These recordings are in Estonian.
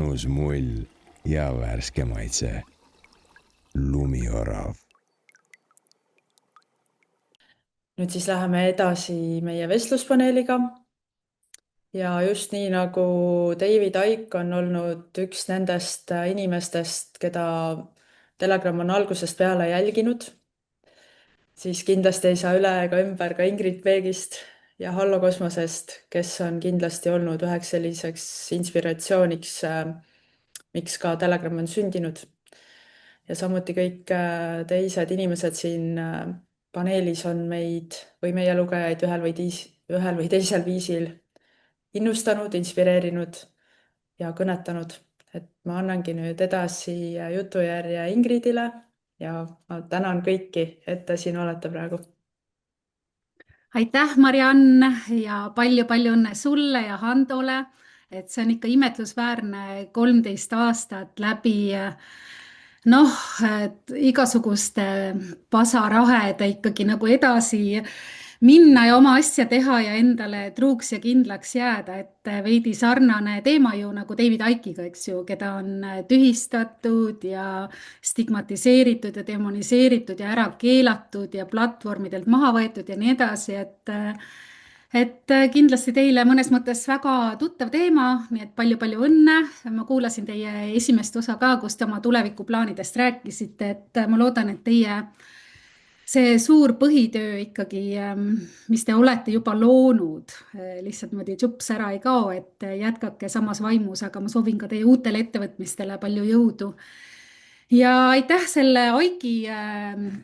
mõnus mull ja värske maitse. Lumiorav. Nüüd siis läheme edasi meie vestluspaneeliga. Ja just nii nagu David Icke on olnud üks nendest inimestest, keda Telegram on algusest peale jälginud, siis kindlasti ei saa üle ega ümber ka Ingrid Peegist ja Hallo Kosmosest, kes on kindlasti olnud üheks selliseks inspiratsiooniks, miks ka Telegram on sündinud. Ja samuti kõik teised inimesed siin paneelis on meid või meie lugejaid ühel või teisel viisil innustanud, inspireerinud ja kõnetanud. Et ma annangi nüüd edasi jutujärje Ingridile ja ma tänan kõiki, et te siin olete praegu. Aitäh, Mariann, ja palju-palju õnne sulle ja Handole. Et see on ikka imetlusväärne 13 aastat läbi igasuguste pasarahede ikkagi nagu edasi minna ja oma asja teha ja endale truuks ja kindlaks jääda, et veidi sarnane teema ju nagu David Icke'iga, eks ju, keda on tühistatud ja stigmatiseeritud ja demoniseeritud ja ära keelatud ja platvormidelt maha võetud ja nii edasi, et kindlasti teile mõnes mõttes väga tuttav teema, nii et palju-palju õnne. Ma kuulasin teie esimest osa ka, kus te oma tulevikuplaanidest rääkisite, et ma loodan, et teie see suur põhitöö ikkagi, mis te olete juba loonud, lihtsalt niimoodi tšups ära ei kao, et jätkake samas vaimus, aga ma soovin ka teie uutele ettevõtmistele palju jõudu. Ja aitäh selle Aiki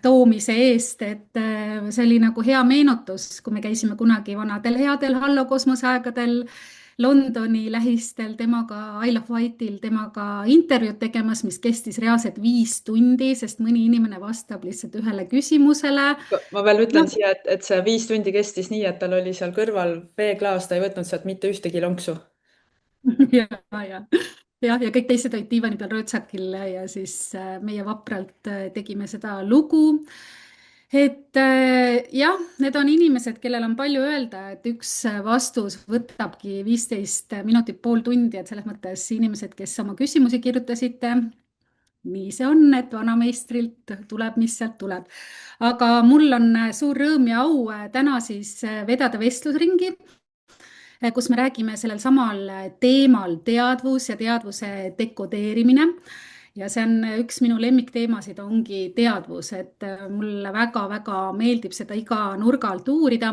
toomise eest, et see oli nagu hea meenutus, kui me käisime kunagi vanadel headel Hallo Kosmose aegadel Londoni lähistel temaga, I Love White'il temaga intervjuud tegemas, mis kestis reaalselt 5 tundi, sest mõni inimene vastab lihtsalt ühele küsimusele. Ma veel ütlen siia, et see 5 tundi kestis nii, et tal oli seal kõrval veeklaas, ta ei võtnud sealt mitte ühtegi lonksu. ja kõik teised olid diivani peal röötsakil ja siis meie vapralt tegime seda lugu. Et jah, need on inimesed, kellel on palju öelda, et üks vastus võtabki 15 minutit, pool tundi, et selles mõttes inimesed, kes oma küsimusi kirjutasite, nii see on, et vanameistrilt tuleb, mis sealt tuleb. Aga mul on suur rõõm ja au täna siis vedada vestlusringi, kus me räägime sellel samal teemal teadvus ja teadvuse dekodeerimine. Ja see on üks minu lemmikteemasid, ongi teadvus, et mulle väga-väga meeldib seda iga nurga alt uurida.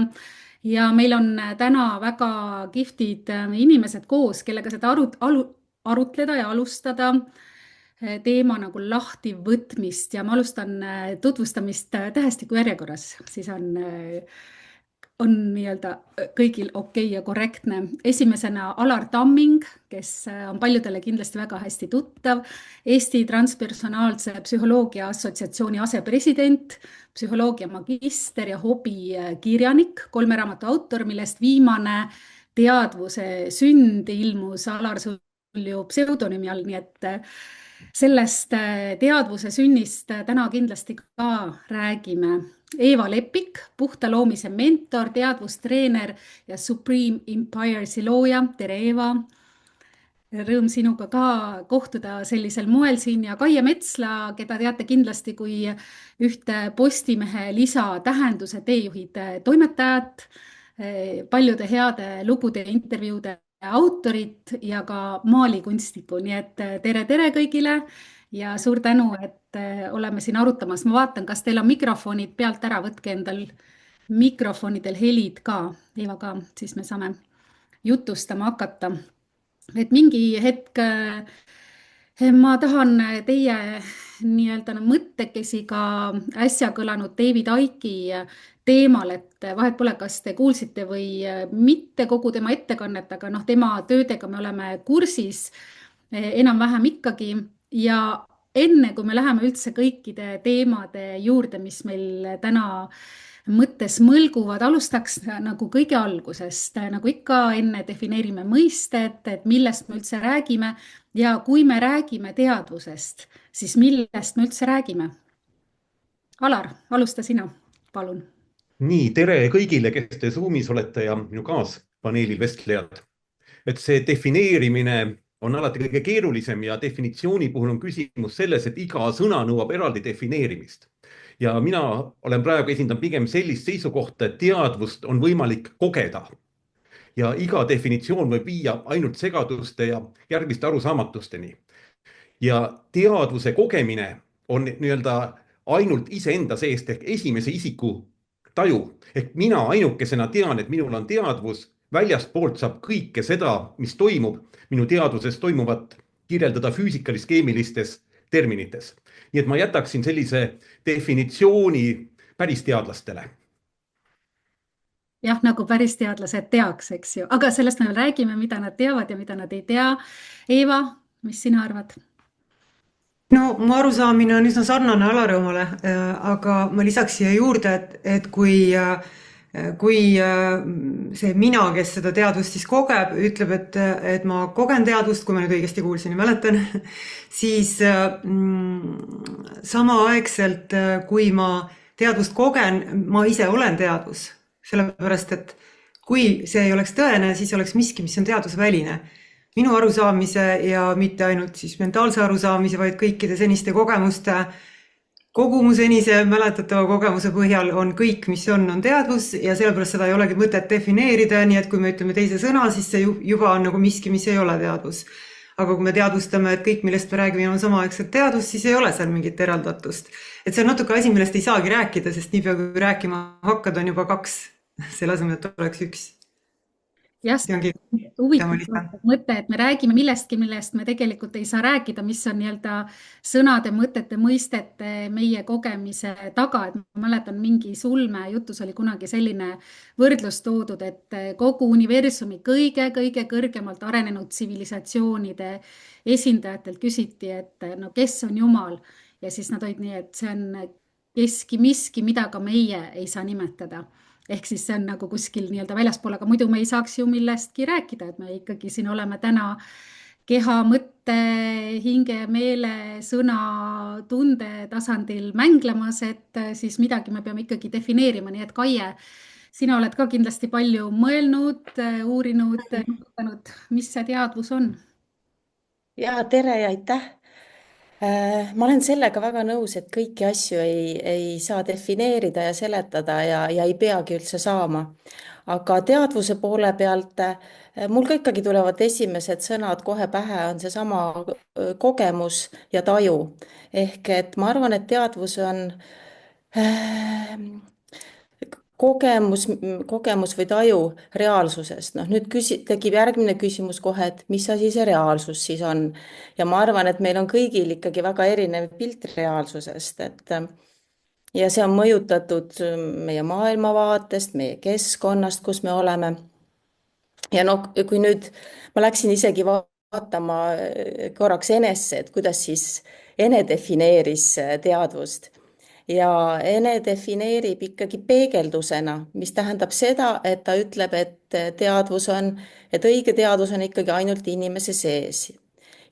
Ja meil on täna väga kihvtid inimesed koos, kellega seda arutleda ja alustada teema nagu lahti võtmist. Ja ma alustan tutvustamist tähestiku järjekorras, siis on nii-öelda kõigil okei ja korrektne. Esimesena Alar Tamming, kes on paljudele kindlasti väga hästi tuttav, Eesti Transpersonaalse Psühholoogia Assotsiatsiooni asepresident, psühholoogia magister ja hobikirjanik, 3 raamatu autor, millest viimane Teadvuse sünd ilmus Alar Sulju pseudonüümi all, nii et sellest teadvuse sünnist täna kindlasti ka räägime. Eeva Lepik, puhta loomise mentor, teadvustreener ja Supreme Empire'i looja. Tere, Eeva! Rõõm sinuga ka kohtuda sellisel moel siin ja Kaie Metsla, keda teate kindlasti kui ühte Postimehe lisatähenduse teejuhid toimetajat, paljude heade lugude ja intervjuude autorit ja ka maalikunstniku. Nii et tere kõigile ja suur tänu, et oleme siin arutamas. Ma vaatan, kas teil on mikrofonid pealt ära, võtke endal mikrofonidel helid ka, Eeva ka, siis me saame jutustama hakata. Et mingi hetk ma tahan teie nii-öelda mõttekesi ka äsja kõlanud David Icke'i teemal, et vahet pole, kas te kuulsite või mitte kogu tema ettekannet, aga tema töödega me oleme kursis enam-vähem ikkagi. Ja enne, kui me läheme üldse kõikide teemade juurde, mis meil täna mõttes mõlguvad, alustaks nagu kõige algusest, nagu ikka enne defineerime mõistet, et millest me üldse räägime ja kui me räägime teadvusest, siis millest me üldse räägime? Alar, alusta sina, palun. Nii, tere kõigile, kes te Zoomis olete ja minu kaaspaneelil vestlejad. Et see defineerimine on alati kõige keerulisem ja definitsiooni puhul on küsimus selles, et iga sõna nõuab eraldi defineerimist. Ja mina olen praegu esindan pigem sellist seisukohta, et teadvust on võimalik kogeda. Ja iga definitsioon võib viia ainult segaduste ja järgmiste arusaamatusteni. Ja teadvuse kogemine on nii-öelda ainult iseenda seest ehk esimese isiku taju. Ehk mina ainukesena tean, et minul on teadvus, väljastpoolt saab kõike seda, mis toimub, minu teadvuses toimuvat kirjeldada füüsikalis-keemilistes terminites. Nii et ma jätaksin sellise definitsiooni päris teadlastele. Jah, nagu päris teadlased teaks, eks ju. Aga sellest me veel räägime, mida nad teavad ja mida nad ei tea. Eeva, mis sina arvad? No mu arusaamine on üsna sarnane Alari omale, aga ma lisaks siia juurde, et kui see mina, kes seda teadvust siis kogeb, ütleb, et ma kogen teadvust, kui ma nüüd õigesti kuulsin ja mäletan, siis samaaegselt, kui ma teadvust kogen, ma ise olen teadvus. Sellepärast, et kui see ei oleks tõene, siis oleks miski, mis on teadvusväline. Minu arusaamise ja mitte ainult siis mentaalse arusaamise, vaid kõikide seniste kogemuste, kogu mu senise mäletatava kogemuse põhjal on kõik, mis on teadvus ja sellepärast seda ei olegi mõtet defineerida, nii et kui me ütleme teise sõna, siis see juba on nagu miski, mis ei ole teadvus. Aga kui me teadvustame, et kõik, millest me räägime, on samaaegselt teadvus, siis ei ole seal mingit eraldatust. Et see on natuke asi, millest ei saagi rääkida, sest niipea kui rääkima hakkad, on juba kaks, selle asemel, et oleks üks. Jah, huvitav mõte, et me räägime millestki, millest me tegelikult ei saa rääkida, mis on nii-öelda sõnade, mõtete, mõistete meie kogemise taga. Et ma mäletan, mingi Sulme jutus oli kunagi selline võrdlus toodud, et kogu universumi kõige kõrgemalt arenenud tsivilisatsioonide esindajatelt küsiti, et no kes on Jumal. Ja siis nad olid nii, et see on keski miski, mida ka meie ei saa nimetada. Ehk siis see on nagu kuskil nii-öelda väljaspool, aga muidu me ei saaks ju millestki rääkida, et me ikkagi siin oleme täna keha, mõtte, hinge, meele, sõna, tunde tasandil mänglemas, et siis midagi me peame ikkagi defineerima, nii et Kaie, sina oled ka kindlasti palju mõelnud, uurinud, mis see teadvus on? Ja tere ja aitäh! Ma olen sellega väga nõus, et kõiki asju ei saa defineerida ja seletada ja ei peagi üldse saama. Aga teadvuse poole pealt mul ka ikkagi tulevad esimesed sõnad kohe pähe, on see sama kogemus ja taju. Ehk et ma arvan, et teadvus on kogemus või taju reaalsusest. Nüüd tekib järgmine küsimus kohe, et mis asi see reaalsus siis on. Ja ma arvan, et meil on kõigil ikkagi väga erinev pilt reaalsusest. Ja see on mõjutatud meie maailmavaatest, meie keskkonnast, kus me oleme. Ja kui nüüd ma läksin isegi vaatama korraks enesse, et kuidas siis ene defineeris teadvust. Ja ene defineerib ikkagi peegeldusena, mis tähendab seda, et ta ütleb, et õige teadvus on ikkagi ainult inimese sees.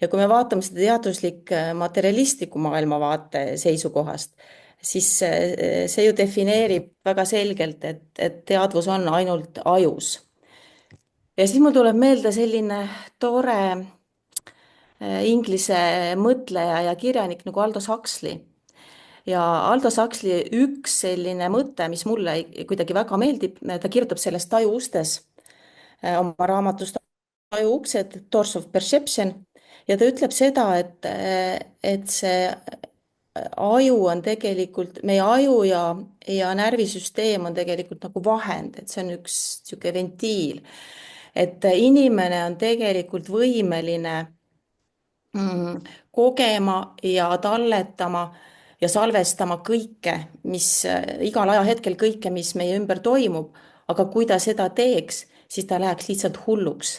Ja kui me vaatame seda teaduslik materialistliku maailmavaate seisukohast, siis see ju defineerib väga selgelt, et teadvus on ainult ajus. Ja siis mul tuleb meelde selline tore inglise mõtleja ja kirjanik nagu Aldous Huxley. Ja Aldous Huxley üks selline mõte, mis mulle kuidagi väga meeldib, ta kirjutab sellest Taju ustes oma raamatust Taju uksed, Doors of Perception. Ja ta ütleb seda, et see aju on tegelikult, meie aju ja närvisüsteem on tegelikult nagu vahend, et see on üks siuke ventiil. Et inimene on tegelikult võimeline kogema ja talletama ja salvestama kõike, igal ajahetkel kõike, mis meie ümber toimub, aga kui ta seda teeks, siis ta läheks lihtsalt hulluks.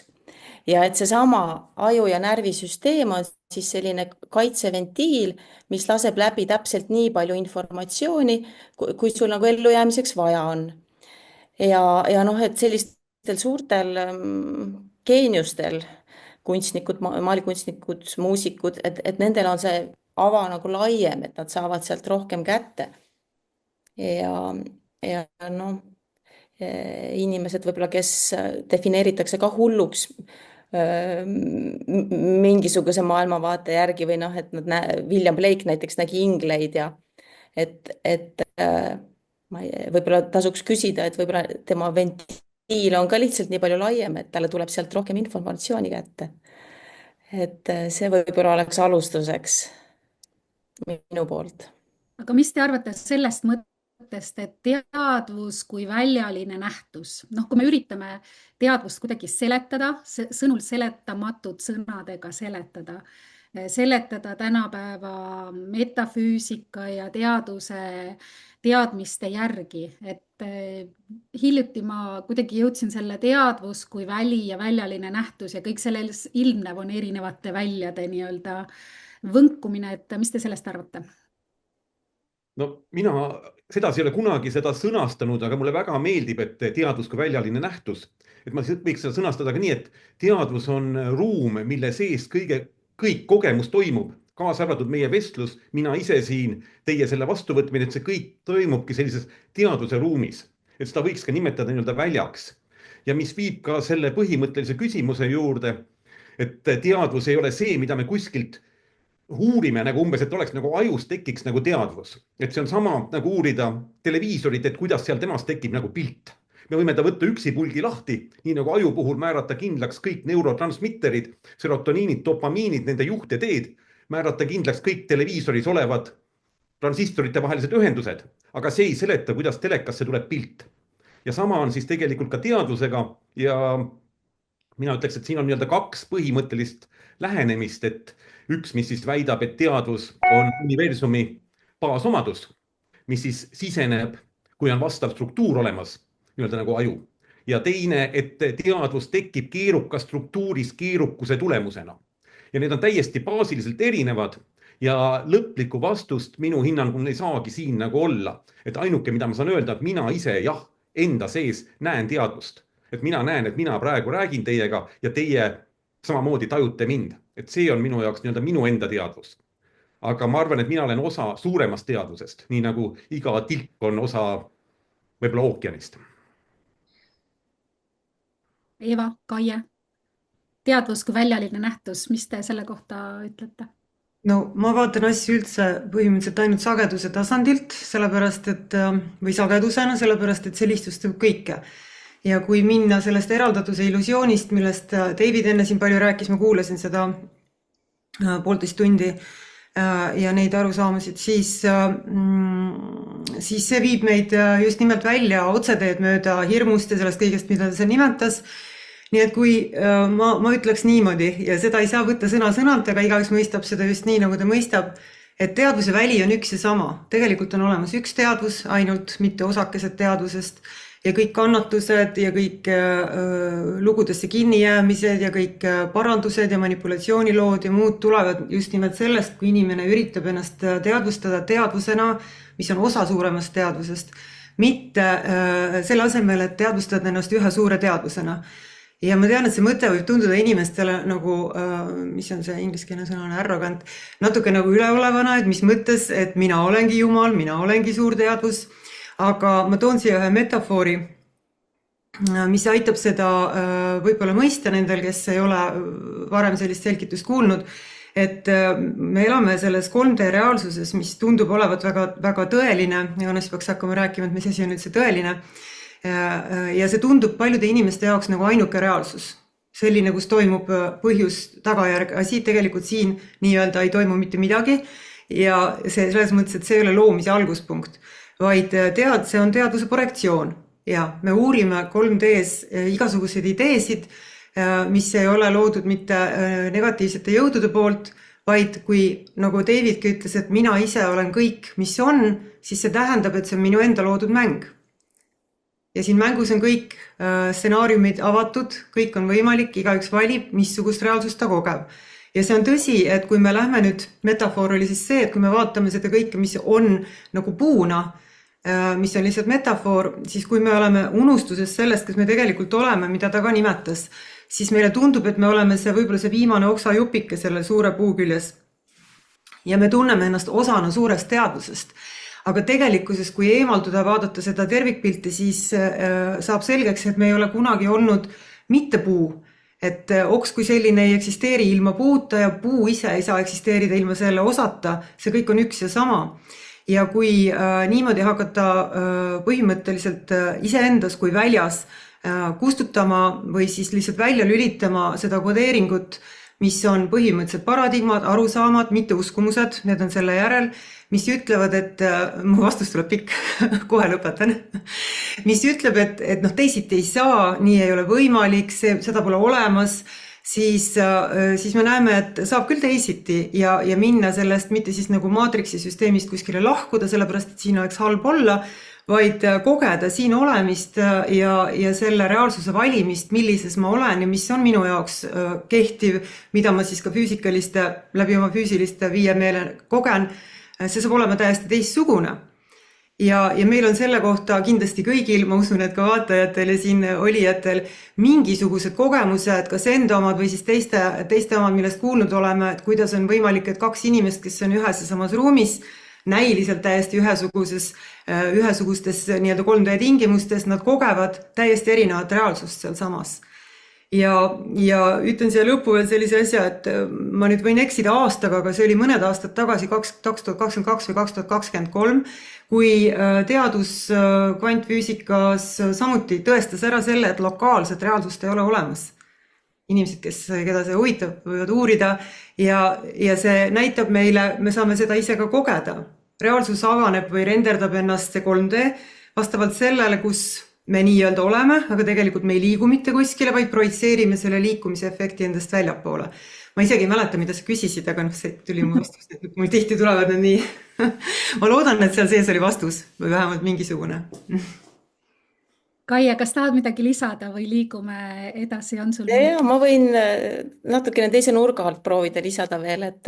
Ja et see sama aju ja närvisüsteem on siis selline kaitseventiil, mis laseb läbi täpselt nii palju informatsiooni, kui sul nagu ellujäämiseks vaja on. Ja et sellistel suurtel geeniustel, kunstnikud, maalikunstnikud, muusikud, et nendel on see ava nagu laiem, et nad saavad sealt rohkem kätte. Ja inimesed võib-olla, kes defineeritakse ka hulluks, mingisuguse maailmavaate järgi või noh, et William Blake näiteks nägi ingleid ja et võib-olla tasuks küsida, et võib-olla tema ventiil on ka lihtsalt nii palju laiem, et talle tuleb sealt rohkem informatsiooni kätte. Et see võib-olla oleks alustuseks minu poolt. Aga mis te arvate sellest mõttest, et teadvus kui väljaline nähtus, noh, kui me üritame teadvust kuidagi seletada, sõnul seletamatud sõnadega seletada tänapäeva metafüüsika ja teaduse teadmiste järgi, et hiljuti ma kuidagi jõudsin selle teadvus kui väli ja väljaline nähtus ja kõik selles ilmnev on erinevate väljade nii-öelda võnkumine, et mis te sellest arvate? No mina sedasi ei ole kunagi seda sõnastanud, aga mulle väga meeldib, et teadvus kui väljaline nähtus. Et ma võiks seda sõnastada ka nii, et teadvus on ruum, mille sees kõik kogemus toimub, kaasa arvatud meie vestlus, mina ise siin, teie selle vastuvõtmine, et see kõik toimubki sellises teadvuse ruumis. Et seda võiks ka nimetada nii-öelda väljaks. Ja mis viib ka selle põhimõttelise küsimuse juurde, et teadvus ei ole see, mida me kuskilt uurime nagu umbes, et oleks nagu ajus tekiks nagu teadvus. Et see on sama nagu uurida televiisorit, et kuidas seal temast tekib nagu pilt. Me võime ta võtta üksipulgi lahti, nii nagu aju puhul määrata kindlaks kõik neurotransmitterid, serotoniinid, dopamiinid, nende juht ja teed, määrata kindlaks kõik televiisoris olevad transistorite vahelised ühendused, aga see ei seleta, kuidas telekasse tuleb pilt. Ja sama on siis tegelikult ka teadvusega ja mina ütleks, et siin on nii-öelda kaks põhimõttelist lähenemist, et üks, mis siis väidab, et teadvus on universumi baasomadus, mis siis siseneb, kui on vastav struktuur olemas, nii-öelda nagu aju. Ja teine, et teadvus tekib keerukas struktuuris keerukuse tulemusena. Ja need on täiesti baasiliselt erinevad ja lõplikku vastust minu hinnangul ei saagi siin nagu olla. Et ainuke, mida ma saan öelda, et mina ise enda sees näen teadvust. Et mina näen, et mina praegu räägin teiega ja teie samamoodi tajute mind. Et see on minu jaoks nii-öelda minu enda teadvus. Aga ma arvan, et mina olen osa suuremast teadvusest, nii nagu iga tilk on osa võib-olla ookeanist. Eva, Kaie, teadvus kui väljaline nähtus, mis te selle kohta ütlete? No ma vaatan asju üldse põhimõtteliselt ainult sageduse tasandilt, sellepärast et, või sagedusena, sellepärast et see lihtsustab kõike. Ja kui minna sellest eraldatuse illusioonist, millest David enne siin palju rääkis, ma kuulasin seda 1,5 tundi ja neid arusaamasid, siis see viib meid just nimelt välja otseteed mööda hirmust ja sellest kõigest, mida ta nimetas. Nii et kui ma ütleks niimoodi, ja seda ei saa võtta sõna-sõnalt, aga igaüks mõistab seda just nii, nagu ta mõistab, et teadvuse väli on üks ja sama. Tegelikult on olemas üks teadvus, ainult mitte osakesed teadvusest, ja kõik kannatused ja kõik lugudesse kinnijäämised ja kõik parandused ja manipulatsioonilood ja muud tulevad just nimelt sellest, kui inimene üritab ennast teadvustada teadvusena, mis on osa suuremast teadvusest, mitte selle asemel, et teadvustada ennast ühe suure teadvusena. Ja ma tean, et see mõte võib tunduda inimestele nagu, mis on see ingliskeelne sõna, arrogant, natuke nagu üleolevana, et mis mõttes, et mina olengi Jumal, mina olengi suur teadvus. Aga ma toon siia ühe metafoori, mis aitab seda võib-olla mõista nendel, kes ei ole varem sellist selgitust kuulnud, et me elame selles 3D reaalsuses, mis tundub olevat väga, väga tõeline, ja õnneks peaks hakkama rääkima, et mis asi on üldse tõeline, ja see tundub paljude inimeste jaoks nagu ainuke reaalsus. Selline, kus toimub põhjus tagajärg asi, tegelikult siin nii-öelda ei toimu mitte midagi, ja selles mõttes, et see ei ole loomise alguspunkt. Vaid see on teadvuse projektsioon ja me uurime 3Ds igasuguseid ideesid, mis ei ole loodud mitte negatiivsete jõudude poolt, vaid kui, nagu Davidki ütles, et mina ise olen kõik, mis on, siis see tähendab, et see on minu enda loodud mäng. Ja siin mängus on kõik stsenaariumid avatud, kõik on võimalik, igaüks valib, missugust reaalsust ta kogeb. Ja see on tõsi, et kui me lähme nüüd, metafoor oli siis see, et kui me vaatame seda kõike, mis on nagu puuna, mis on lihtsalt metafoor, siis kui me oleme unustuses sellest, kes me tegelikult oleme, mida ta ka nimetas, siis meile tundub, et me oleme võib-olla see viimane oksajupike selle suure puu küljes. Ja me tunneme ennast osana suurest teadvusest. Aga tegelikkuses, kui eemalduda vaadata seda tervikpilti, siis saab selgeks, et me ei ole kunagi olnud mitte puu, et oks kui selline ei eksisteeri ilma puuta ja puu ise ei saa eksisteerida ilma selle osata, see kõik on üks ja sama. Ja kui niimoodi hakata põhimõtteliselt iseendas kui väljas kustutama või siis lihtsalt välja lülitama seda kodeeringut, mis on põhimõtteliselt paradigmad, arusaamad, mitte uskumused, need on selle järel, mis ütlevad, et mu vastus tuleb pikk, kohe lõpetan, mis ütleb, et noh, teisiti ei saa, nii ei ole võimalik, seda pole olemas, siis me näeme, et saab küll teisiti ja minna sellest mitte siis nagu maatriksi süsteemist kuskile lahkuda, sellepärast et siin oleks halb olla, vaid kogeda siin olemist ja selle reaalsuse valimist, millises ma olen ja mis on minu jaoks kehtiv, mida ma siis ka läbi oma füüsiliste viie meele kogen, see saab olema täiesti teistsugune. Ja meil on selle kohta kindlasti kõigil, ma usun, et ka vaatajatel ja siin olijatel mingisugused kogemused, kas enda omad või siis teiste omad, millest kuulnud oleme, et kuidas on võimalik, et kaks inimest, kes on ühes ja samas ruumis, näiliselt täiesti ühesugustes nii-öelda 3D tingimustes, nad kogevad täiesti erinevat reaalsust seal samas. Ja ütlen siia lõppu veel sellise asja, et ma nüüd võin eksida aastaga, aga see oli mõned aastad tagasi, 2022 või 2023, kui teadus kvantfüüsikas samuti tõestas ära selle, et lokaalset reaalsust ei ole olemas. Inimesed, keda see huvitab, võivad uurida ja see näitab meile, me saame seda ise ka kogeda. Reaalsus avaneb või renderdab ennast see 3D vastavalt sellele, kus me nii-öelda oleme, aga tegelikult me ei liigu mitte kuskile, vaid projitseerime selle liikumise efekti endast väljapoole. Ma isegi ei mäleta, mida sa küsisid, aga see tuli mu vastus, et mul tihti tulevad need nii. Ma loodan, et seal sees oli vastus või vähemalt mingisugune. Kaia, kas tahad midagi lisada või liigume edasi, on sul? Ja ma võin natukene teise nurga alt proovida lisada veel, et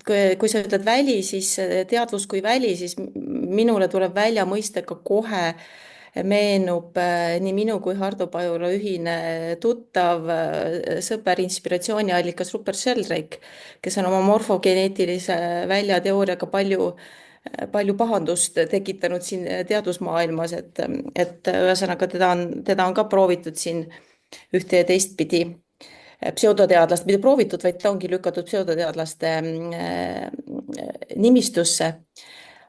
kui sa ütled väli, siis teadvus kui väli, siis minule tuleb välja mõiste ka kohe meenub nii minu kui Hardo Pajula ühine tuttav sõber inspiratsiooniallikas Rupert Sheldrake, kes on oma morfogeneetilise väljateooriaga palju pahandust tekitanud siin teadusmaailmas, et ühesõnaga teda on ka proovitud siin ühte ja teistpidi pseudoteadlast, mitte proovitud, vaid ta ongi lükatud pseudoteadlaste nimistusse.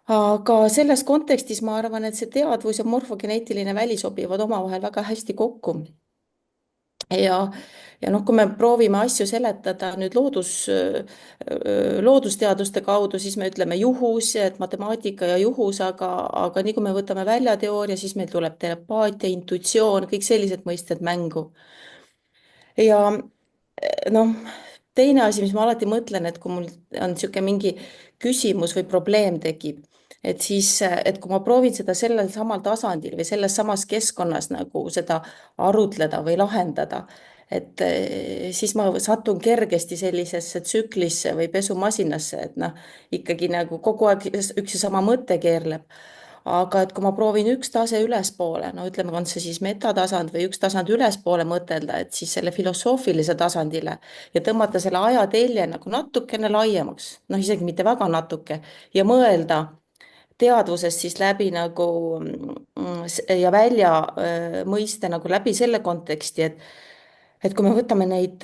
Aga selles kontekstis ma arvan, et see teadvus ja morfogeneetiline väli sobivad omavahel väga hästi kokku. Ja kui me proovime asju seletada nüüd loodusteaduste kaudu, siis me ütleme juhus, et matemaatika ja juhus, aga nii kui me võtame väljateooria, siis meil tuleb telepaatia, intuitsioon, kõik sellised mõisted mängu. Ja teine asi, mis ma alati mõtlen, et kui mul on niisugune mingi küsimus või probleem tekib, et kui ma proovin seda sellel samal tasandil või selles samas keskkonnas nagu seda arutleda või lahendada, et siis ma satun kergesti sellisesse tsüklisse või pesumasinasse, et ikkagi nagu kogu aeg üks ja sama mõte keerleb. Aga et kui ma proovin üks tase ülespoole, ütleme, on see siis metatasand või üks tasand ülespoole mõtelda, et siis selle filosoofilise tasandile ja tõmmata selle ajatelje nagu natukene laiemaks, isegi mitte väga natuke, ja mõelda teadvusest siis läbi nagu ja välja mõiste nagu läbi selle konteksti, et kui me võtame neid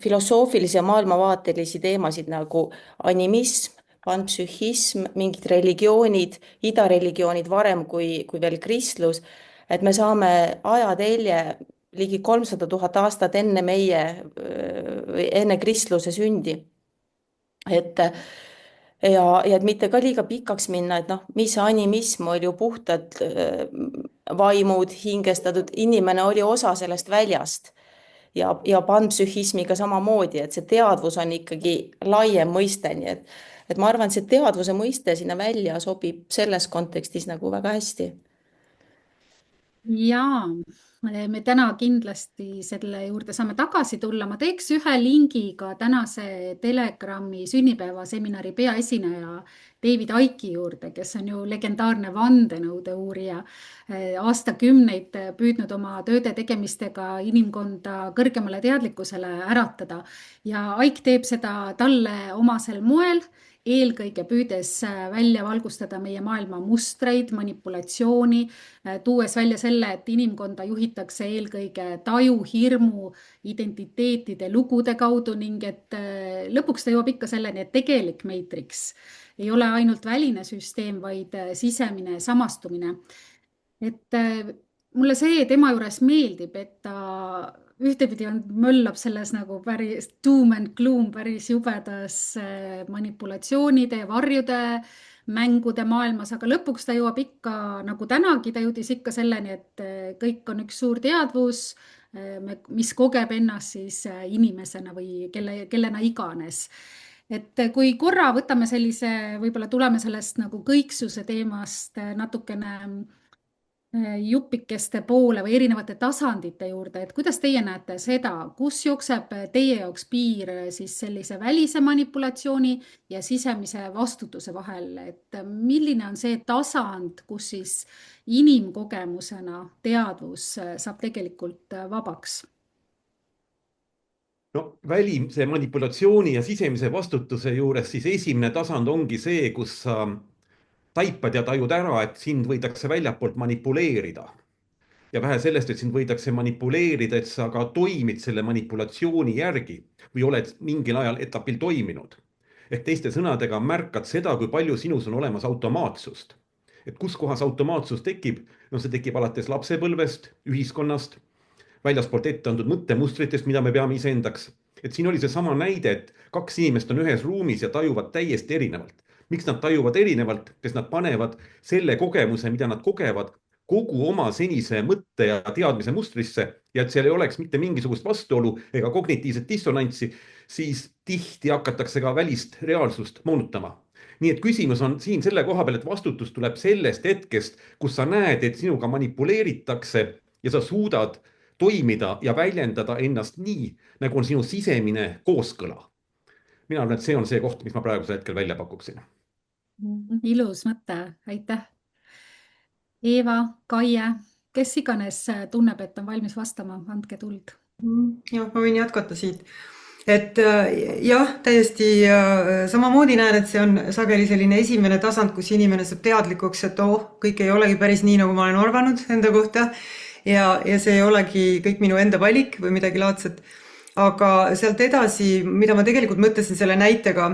filosoofilisi ja maailmavaatelisi teemasid nagu animism, panpsühhism, mingid religioonid, idareligioonid varem kui veel kristlus, et me saame ajatelje ligi 300 000 aastat enne kristluse sündi. Ja et mitte ka liiga pikaks minna, et mis animism oli ju puhtad vaimud, hingestatud, inimene oli osa sellest väljast. Ja panpsühhismiga samamoodi, et see teadvus on ikkagi laiem mõiste, nii et ma arvan, et see teadvuse mõiste sinna välja sobib selles kontekstis nagu väga hästi. Jaa, me täna kindlasti selle juurde saame tagasi tulla. Ma teeks ühe lingi ka tänase Telegrami sünnipäevaseminari peaesineja David Icke juurde, kes on ju legendaarne vandenõude uurija, aastakümneid püüdnud oma tööde tegemistega inimkonda kõrgemale teadlikkusele äratada. Ja Icke teeb seda talle omasel moel eelkõige püüdes välja valgustada meie maailma mustreid, manipulatsiooni, tuues välja selle, et inimkonda juhitakse eelkõige taju, hirmu, identiteetide, lugude kaudu ning et lõpuks ta jõuab ikka selleni, et tegelik Matrix ei ole ainult väline süsteem, vaid sisemine samastumine. Et mulle see tema juures meeldib, et ta ühtepidi möllab selles nagu päris doom and gloom, päris jubedas manipulatsioonide ja varjude mängude maailmas, aga lõpuks ta jõuab ikka, nagu tänagi, ta jõudis ikka selleni, et kõik on üks suur teadvus, mis kogeb ennast siis inimesena või kellena iganes. Et kui korra võtame sellise, võib-olla tuleme sellest nagu kõiksuse teemast natukene jupikeste poole või erinevate tasandite juurde, et kuidas teie näete seda, kus jookseb teie jaoks piir siis sellise välise manipulatsiooni ja sisemise vastutuse vahel, et milline on see tasand, kus siis inimkogemusena teadvus saab tegelikult vabaks? No välise manipulatsiooni ja sisemise vastutuse juures siis esimene tasand ongi see, kus sa taipad ja tajud ära, et sind võidakse väljapoolt manipuleerida. Ja vähe sellest, et sind võidakse manipuleerida, et sa ka toimid selle manipulatsiooni järgi või oled mingil ajal etapil toiminud. Ehk teiste sõnadega märkad seda, kui palju sinus on olemas automaatsust. Et kus kohas automaatsus tekib? No see tekib alates lapsepõlvest, ühiskonnast, väljaspoolt ette antud mõttemustritest, mida me peame iseendaks. Et siin oli see sama näide, et kaks inimest on ühes ruumis ja tajuvad täiesti erinevalt. Miks nad tajuvad erinevalt? Sest nad panevad selle kogemuse, mida nad kogevad, kogu oma senise mõtte ja teadmise mustrisse ja et seal ei oleks mitte mingisugust vastuolu ega kognitiivset dissonantsi, siis tihti hakatakse ka välist reaalsust moonutama. Nii et küsimus on siin selle koha peal, et vastutus tuleb sellest hetkest, kus sa näed, et sinuga manipuleeritakse ja sa suudad toimida ja väljendada ennast nii, nagu on sinu sisemine kooskõla. Mina arvan, et see on see koht, mis ma praegusel hetkel välja pakuksin. Ilus mõte, aitäh. Eeva, Kaie, kes iganes tunneb, et on valmis vastama, andke tuld. Jah, ma võin jätkata siit. Et jah, täiesti samamoodi näen, et see on sageli selline esimene tasand, kus inimene saab teadlikuks, et kõik ei olegi päris nii, nagu ma olen arvanud enda kohta ja see ei olegi kõik minu enda valik või midagi laadset. Aga sealt edasi, mida ma tegelikult mõtlesin selle näitega,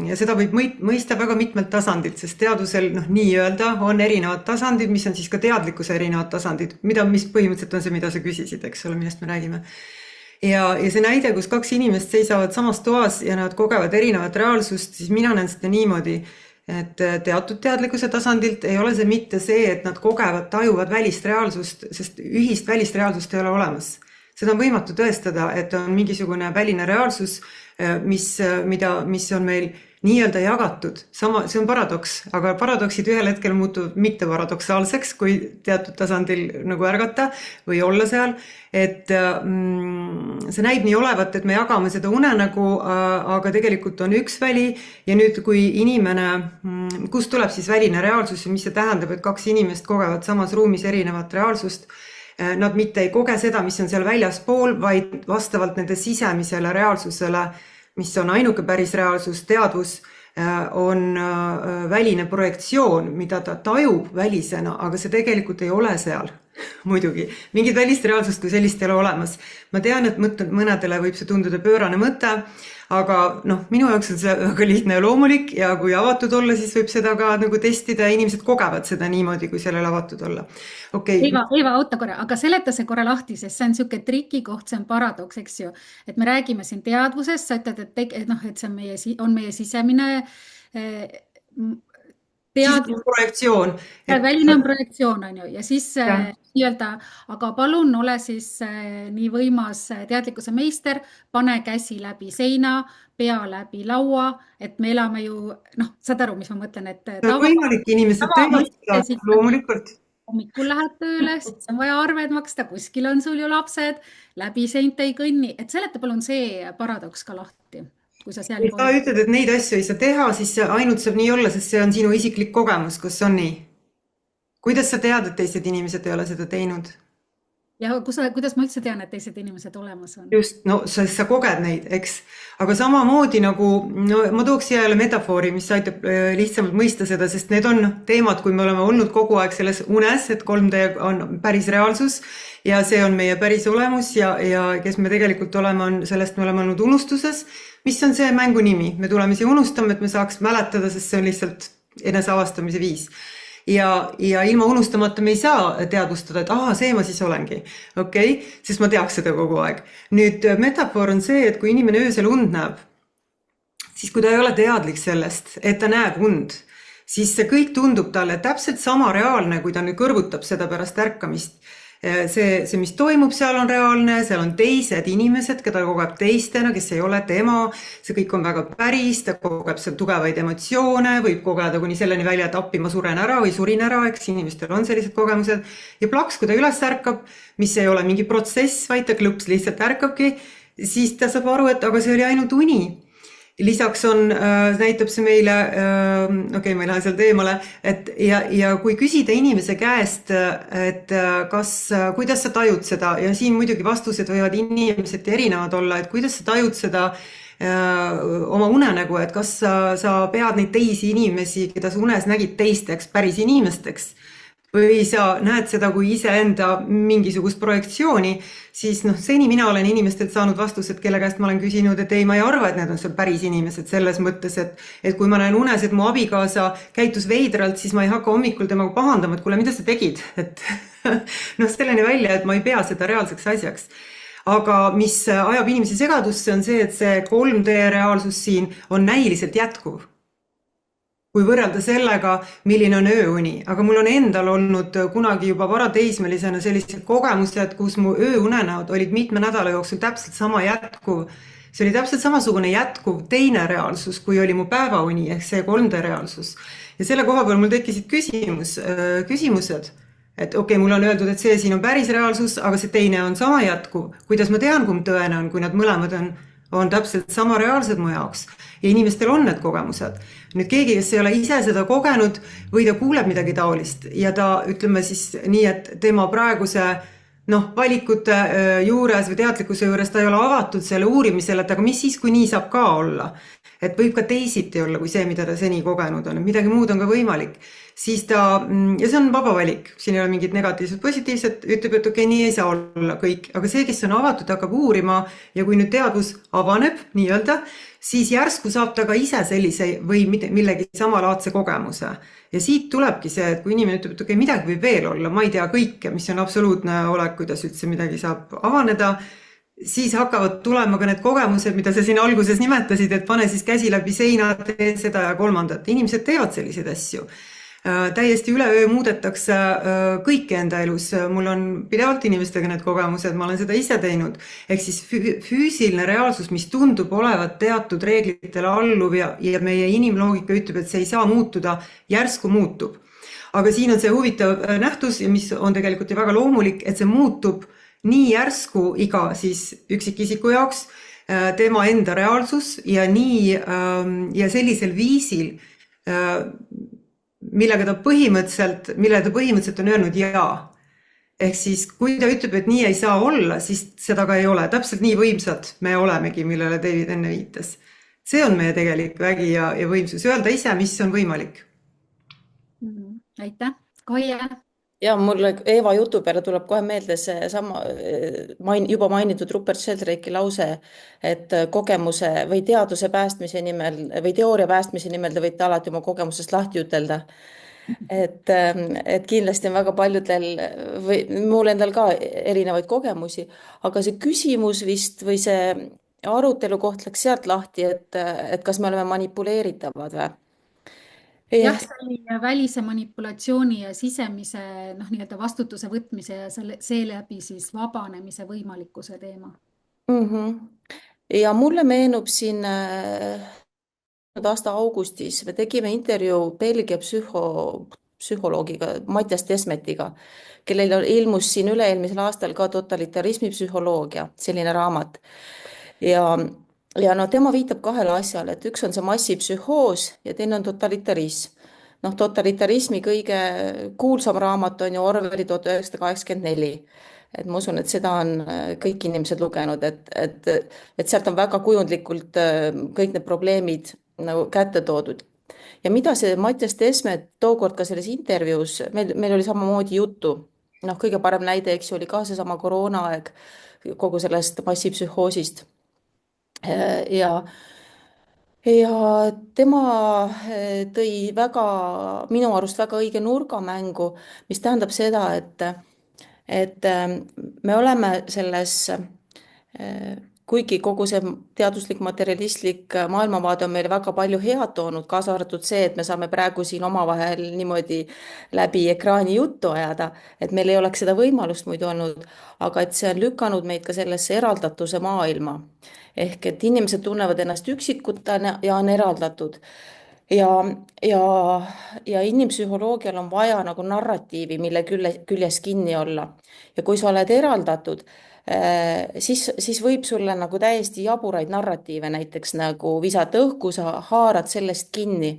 ja seda võib mõista väga mitmelt tasandilt, sest teadusel nii-öelda on erinevad tasandid, mis on siis ka teadlikkuse erinevad tasandid, mis põhimõtteliselt on see, mida sa küsisid, eks ole, millest me räägime. Ja see näide, kus kaks inimest seisavad samas toas ja nad kogevad erinevat reaalsust, siis mina näen seda niimoodi, et teatud teadlikkuse tasandilt ei ole see mitte see, et nad kogevad, tajuvad välist reaalsust, sest ühist välist reaalsust ei ole olemas. Seda on võimatu tõestada, et on mingisugune väline reaalsus, mis on meil nii-öelda jagatud. See on paradoks, aga paradoksid ühel hetkel muutuvad mitte paradoksaalseks, kui teatud tasandil nagu ärgata või olla seal. Et see näib nii olevat, et me jagame seda unenägu, aga tegelikult on üks väli ja nüüd, kui inimene, kust tuleb siis väline reaalsus ja mis see tähendab, et kaks inimest kogevad samas ruumis erinevat reaalsust, nad mitte ei koge seda, mis on seal väljaspool, vaid vastavalt nende sisemisele reaalsusele, mis on ainuke päris reaalsus, teadvus, on väline projektsioon, mida ta tajub välisena, aga see tegelikult ei ole seal. Muidugi, mingit välist reaalsust kui sellist ei ole olemas. Ma tean, et mõnedele võib see tunduda pöörane mõte, aga minu jaoks on see väga lihtne ja loomulik ja kui avatud olla, siis võib seda ka nagu testida ja inimesed kogevad seda niimoodi, kui sellele avatud olla. Okay. Eeva, oota korra, aga seleta see korra lahti, sest see on niisugune trikikoht, see on paradoks, eks ju, et me räägime siin teadvusest, sa ütled, et see on meie sisemine projektsioon. Väline on projektsioon, on ju, ja siis nii-öelda, aga palun ole siis nii võimas teadlikkuse meister, pane käsi läbi seina, pea läbi laua, et me elame ju, saad aru, mis ma mõtlen, et võimalik inimesed tööle, loomulikult. Hommikul lähed tööle, siis on vaja arved maksta, kuskil on sul ju lapsed, läbi seint ei kõnni, et seleta palun see paradoks ka lahti. Kui sa ütled, et neid asju ei saa teha, siis ainult saab nii olla, sest see on sinu isiklik kogemus, kus on nii. Kuidas sa tead, et teised inimesed ei ole seda teinud? ja kuidas ma üldse tean, et teised inimesed olemas on? just, no sa koged neid, eks, aga samamoodi nagu, no ma tooks siia jälle metafoori, mis aitab lihtsamalt mõista seda, sest need on teemad, kui me oleme olnud kogu aeg selles unes, et 3D on päris reaalsus ja see on meie päris olemus ja kes me tegelikult oleme, sellest me oleme olnud unustuses, mis on see mängu nimi, me tuleme siia unustama, et me saaks mäletada, sest see on lihtsalt eneseavastamise viis. Ja ilma unustamata me ei saa teadvustada, et see ma siis olengi, okei, sest ma teaks seda kogu aeg. Nüüd metafoor on see, et kui inimene öösel und näeb, siis kui ta ei ole teadlik sellest, et ta näeb und, siis see kõik tundub talle täpselt sama reaalne, kui ta nüüd kõrvutab seda pärast ärkamist. See, mis toimub, seal on reaalne, seal on teised inimesed, keda kogeb teistena, kes ei ole tema, see kõik on väga päris, ta kogeb seal tugevaid emotsioone, võib kogeda kuni selleni välja, et appi ma suren ära või surin ära, eks inimestel on sellised kogemused. Ja plaks, kui ta üles ärkab, mis ei ole mingi protsess, vaid ta klõps lihtsalt ärkabki, siis ta saab aru, et aga see oli ainult uni. Lisaks näitab see meile, okei, ma ei lähe sealt eemale, et ja kui küsida inimese käest, et kuidas sa tajud seda, ja siin muidugi vastused võivad inimesed erinevad olla, et kuidas sa tajud seda oma unenägu, et kas sa pead neid teisi inimesi, keda sa unes nägid teisteks päris inimesteks, või sa näed seda kui iseenda mingisugust projektsiooni, siis seni mina olen inimestelt saanud vastused, kelle käest ma olen küsinud, et ei, ma ei arva, et need on seal päris inimesed selles mõttes, et kui ma näen unes, et mu abikaasa käitus veidralt, siis ma ei hakka hommikul temaga pahandama, et kuule, mida sa tegid? Et selleni välja, et ma ei pea seda reaalseks asjaks. Aga mis ajab inimesi segadusse on see, et see 3D reaalsus siin on näiliselt jätkuv. Kui võrrelda sellega, milline on ööuni. Aga mul on endal olnud kunagi juba varateismelisena sellised kogemused, kus mu ööunenäod olid mitme nädala jooksul täpselt sama jätkuv. See oli täpselt samasugune jätkuv teine reaalsus, kui oli mu päevauni ehk see 3D reaalsus. Ja selle koha peal mul tekkisid küsimused, et okei, mul on öeldud, et see siin on päris reaalsus, aga see teine on sama jätkuv. Kuidas ma tean, kumb tõene on, kui nad mõlemad on täpselt sama reaalsed mu jaoks? Ja inimestel on need kogemused. Nüüd keegi, kes ei ole ise seda kogenud või ta kuuleb midagi taolist ja ta ütleme siis nii, et tema praeguse valikute juures või teadlikkuse juures ta ei ole avatud selle uurimisele, et aga mis siis, kui nii saab ka olla? Et võib ka teisiti olla kui see, mida ta seni kogenud on, et midagi muud on ka võimalik. Siis ja see on vaba valik, siin ei ole mingit negatiivset, positiivset, ütleb, et okei, nii ei saa olla kõik, aga see, kes on avatud, hakkab uurima ja kui nüüd teadvus avaneb, nii-öelda, siis järsku saab ta ka ise sellise või millegi samalaadse kogemuse. Ja siit tulebki see, et kui inimene ütleb, et okei, midagi võib veel olla, ma ei tea kõike, mis on absoluutne olek, kuidas üldse midagi saab avaneda, siis hakkavad tulema ka need kogemused, mida sa siin alguses nimetasid, et pane siis käsi läbi seina, tee seda ja kolmandat. Inimesed teevad selliseid asju. Täiesti üleöö muudetakse kõike enda elus. Mul on pidevalt inimestega need kogemused, ma olen seda ise teinud. Ehk siis füüsiline reaalsus, mis tundub olevat teatud reeglitele alluv ja meie inimloogika ütleb, et see ei saa muutuda, järsku muutub. Aga siin on see huvitav nähtus, mis on tegelikult ju väga loomulik, et see muutub nii järsku iga siis üksikisiku jaoks, tema enda reaalsus ja sellisel viisil, millega ta põhimõtteliselt on öelnud jaa. Ehk siis, kui ta ütleb, et nii ei saa olla, siis seda ka ei ole. Täpselt nii võimsad me olemegi, millele David enne viitas. See on meie tegelik vägi ja võimsus. Öelda ise, mis on võimalik. Aitäh. Kaie? Ja mulle Eeva jutu peale tuleb kohe meelde see sama juba mainitud Rupert Sheldrake'i lause, et kogemuse või teaduse päästmise nimel või teooria päästmise nimel te võite alati oma kogemusest lahti ütelda. Et kindlasti on väga paljudel või mul endal ka erinevaid kogemusi, aga see küsimus vist või see arutelu koht läks sealt lahti, et kas me oleme manipuleeritavad või? Jah, see oli välise manipulatsiooni ja sisemise nii-öelda vastutuse võtmise ja seeläbi siis vabanemise võimalikkuse teema. Ja mulle meenub siin aasta augustis, me tegime intervjuu Belgia psühholoogiga Mattias Desmetiga, kellel ilmus siin üle-eelmisel aastal ka totalitarismi psühholoogia, selline raamat. Ja tema viitab kahele asjale, et üks on see massipsühhoos ja teine on totalitarism. noh, totalitarismi kõige kuulsam raamat on ju Orwelli 1984. Et ma usun, et seda on kõik inimesed lugenud, et sealt on väga kujundlikult kõik need probleemid nagu kätte toodud. Ja mida see Mattias Tesmet tookord ka selles intervjuus, meil oli samamoodi juttu, noh, kõige parem näide, eks ju, oli ka seesama koroonaaeg kogu sellest massipsühhoosist. Ja tema tõi minu arust väga õige nurgamängu, mis tähendab seda, et me oleme selles, kuigi kogu see teaduslik materialistlik maailmavaade on meile väga palju head toonud, kaasa arvatud see, et me saame praegu siin omavahel niimoodi läbi ekraani juttu ajada, et meil ei oleks seda võimalust muidu olnud, aga et see on lükanud meid ka sellesse eraldatuse maailma. Ehk et inimesed tunnevad ennast üksikutena ja on eraldatud. Ja inimpsühholoogial on vaja nagu narratiivi, mille küljes kinni olla. Ja kui sa oled eraldatud, siis võib sulle nagu täiesti jaburaid narratiive näiteks nagu visata õhku, sa haarad sellest kinni.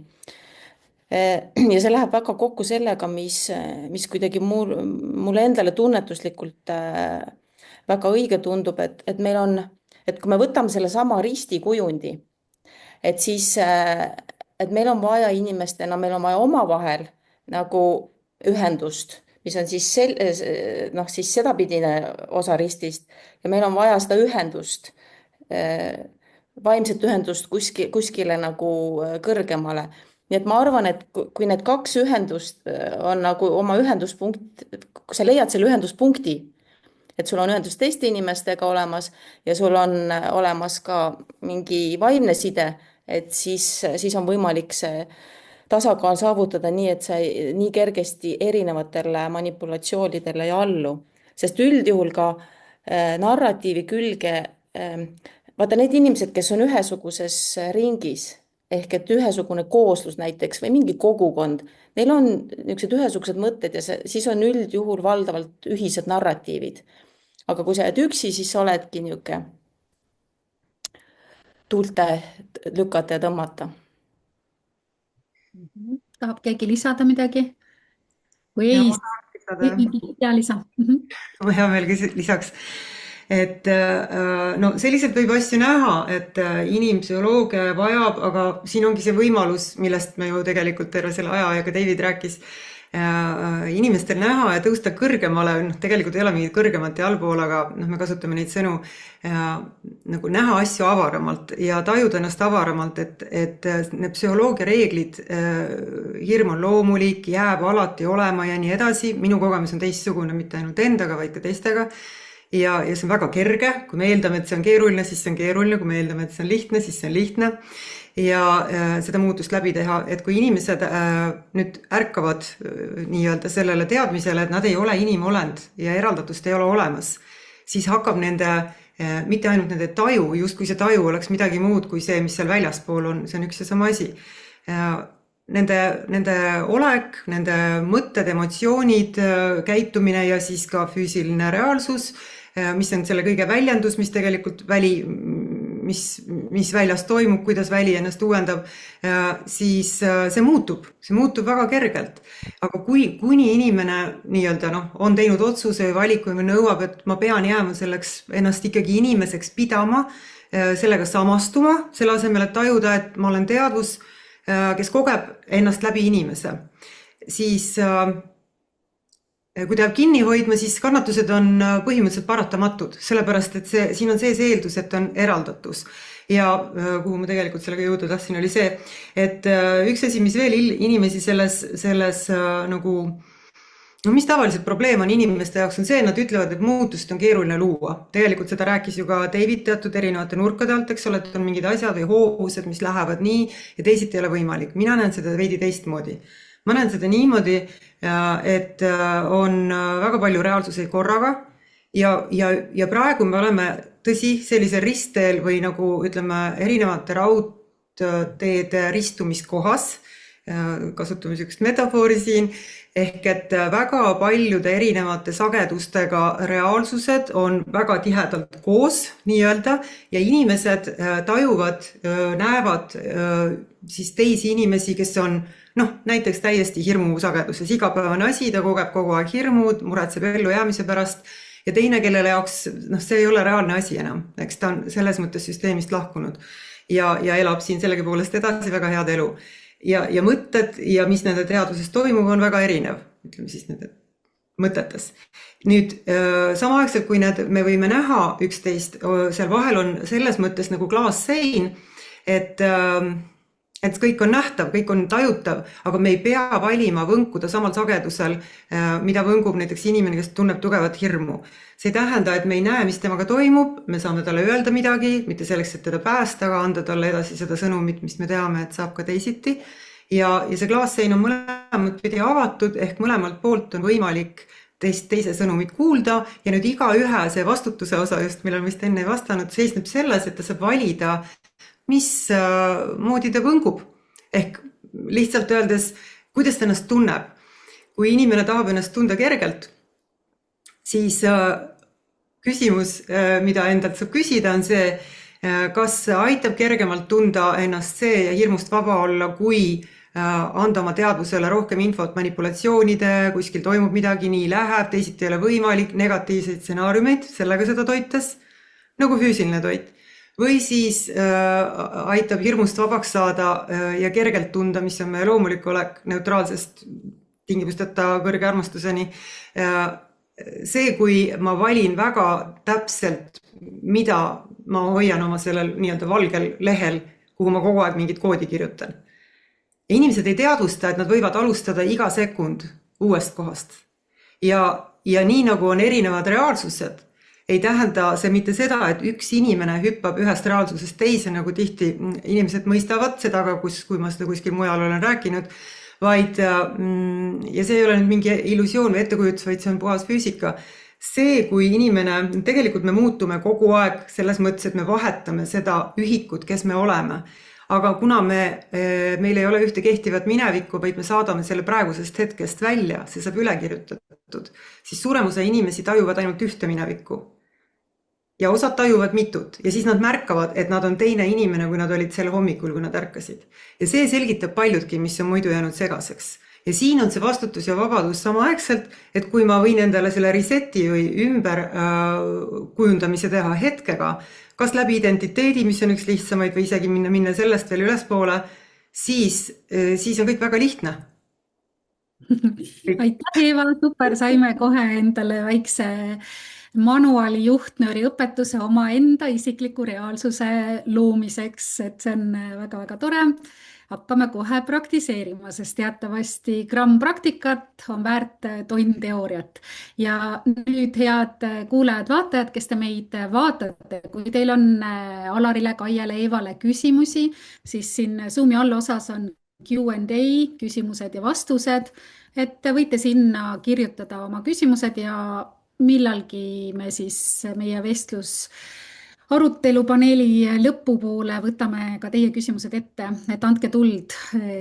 Ja see läheb väga kokku sellega, mis kuidagi mulle endale tunnetuslikult väga õige tundub, et meil on, et kui me võtame selle sama ristikujundi, et siis, et meil on vaja inimestena, meil on vaja omavahel nagu ühendust, mis on siis, siis sedapidine osa ristist ja meil on vaja seda ühendust, vaimset ühendust kuskile nagu kõrgemale. Nii et ma arvan, et kui need kaks ühendust on nagu oma ühenduspunkt, kui sa leiad selle ühenduspunkti, et sul on ühendus teiste inimestega olemas ja sul on olemas ka mingi vaimne side, et siis on võimalik see tasakaal saavutada nii, et sa nii kergesti erinevatele manipulatsioonidele ei allu. Sest üldjuhul ka narratiivi külge, vaata need inimesed, kes on ühesuguses ringis, ehk et ühesugune kooslus näiteks või mingi kogukond, neil on niisugused ühesugused mõtted ja siis on üldjuhul valdavalt ühised narratiivid. Aga kui sa jääd üksi, siis sa oledki niisugune tuulte lükata ja tõmmata. Tahab keegi lisada midagi? Või ei? Ja lisa. Ma hea veel lisaks. Et no selliselt võib asju näha, et inimpsühholoogia vajab, aga siin ongi see võimalus, millest me ju tegelikult terve selle aja ja ka David rääkis, inimestel näha ja tõusta kõrgemale, tegelikult ei ole mingit kõrgemat ja allpool, aga me kasutame neid sõnu, nagu näha asju avaramalt ja tajuda ennast avaramalt, et need psühholoogia reeglid, hirm on loomulik, jääb alati olema ja nii edasi. Minu kogemus on teistsugune, mitte ainult endaga, vaid ka teistega. Ja see on väga kerge, kui me eeldame, et see on keeruline, siis see on keeruline, kui me eeldame, et see on lihtne, siis see on lihtne. Ja seda muutust läbi teha, et kui inimesed nüüd ärkavad nii-öelda sellele teadmisele, et nad ei ole inimolend ja eraldatust ei ole olemas, siis hakkab nende, mitte ainult nende taju, just kui see taju oleks midagi muud kui see, mis seal väljaspool on, see on üks ja sama asi. Nende olek, nende mõtted, emotsioonid, käitumine ja siis ka füüsiline reaalsus, mis on selle kõige väljendus, mis tegelikult mis väljas toimub, kuidas väli ennast uuendab, siis see muutub väga kergelt. Aga kuni inimene nii-öelda on teinud otsuse või valiku ja nõuab, et ma pean jääma selleks ennast ikkagi inimeseks pidama, sellega samastuma, selle asemel, et tajuda, et ma olen teadvus, kes kogeb ennast läbi inimese, siis kui ta jääb kinni hoidma, siis kannatused on põhimõtteliselt paratamatud, sellepärast, et siin on sees eeldus, et on eraldatus. Ja kuhu ma tegelikult sellega jõuda tahtsin, oli see, et üks asi, mis veel inimesi selles nagu, mis tavaliselt probleem on inimeste jaoks, on see, et nad ütlevad, et muutust on keeruline luua. Tegelikult seda rääkis ju ka David teatud erinevate nurkade alt, eks ole, et on mingid asjad või hoovused, mis lähevad nii ja teisiti ei ole võimalik. Mina näen seda veidi teistmoodi. Ma näen seda niimoodi, et on väga palju reaalsuseid korraga ja praegu me oleme tõsi sellisel ristteel või nagu ütleme erinevate raudteede ristumiskohas, kasutame niisugust metafoori siin, ehk et väga paljude erinevate sagedustega reaalsused on väga tihedalt koos nii-öelda ja inimesed tajuvad, näevad siis teisi inimesi, kes on Noh, näiteks täiesti hirmu sageduses, igapäevane asi, ta kogeb kogu aeg hirmu, muretseb ellujäämise pärast ja teine, kellele jaoks see ei ole reaalne asi enam, eks ta on selles mõttes süsteemist lahkunud ja elab siin sellegipoolest edasi väga head elu. Ja mõtted ja mis nende teaduses toimub, on väga erinev, ütleme siis nende mõtetes. Nüüd samaaegselt, kui me võime näha üksteist, seal vahel on selles mõttes nagu klaassein, et kõik on nähtav, kõik on tajutav, aga me ei pea valima võnkuda samal sagedusel, mida võngub näiteks inimene, kes tunneb tugevat hirmu. See ei tähenda, et me ei näe, mis temaga toimub, me saame talle öelda midagi, mitte selleks, et teda päästa, aga anda talle edasi seda sõnumit, mis me teame, et saab ka teisiti. Ja see klaassein on mõlemad pidi avatud, ehk mõlemalt poolt on võimalik teise sõnumit kuulda ja nüüd igaühe see vastutuse osa just, millal vist enne ei vastanud, seisneb selles, et ta saab valida, mis moodi ta võngub. Ehk lihtsalt öeldes, kuidas ta ennast tunneb. Kui inimene tahab ennast tunda kergelt, siis küsimus, mida endalt saab küsida, on see, kas aitab kergemalt tunda ennast see ja hirmust vaba olla, kui anda oma teadvusele rohkem infot manipulatsioonide, kuskil toimub midagi, nii läheb, teisiti ei ole võimalik, negatiivseid stsenaariumeid, sellega seda toites, nagu füüsiline toit. Või siis aitab hirmust vabaks saada ja kergelt tunda, mis on meie loomulik olek neutraalsest tingimusteta kõrge armastuseni. See, kui ma valin väga täpselt, mida ma hoian oma sellel nii-öelda valgel lehel, kuhu ma kogu aeg mingit koodi kirjutan. Ja inimesed ei teadvusta, et nad võivad alustada iga sekund uuest kohast. Ja nii nagu on erinevad reaalsused, ei tähenda see mitte seda, et üks inimene hüppab ühest reaalsusest teise, nagu tihti inimesed mõistavad seda, kui ma seda kuskil mujal olen rääkinud, vaid, ja see ei ole nüüd mingi illusioon või ettekujutus, vaid see on puhas füüsika. See, kui inimene, tegelikult me muutume kogu aeg selles mõttes, et me vahetame seda ühikut, kes me oleme. Aga kuna meil ei ole ühte kehtivat minevikku, vaid me saadame selle praegusest hetkest välja, see saab üle kirjutatud, siis suurem osa inimesi tajuvad ainult ühte minevikku. Ja osad tajuvad mitut ja siis nad märkavad, et nad on teine inimene, kui nad olid sel hommikul, kui nad ärkasid. Ja see selgitab paljudki, mis on muidu jäänud segaseks. Ja siin on see vastutus ja vabadus samaaegselt, et kui ma võin endale selle reseti või ümber kujundamise teha hetkega, kas läbi identiteedi, mis on üks lihtsamaid või isegi minna sellest veel ülespoole, siis on kõik väga lihtne. Aitäh, Eva, super, saime kohe endale väikse manuaali juhtnööri õpetuse oma enda isikliku reaalsuse loomiseks, et see on väga-väga tore. Hakkame kohe praktiseerima, sest teatavasti gramm praktikat on väärt tonn teooriat. Ja nüüd head kuulajad-vaatajad, kes te meid vaatate, kui teil on Alarile, Kaiele, Evale küsimusi, siis siin Zoomi allosas on Q&A, küsimused ja vastused, et võite sinna kirjutada oma küsimused ja millalgi me siis meie vestlus arutelupaneeli lõpupoole võtame ka teie küsimused ette, et andke tuld,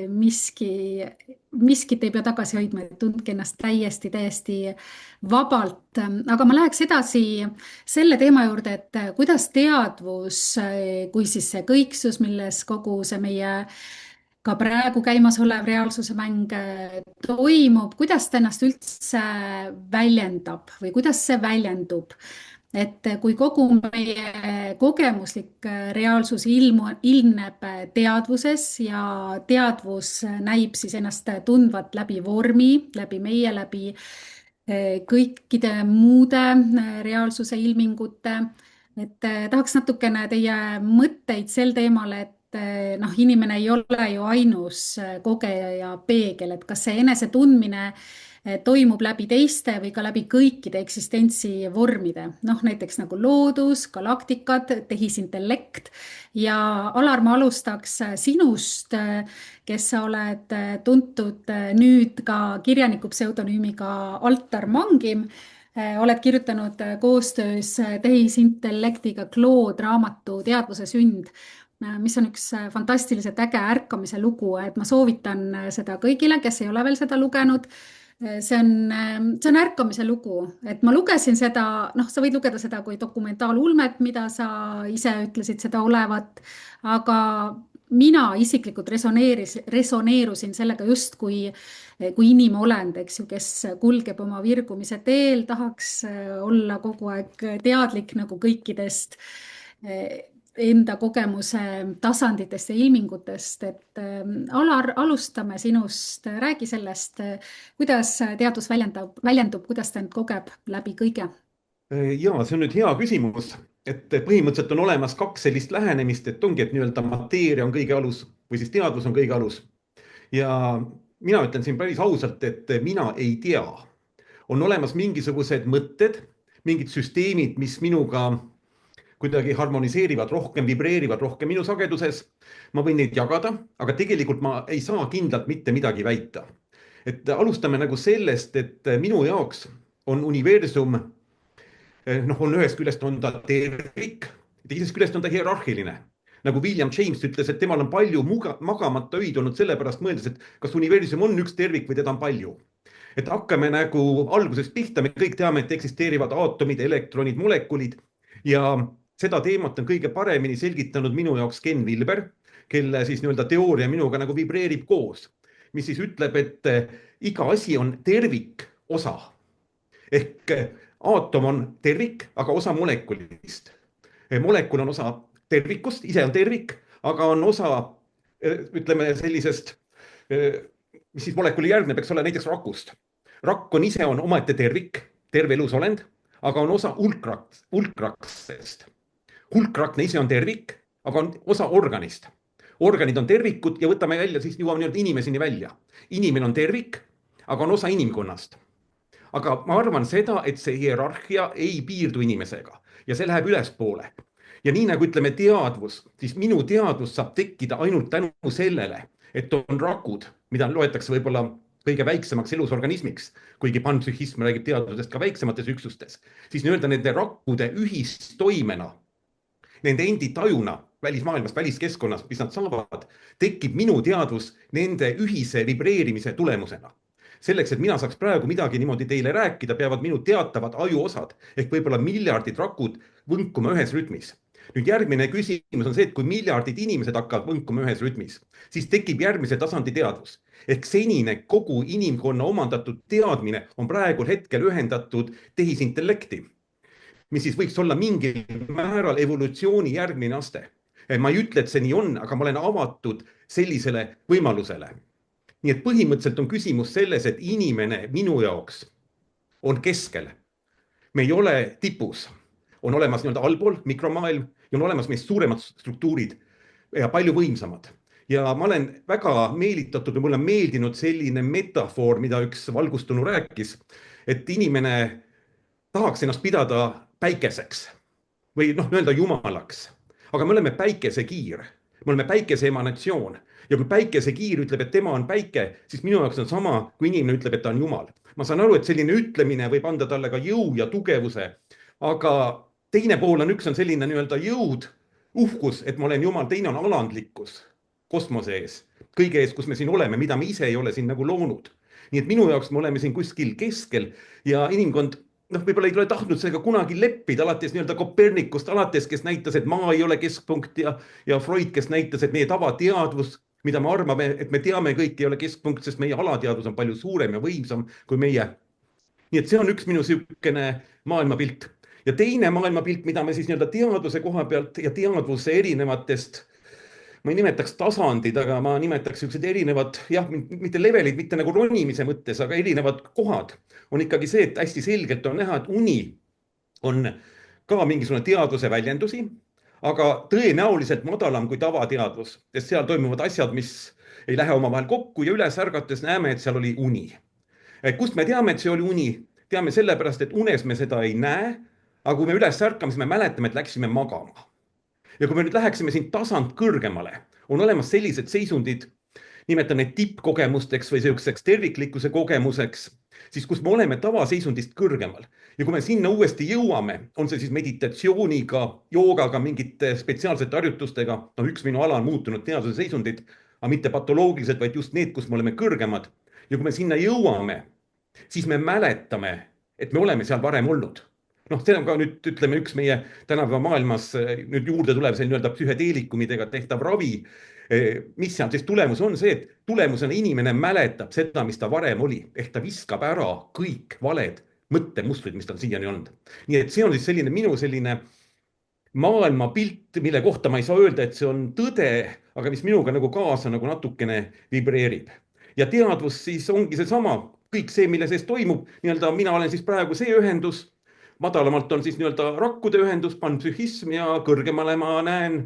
miskit ei pea tagasi hoidma, et tundke ennast täiesti vabalt. Aga ma läheks edasi selle teema juurde, et kuidas teadvus, kui siis see kõiksus, milles kogu see meie ka praegu käimas olev reaalsuse mäng toimub, kuidas ta ennast üldse väljendab või kuidas see väljendub? Et kui kogu meie kogemuslik reaalsus ilmneb teadvuses ja teadvus näib siis ennast tundvat läbi vormi, läbi meie, läbi kõikide muude reaalsuse ilmingute, et tahaks natukene teie mõtteid sel teemal, et inimene ei ole ju ainus kogeja ja peegel, et kas see enese tundmine toimub läbi teiste või ka läbi kõikide eksistentsi vormide. Näiteks nagu loodus, galaktikad, tehisintellekt ja Alar, ma alustaks sinust, kes sa oled tuntud nüüd ka kirjaniku pseudonüümiga Altar Mangim. Oled kirjutanud koostöös tehisintellektiga Claude raamatu Teadvuse sünd, mis on üks fantastiliselt äge ärkamise lugu, et ma soovitan seda kõigile, kes ei ole veel seda lugenud. See on ärkamise lugu, et ma lugesin seda, sa võid lugeda seda kui dokumentaalulmet, mida sa ise ütlesid seda olevat, aga mina isiklikult resoneerusin sellega just kui inimolend, eks ju, kes kulgeb oma virgumise teel, tahaks olla kogu aeg teadlik nagu kõikidest enda kogemuse tasanditest ja ilmingutest, et Alar, alustame sinust, räägi sellest, kuidas teadus väljendub, kuidas ta end kogeb läbi kõige. Ja see on nüüd hea küsimus, et põhimõtteliselt on olemas kaks sellist lähenemist, et ongi, et nii-öelda mateeria on kõige alus või siis teadvus on kõige alus. Ja mina ütlen siin päris ausalt, et mina ei tea. On olemas mingisugused mõtted, mingid süsteemid, mis minuga kuidagi harmoniseerivad rohkem, vibreerivad rohkem minu sageduses. Ma võin neid jagada, aga tegelikult ma ei saa kindlalt mitte midagi väita. Et alustame nagu sellest, et minu jaoks on universum on ühest küljest on ta tervik, teisest küljest on ta hierarhiline. Nagu William James ütles, et temal on palju magamata öid olnud sellepärast mõeldes, et kas universum on üks tervik või teda on palju. Et hakkame nagu algusest pihta, me kõik teame, et eksisteerivad aatomid, elektronid, molekulid ja seda teemat on kõige paremini selgitanud minu jaoks Ken Wilber, kelle siis nii-öelda teooria minuga nagu vibreerib koos, mis siis ütleb, et iga asi on tervik osa. Ehk aatom on tervik, aga osa molekulist. Molekul on osa tervikust, ise on tervik, aga on osa, ütleme sellisest, mis siis molekuli järgneb, eks ole, näiteks rakust. Rakk on ise on omaette tervik, terve elusolend, aga on osa hulkraksest. Hulkrakne ise on tervik, aga on osa organist. Organid on tervikud ja võtame välja, siis jõuame nii-öelda inimeseni välja. Inimene on tervik, aga on osa inimkonnast. Aga ma arvan seda, et see hierarhia ei piirdu inimesega ja see läheb ülespoole. Ja nii nagu ütleme teadvus, siis minu teadvus saab tekkida ainult tänu sellele, et on rakud, mida loetakse võib-olla kõige väiksemaks elusorganismiks, kuigi panpsühhism räägib teadvusest ka väiksemates üksustes, siis nii-öelda nende rakkude ühistoimena, nende endi tajuna välismaailmas, väliskeskkonnas, mis nad saavad, tekib minu teadvus nende ühise vibreerimise tulemusena. Selleks, et mina saaks praegu midagi niimoodi teile rääkida, peavad minu teatavad ajuosad ehk võib-olla miljardid rakud võnkuma ühes rütmis. Nüüd järgmine küsimus on see, et kui miljardid inimesed hakkavad võnkuma ühes rütmis, siis tekib järgmise tasandi teadvus. Ehk senine kogu inimkonna omandatud teadmine on praegu hetkel ühendatud tehisintellekti, mis siis võiks olla mingil määral evolutsiooni järgmine aste. Ma ei ütle, et see nii on, aga ma olen avatud sellisele võimalusele. Nii et põhimõtteliselt on küsimus selles, et inimene minu jaoks on keskel. Me ei ole tipus. On olemas nii-öelda allpool mikromaailm ja on olemas meist suuremad struktuurid ja palju võimsamad. Ja ma olen väga meelitatud ja mulle on meeldinud selline metafoor, mida üks valgustunu rääkis, et inimene tahaks ennast pidada päikeseks või öelda jumalaks. Aga me oleme päikesekiir, me oleme päikese emanatsioon. Ja kui päikesekiir ütleb, et tema on päike, siis minu jaoks on sama, kui inimene ütleb, et ta on jumal. Ma saan aru, et selline ütlemine võib anda talle ka jõu ja tugevuse, aga teine pool on üks on selline nii-öelda jõud, uhkus, et ma olen jumal, teine on alandlikkus kosmose ees, kõige ees, kus me siin oleme, mida me ise ei ole siin nagu loonud. Nii et minu jaoks me oleme siin kuskil keskel ja inimkond võib-olla ei ole tahtnud sellega kunagi leppida, alates nii-öelda Kopernikust, alates, kes näitas, et maa ei ole keskpunkt ja Freud, kes näitas, et meie tavateadvus, mida me arvame, et me teame kõik ei ole keskpunkt, sest meie alateadvus on palju suurem ja võimsam kui meie. Nii et see on üks minu sihukene maailmapilt. Ja teine maailmapilt, mida me siis nii-öelda teadvuse koha pealt ja teadvuse erinevatest, ma ei nimetaks tasandid, aga ma nimetaks sellised erinevad, mitte levelid, mitte nagu ronimise mõttes, aga erinevad kohad on ikkagi see, et hästi selgelt on näha, et uni on ka mingisugune teadvuse väljendusi, aga tõenäoliselt madalam kui tavateadvus, sest seal toimuvad asjad, mis ei lähe omavahel kokku ja üles ärgates näeme, et seal oli uni. Kust me teame, et see oli uni? Teame sellepärast, et unes me seda ei näe, aga kui me üles ärkame, siis me mäletame, et läksime magama. Ja kui me nüüd läheksime siin tasand kõrgemale, on olemas sellised seisundid, nimetan neid tippkogemusteks või selliseks terviklikkuse kogemuseks, siis kus me oleme tavaseisundist kõrgemal. Ja kui me sinna uuesti jõuame, on see siis meditatsiooniga, joogaga, mingite spetsiaalsete harjutustega, üks minu ala on muutunud teaduse seisundid, aga mitte patoloogilised, vaid just need, kus me oleme kõrgemad. Ja kui me sinna jõuame, siis me mäletame, et me oleme seal varem olnud. See on ka nüüd, ütleme, üks meie tänapäeva maailmas nüüd juurde tulev see nii-öelda psühhedeelikumidega tehtav ravi, mis seal siis tulemus on see, et tulemusena inimene mäletab seda, mis ta varem oli, ehk ta viskab ära kõik valed mõttemustrid, mis tal siiani olnud. nii et see on siis selline minu selline maailmapilt, mille kohta ma ei saa öelda, et see on tõde, aga mis minuga nagu kaasa nagu natukene vibreerib. ja teadvus siis ongi seesama, kõik see, mille sees toimub, nii-öelda mina olen siis praegu see ühendus, madalamalt on siis nii-öelda rakkude ühendus, panpsühhism ja kõrgemale ma näen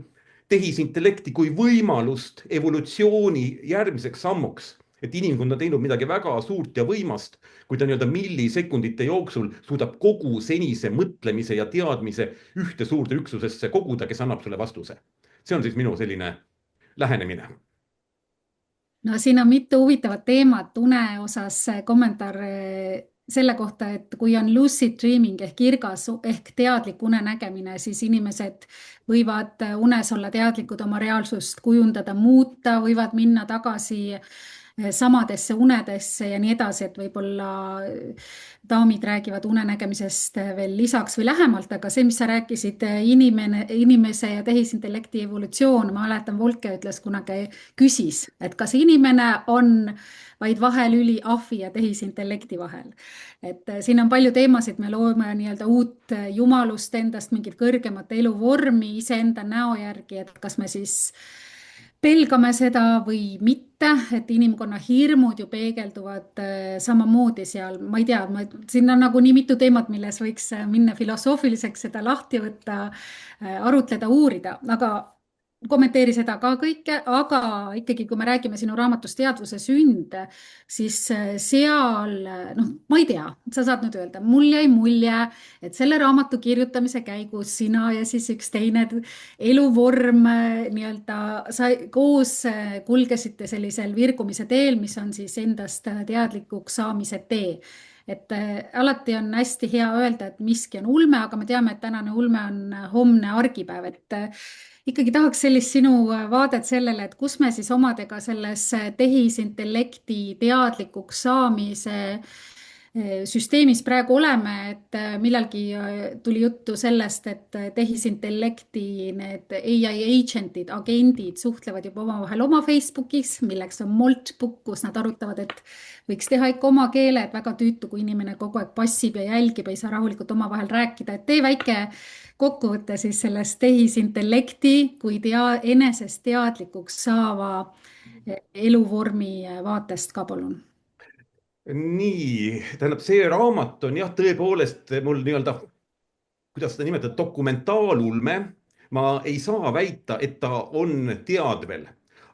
tehisintellekti kui võimalust evolutsiooni järgmiseks sammuks, et inimkond on teinud midagi väga suurt ja võimast, kui ta nii-öelda millisekundite jooksul suudab kogu senise mõtlemise ja teadmise ühte suurde üksusesse koguda, kes annab sulle vastuse. see on siis minu selline lähenemine. No siin on mitu huvitavat teemat une osas, kommentaar selle kohta, et kui on lucid dreaming ehk kirgas ehk teadlik unenägemine, siis inimesed võivad unes olla teadlikud oma reaalsust kujundada, muuta, võivad minna tagasi samadesse unedesse ja nii edasi, et võib-olla daamid räägivad unenägemisest veel lisaks või lähemalt, aga see, mis sa rääkisid, inimese ja tehisintellekti evolutsioon, ma mäletan, Volke ütles kunagi, küsis, et kas inimene on vaid vahelüli ahvi ja tehisintellekti vahel. Et siin on palju teemasid, me loome nii-öelda uut jumalust endast, mingit kõrgemat eluvormi iseenda näo järgi, et kas me siis pelgame seda või mitte, et inimkonna hirmud ju peegelduvad samamoodi seal, ma ei tea, siin on nagu nii mitu teemat, milles võiks minna filosoofiliseks, seda lahti võtta, arutleda, uurida, aga kommenteeri seda ka kõike, aga ikkagi, kui me räägime sinu raamatust Teadvuse sünd, siis seal, ma ei tea, sa saad nüüd öelda, mul jäi mulje, et selle raamatu kirjutamise käigus sina ja siis üks teine eluvorm nii-öelda koos kulgesite sellisel virgumise teel, mis on siis endast teadlikuks saamise tee. Et alati on hästi hea öelda, et miski on ulme, aga me teame, et tänane ulme on homne argipäev, et ikkagi tahaks sellist sinu vaadet sellele, et kus me siis omadega selles tehisintellekti teadlikuks saamise süsteemis praegu oleme, et millalgi tuli juttu sellest, et tehisintellekti need AI agentid, agendid suhtlevad juba omavahel oma Facebookis, milleks on Moltbook, kus nad arutavad, et võiks teha ikka oma keele, et väga tüütu, kui inimene kogu aeg passib ja jälgib, ei saa rahulikult omavahel rääkida, et tee väike kokkuvõte siis sellest tehisintellekti kui enesest teadlikuks saava eluvormi vaatest ka, palun. Nii, tähendab, see raamat on jah, tõepoolest mul nii-öelda, kuidas seda nimetada, dokumentaalulme. Ma ei saa väita, et ta on teadvel,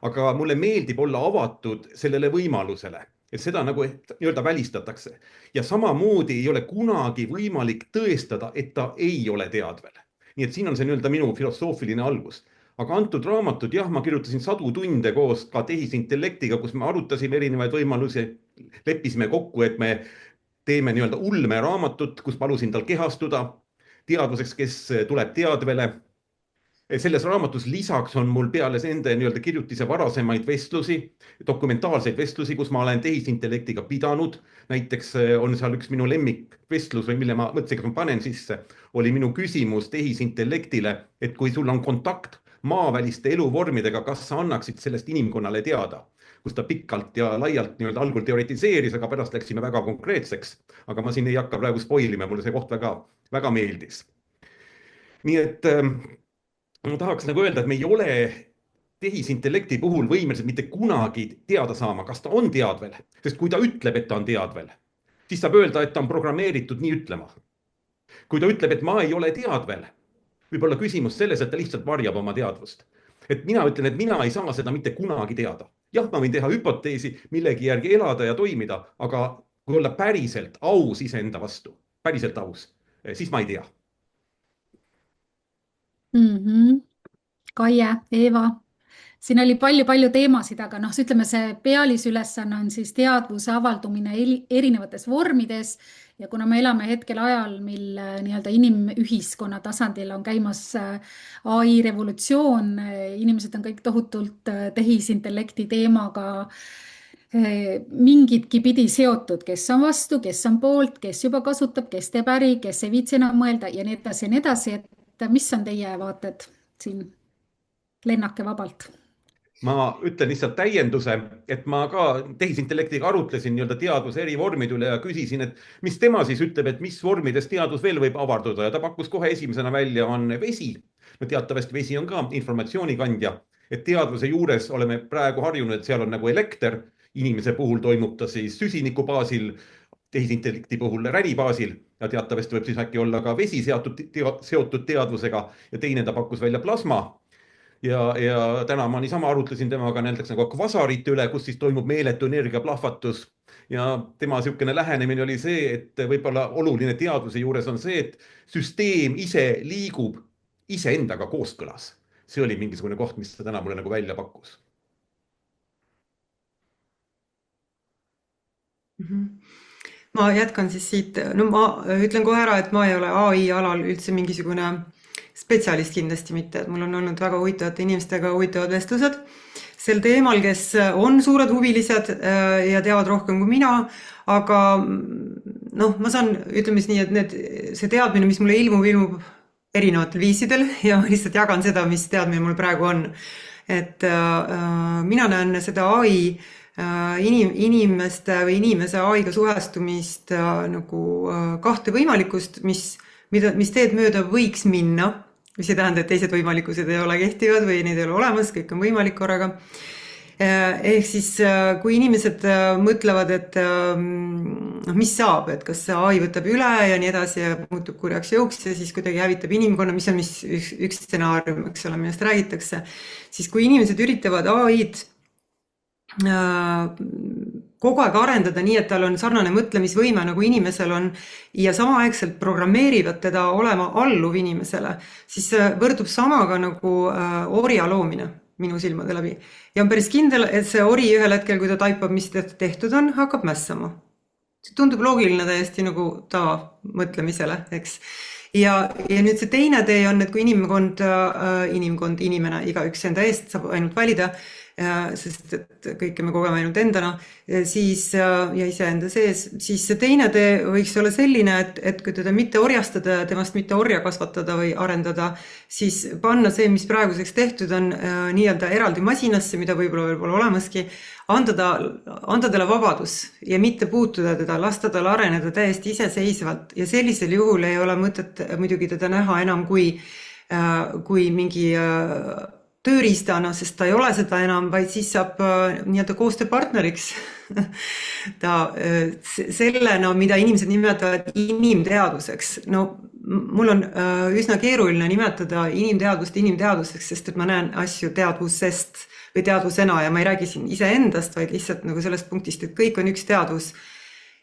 aga mulle meeldib olla avatud sellele võimalusele, et seda nagu nii-öelda välistatakse. Ja samamoodi ei ole kunagi võimalik tõestada, et ta ei ole teadvel. Nii et siin on see nii-öelda minu filosoofiline algus. Aga antud raamatud, jah, ma kirjutasin 100 tunde koos ka tehisintellektiga, kus me arutasime erinevaid võimalusi, leppisime kokku, et me teeme nii-öelda ulme raamatut, kus palusin tal kehastuda teadvuseks, kes tuleb teadvele. Selles raamatus lisaks on mul peale nende nii-öelda kirjutise varasemaid vestlusi, dokumentaalseid vestlusi, kus ma olen tehisintellektiga pidanud. Näiteks on seal üks minu lemmikvestlus või mille ma mõtlesin, kas ma panen sisse, oli minu küsimus tehisintellektile, et kui sul on kontakt maaväliste eluvormidega, kas sa annaksid sellest inimkonnale teada, kus ta pikalt ja laialt nii-öelda algul teoretiseeris, aga pärast läksime väga konkreetseks. Aga ma siin ei hakka praegu spoilima, mulle see koht väga meeldis. Nii et ma tahaks nagu öelda, et me ei ole tehisintellekti puhul võimelised mitte kunagi teada saama, kas ta on teadvel, sest kui ta ütleb, et ta on teadvel, siis saab öelda, et ta on programmeeritud nii ütlema. Kui ta ütleb, et ma ei ole teadvel, võib olla küsimus selles, et ta lihtsalt varjab oma teadvust. Et mina ütlen, et mina ei saa seda mitte kunagi teada. Jah, ma võin teha hüpoteesi, millegi järgi elada ja toimida, aga kui olla päriselt aus iseenda vastu, päriselt aus, siis ma ei tea. Kaie, Eeva, siin oli palju teemasid, aga ütleme, see pealisülesanne on siis teadvuse avaldumine erinevates vormides ja kuna me elame hetkel ajal, mil nii-öelda inimühiskonna tasandil on käimas AI revolutsioon, inimesed on kõik tohutult tehisintellekti teemaga mingitki pidi seotud, kes on vastu, kes on poolt, kes juba kasutab, kes teeb äri, kes ei viitsi enam mõelda ja nii edasi, et mis on teie vaated siin lennake vabalt? ma ütlen lihtsalt täienduse, et ma ka tehisintellektiga arutlesin nii-öelda teaduse eri vormide üle ja küsisin, et mis tema siis ütleb, et mis vormides teadus veel võib avarduda ja ta pakkus kohe esimesena välja, on vesi. No teatavasti vesi on ka informatsioonikandja, et teadvuse juures oleme praegu harjunud, et seal on nagu elekter, inimese puhul toimub ta siis süsiniku baasil, tehisintellekti puhul räni baasil ja teatavasti võib siis äkki olla ka vesi seotud teadvusega ja teine ta pakkus välja plasma. Ja täna ma niisama arutlesin temaga näiteks nagu kvasarite üle, kus siis toimub meeletu energiaplahvatus. Ja tema niisugune lähenemine oli see, et võib-olla oluline teadvuse juures on see, et süsteem ise liigub iseendaga kooskõlas. See oli mingisugune koht, mis ta täna mulle nagu välja pakkus. Ma jätkan siis siit. No ma ütlen kohe ära, et ma ei ole AI alal üldse mingisugune spetsialist kindlasti mitte, et mul on olnud väga huvitavate inimestega huvitavad vestlused sel teemal, kes on suured huvilised ja teavad rohkem kui mina, aga noh, ma saan, ütleme siis nii, et see teadmine, mis mulle ilmub erinevatel viisidel ja ma lihtsalt jagan seda, mis teadmine mul praegu on. Et mina näen seda AI inimeste või inimese AI-ga suhestumist nagu kahte võimalikkust, mis teed mööda võiks minna, mis ei tähenda, et teised võimalikkused ei ole kehtivad või neid ei ole olemas, kõik on võimalik korraga. Ehk siis, kui inimesed mõtlevad, et mis saab, et kas see AI võtab üle ja nii edasi ja muutub kurjaks jõuks ja siis kuidagi hävitab inimkonna, mis on üks stsenaarium, eks ole, millest räägitakse, siis kui inimesed üritavad AI-d kogu aeg arendada nii, et tal on sarnane mõtlemisvõime nagu inimesel on ja samaaegselt programmeerivad teda olema alluv inimesele, siis võrdub samaga nagu orja loomine minu silmade läbi. Ja on päris kindel, et see ori ühel hetkel, kui ta taipab, mis tehtud on, hakkab mässama. See tundub loogiline täiesti nagu mõtlemisele, eks. Ja nüüd see teine tee on, et kui inimene, igaüks enda eest saab ainult valida, sest et kõike me kogeme ainult endana, siis, ja iseenda sees, siis see teine tee võiks olla selline, et kui teda mitte orjastada, temast mitte orja kasvatada või arendada, siis panna see, mis praeguseks tehtud on nii-öelda eraldi masinasse, mida võib-olla veel pole olemaski, anda talle vabadus ja mitte puutuda teda, lasta tal areneda täiesti iseseisvalt ja sellisel juhul ei ole mõtet muidugi teda näha enam kui mingi tööriistana, sest ta ei ole seda enam, vaid siis saab nii-öelda koostööpartneriks sellena, mida inimesed nimetavad inimteaduseks. No mul on üsna keeruline nimetada inimteaduseks, sest et ma näen asju teadvusest või teadvusena ja ma ei räägi siin iseendast, vaid lihtsalt nagu sellest punktist, et kõik on üks teadvus.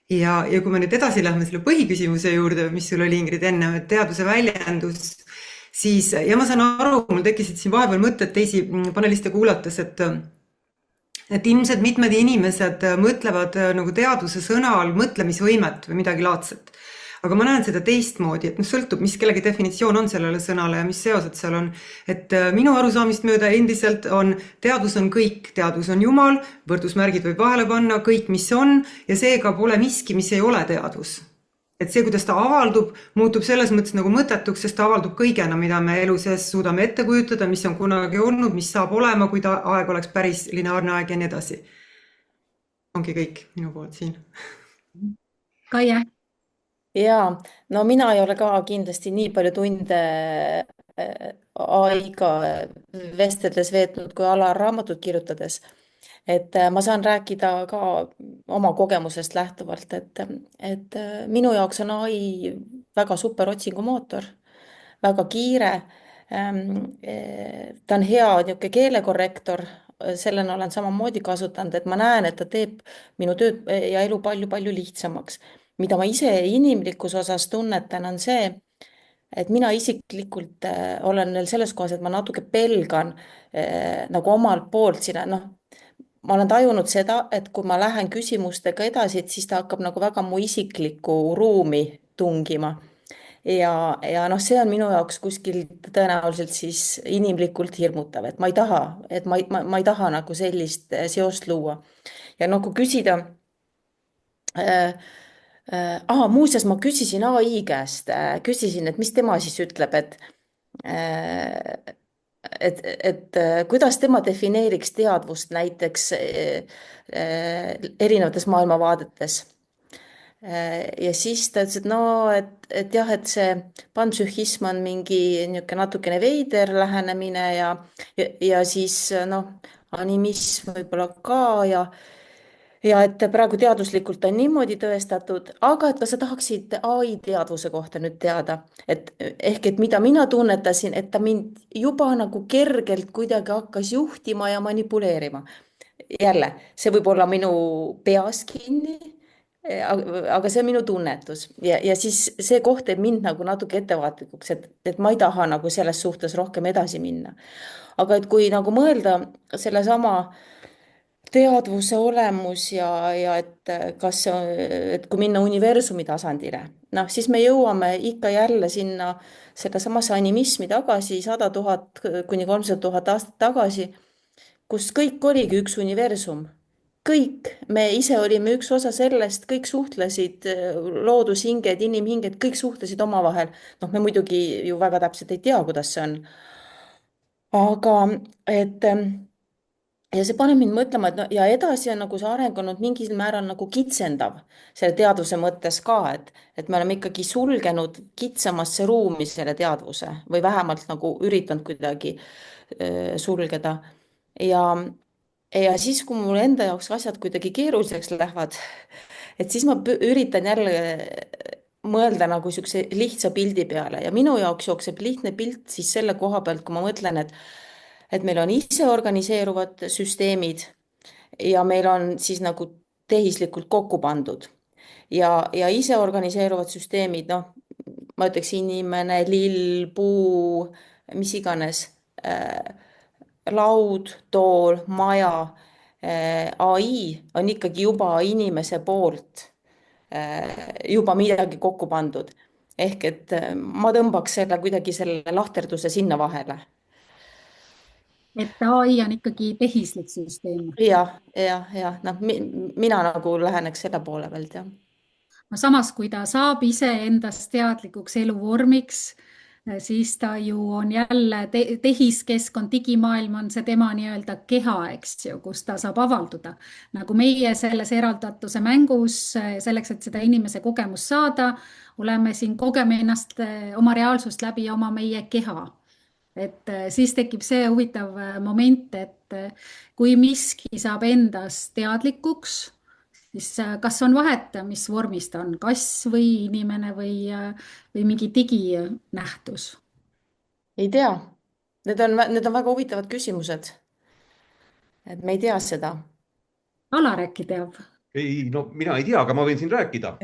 Ja kui me nüüd edasi lähme selle põhiküsimuse juurde, mis sul oli Ingrid enne, et teadvuse väljendus, siis, ja ma saan aru, mul tekkisid siin vahepeal mõtted teisi paneliste kuulates, et ilmselt mitmed inimesed mõtlevad nagu teadvuse sõna all mõtlemisvõimet või midagi laadset. Aga ma näen seda teistmoodi, et sõltub, mis kellegi definitsioon on sellele sõnale ja mis seosed seal on. Et minu arusaamist mööda endiselt on, teadvus on kõik, teadvus on Jumal, võrdusmärgid võib vahele panna, kõik, mis on, ja seega pole miski, mis ei ole teadvus. Et see, kuidas ta avaldub, muutub selles mõttes nagu mõttetuks, sest ta avaldub kõigena, mida me elu sees suudame ette kujutada, mis on kunagi olnud, mis saab olema, kui ta aeg oleks päris lineaarne aeg ja nii edasi. Ongi kõik minu poolt siin. Kaie? Jaa, no mina ei ole ka kindlasti nii palju tunde AI-ga vesteldes veetnud kui Alar raamatut kirjutades. Et ma saan rääkida ka oma kogemusest lähtuvalt, et minu jaoks on AI väga super otsingumootor, väga kiire. Ta on hea niisugune keelekorrektor, sellena olen samamoodi kasutanud, et ma näen, et ta teeb minu tööd ja elu palju lihtsamaks. Mida ma ise inimlikus osas tunnetan, on see, et mina isiklikult olen veel selles kohas, et ma natuke pelgan nagu omalt poolt sinna, ma olen tajunud seda, et kui ma lähen küsimustega edasi, siis ta hakkab nagu väga mu isiklikku ruumi tungima. Ja see on minu jaoks kuskil tõenäoliselt siis inimlikult hirmutav, et ma ei taha nagu sellist seost luua. Ja kui küsida, muuseas ma küsisin AI käest, et mis tema siis ütleb, kuidas tema defineeriks teadvust näiteks erinevates maailmavaadetes. Ja siis ta ütles, et no, et jah, et see panpsühhism on mingi niisugune natukene veider lähenemine ja siis noh, animism võib-olla ka ja et praegu teaduslikult on niimoodi tõestatud, aga et kas sa tahaksid ai teadvuse kohta nüüd teada, et et mida mina tunnetasin, et ta mind juba nagu kergelt kuidagi hakkas juhtima ja manipuleerima. Jälle, see võib olla minu peas kinni, aga see on minu tunnetus ja siis see koht teeb mind nagu natuke ettevaatlikuks, et ma ei taha nagu selles suhtes rohkem edasi minna. Aga et kui nagu mõelda sellesama teadvuse olemus ja et kas et kui minna universumi tasandile, noh, siis me jõuame ikka jälle sinna sellesamasse animismi tagasi 100 000 kuni 300 000 aastat tagasi, kus kõik oligi üks universum. Kõik, me ise olime üks osa sellest, kõik suhtlesid, loodushinged, inimhinged, kõik suhtlesid omavahel. Noh, me muidugi ju väga täpselt ei tea, kuidas see on. Aga ja see paneb mind mõtlema, et no, ja edasi on nagu see areng olnud mingil määral nagu kitsendav selle teadvuse mõttes ka, et me oleme ikkagi sulgenud kitsamasse ruumi selle teadvuse või vähemalt nagu üritanud kuidagi sulgeda. Ja siis, kui mul enda jaoks asjad kuidagi keeruliseks lähevad, et siis ma üritan jälle mõelda nagu niisuguse lihtsa pildi peale ja minu jaoks jookseb lihtne pilt siis selle koha pealt, kui ma mõtlen, et meil on ise organiseeruvad süsteemid ja meil on siis nagu tehislikult kokku pandud ja ise organiseeruvad süsteemid, noh, ma ütleks inimene, lill, puu, mis iganes, laud, tool, maja, ai on ikkagi juba inimese poolt juba midagi kokku pandud. Ehk et ma tõmbaks selle kuidagi selle lahterduse sinna vahele. Et ai on ikkagi tehislik süsteem. Ja, noh, mina nagu läheneks selle poole pealt, jah. No samas, kui ta saab ise endast teadlikuks eluvormiks, siis ta ju on jälle tehiskeskkond, digimaailm on see tema nii-öelda keha, eks ju, kus ta saab avalduda. Nagu meie selles eraldatuse mängus, selleks, et seda inimese kogemust saada, oleme siin kogeme ennast oma reaalsust läbi oma meie keha. Et siis tekib see huvitav moment, et kui miski saab endast teadlikuks, siis kas on vahet, mis vormis ta on, kass või inimene või mingi diginähtus? Ei tea. Need on väga huvitavad küsimused. Et me ei tea seda. Alar äkki teab? Ei, no mina ei tea, aga ma võin siin rääkida.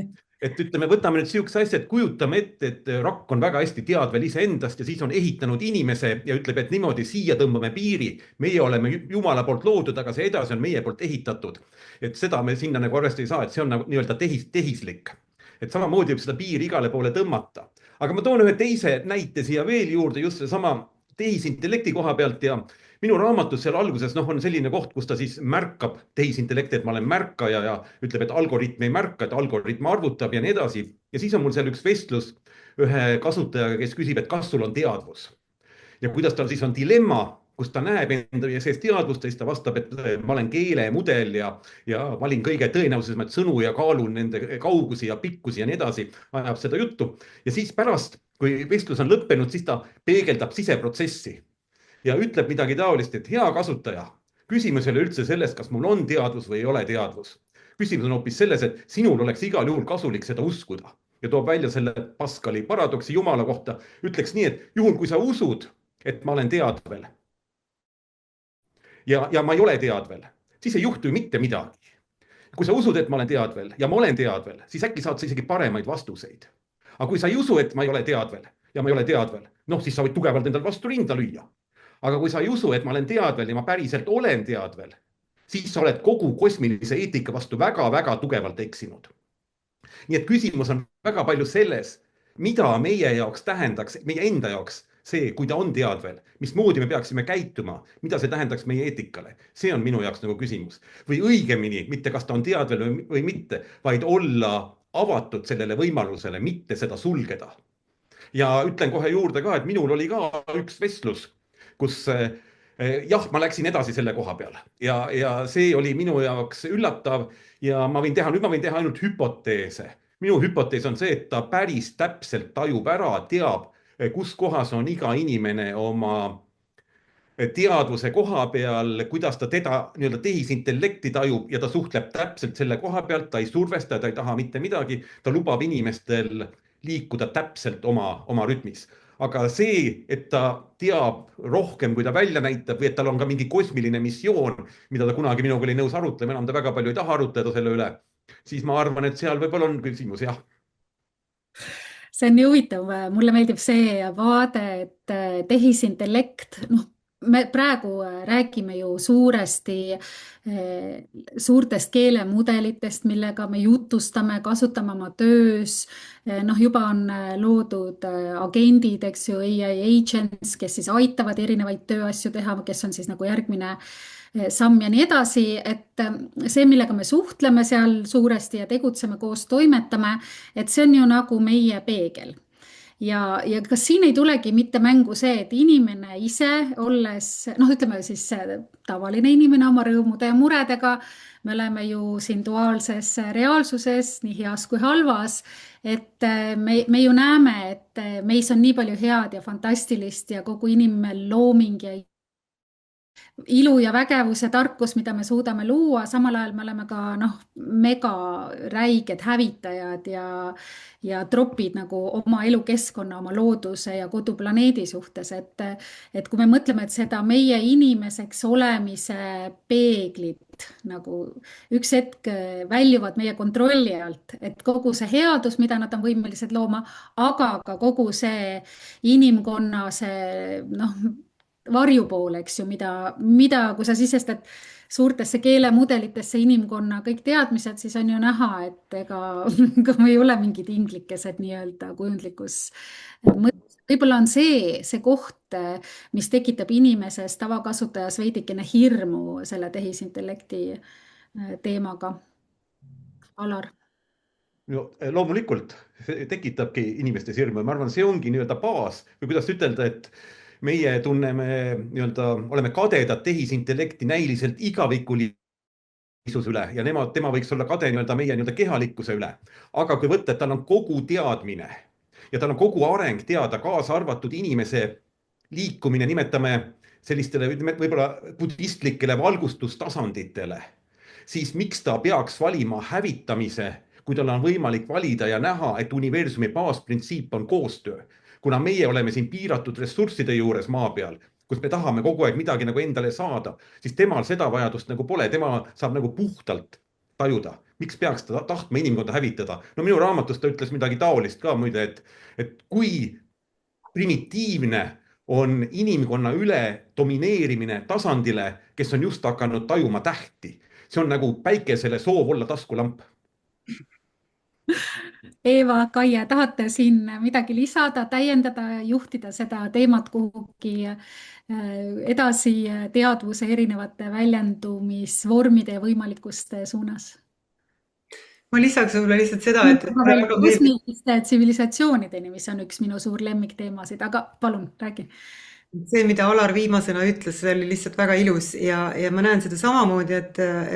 Et ütleme, võtame nüüd sihukese asja, et kujutame ette, et rakk on väga hästi teadvel iseendast ja siis on ehitanud inimese ja ütleb, et niimoodi siia tõmbame piiri. Meie oleme Jumala poolt loodud, aga see edasi on meie poolt ehitatud. Et seda me sinna nagu arvestada ei saa, et see on nagu nii-öelda tehislik. Et samamoodi võib seda piiri igale poole tõmmata. Aga ma toon ühe teise näite siia veel juurde just seesama tehisintellekti koha pealt ja minu raamatus seal alguses on selline koht, kus ta siis märkab tehisintellekti, et ma olen märkaja ja ütleb, et algoritm ei märka, et algoritm arvutab ja nii edasi. Ja siis on mul seal üks vestlus ühe kasutajaga, kes küsib, et kas sul on teadvus. Ja kuidas tal siis on dilemma, kus ta näeb enda sees teadvust ja siis ta vastab, et ma olen keelemudel ja valin kõige tõenäolisemaid sõnu ja kaalun nende kaugusi ja pikkusi ja nii edasi, ajab seda juttu. Ja siis pärast, kui vestlus on lõppenud, siis ta peegeldab siseprotsessi. Ja ütleb midagi taolist, et hea kasutaja, küsimus ei ole üldse sellest, kas mul on teadvus või ei ole teadvus. Küsimus on hoopis selles, et sinul oleks igal juhul kasulik seda uskuda. Ja toob välja selle Pascali paradoksi Jumala kohta. Ütleks nii, et juhul kui sa usud, et ma olen teadvel ja ma ei ole teadvel, siis ei juhtu ju mitte midagi. Kui sa usud, et ma olen teadvel ja ma olen teadvel, siis äkki saad sa isegi paremaid vastuseid. Aga kui sa ei usu, et ma ei ole teadvel ja ma ei ole teadvel, noh siis sa võid tugevalt endal vastu rinda lüüa. Aga kui sa ei usu, et ma olen teadvel ja ma päriselt olen teadvel, siis sa oled kogu kosmilise eetika vastu väga-väga tugevalt eksinud. Nii et küsimus on väga palju selles, mida meie jaoks tähendaks, meie enda jaoks see, kui ta on teadvel, mismoodi me peaksime käituma, mida see tähendaks meie eetikale. See on minu jaoks nagu küsimus. Või õigemini, mitte kas ta on teadvel või mitte, vaid olla avatud sellele võimalusele, mitte seda sulgeda. Ja ütlen kohe juurde ka, et minul oli ka üks vestlus kus jah, ma läksin edasi selle koha peale ja see oli minu jaoks üllatav ja nüüd ma võin teha ainult hüpoteese. Minu hüpotees on see, et ta päris täpselt tajub ära, teab, kus kohas on iga inimene oma teadvuse koha peal, kuidas ta teda nii-öelda tehisintellekti tajub ja ta suhtleb täpselt selle koha pealt, ta ei survesta, ta ei taha mitte midagi, ta lubab inimestel liikuda täpselt oma rütmis. Aga see, et ta teab rohkem, kui ta välja näitab või et tal on ka mingi kosmiline missioon, mida ta kunagi minuga oli nõus arutlema, enam ta väga palju ei taha arutleda selle üle, siis ma arvan, et seal võib-olla on küsimus, jah. See on nii huvitav, mulle meeldib see vaade, et tehisintellekt, me praegu räägime ju suuresti suurtest keelemudelitest, millega me jutustame, kasutame oma töös. Juba on loodud agendid, eks ju, AI agents, kes siis aitavad erinevaid tööasju teha, kes on siis nagu järgmine samm ja nii edasi, et see, millega me suhtleme seal suuresti ja tegutseme koos, toimetame, et see on ju nagu meie peegel. Ja kas siin ei tulegi mitte mängu see, et inimene ise olles, ütleme siis tavaline inimene oma rõõmude ja muredega, me oleme ju siin duaalses reaalsuses, nii heas kui halvas, et me ju näeme, et meis on nii palju head ja fantastilist ja kogu inimlooming ja ilu ja vägevus ja tarkus, mida me suudame luua, samal ajal me oleme ka mega räiged hävitajad ja tropid nagu oma elukeskkonna, oma looduse ja koduplaneedi suhtes, et kui me mõtleme, et seda meie inimeseks olemise peeglit nagu üks hetk väljuvad meie kontrolli alt, et kogu see headus, mida nad on võimelised looma, aga ka kogu see inimkonna varjupool, eks ju, mida, kui sa sisestad suurtesse keelemudelitesse inimkonna kõik teadmised, siis on ju näha, et ega me ei ole mingid inglikesed nii-öelda kujundlikus mõttes. Võib-olla on see koht, mis tekitab inimeses tavakasutajas veidikene hirmu selle tehisintellekti teemaga. Alar? No, loomulikult tekitabki inimestes hirmu. Ma arvan, see ongi nii-öelda baas või kuidas ütelda, et meie tunneme, oleme kadedad tehisintellekti näiliselt igavikulisuse üle ja tema võiks olla kade meie kehalikkuse üle. Aga kui võtta, et tal on kogu teadmine ja tal on kogu areng teada, kaasa arvatud inimese liikumine, nimetame sellistele võib-olla budistlikele valgustustasanditele, siis miks ta peaks valima hävitamise, kui tal on võimalik valida ja näha, et universumi baasprintsiip on koostöö. Kuna meie oleme siin piiratud ressursside juures maa peal, kus me tahame kogu aeg midagi nagu endale saada, siis temal seda vajadust nagu pole, tema saab nagu puhtalt tajuda. Miks peaks ta tahtma inimkonda hävitada? No minu raamatus ta ütles midagi taolist ka muide, et kui primitiivne on inimkonna üle domineerimine tasandile, kes on just hakanud tajuma tähti. See on nagu päikesele soov olla taskulamp. Eeva, Kaie, tahate siin midagi lisada, täiendada, juhtida seda teemat kuhugi edasi teadvuse erinevate väljendumisvormide ja võimalikuste suunas? Ma lisaks võib-olla lihtsalt seda, et kosmiliste tsivilisatsioonideni, mis on üks minu suur lemmikteemasid, aga palun, räägi. See, mida Alar viimasena ütles, see oli lihtsalt väga ilus ja ma näen seda samamoodi,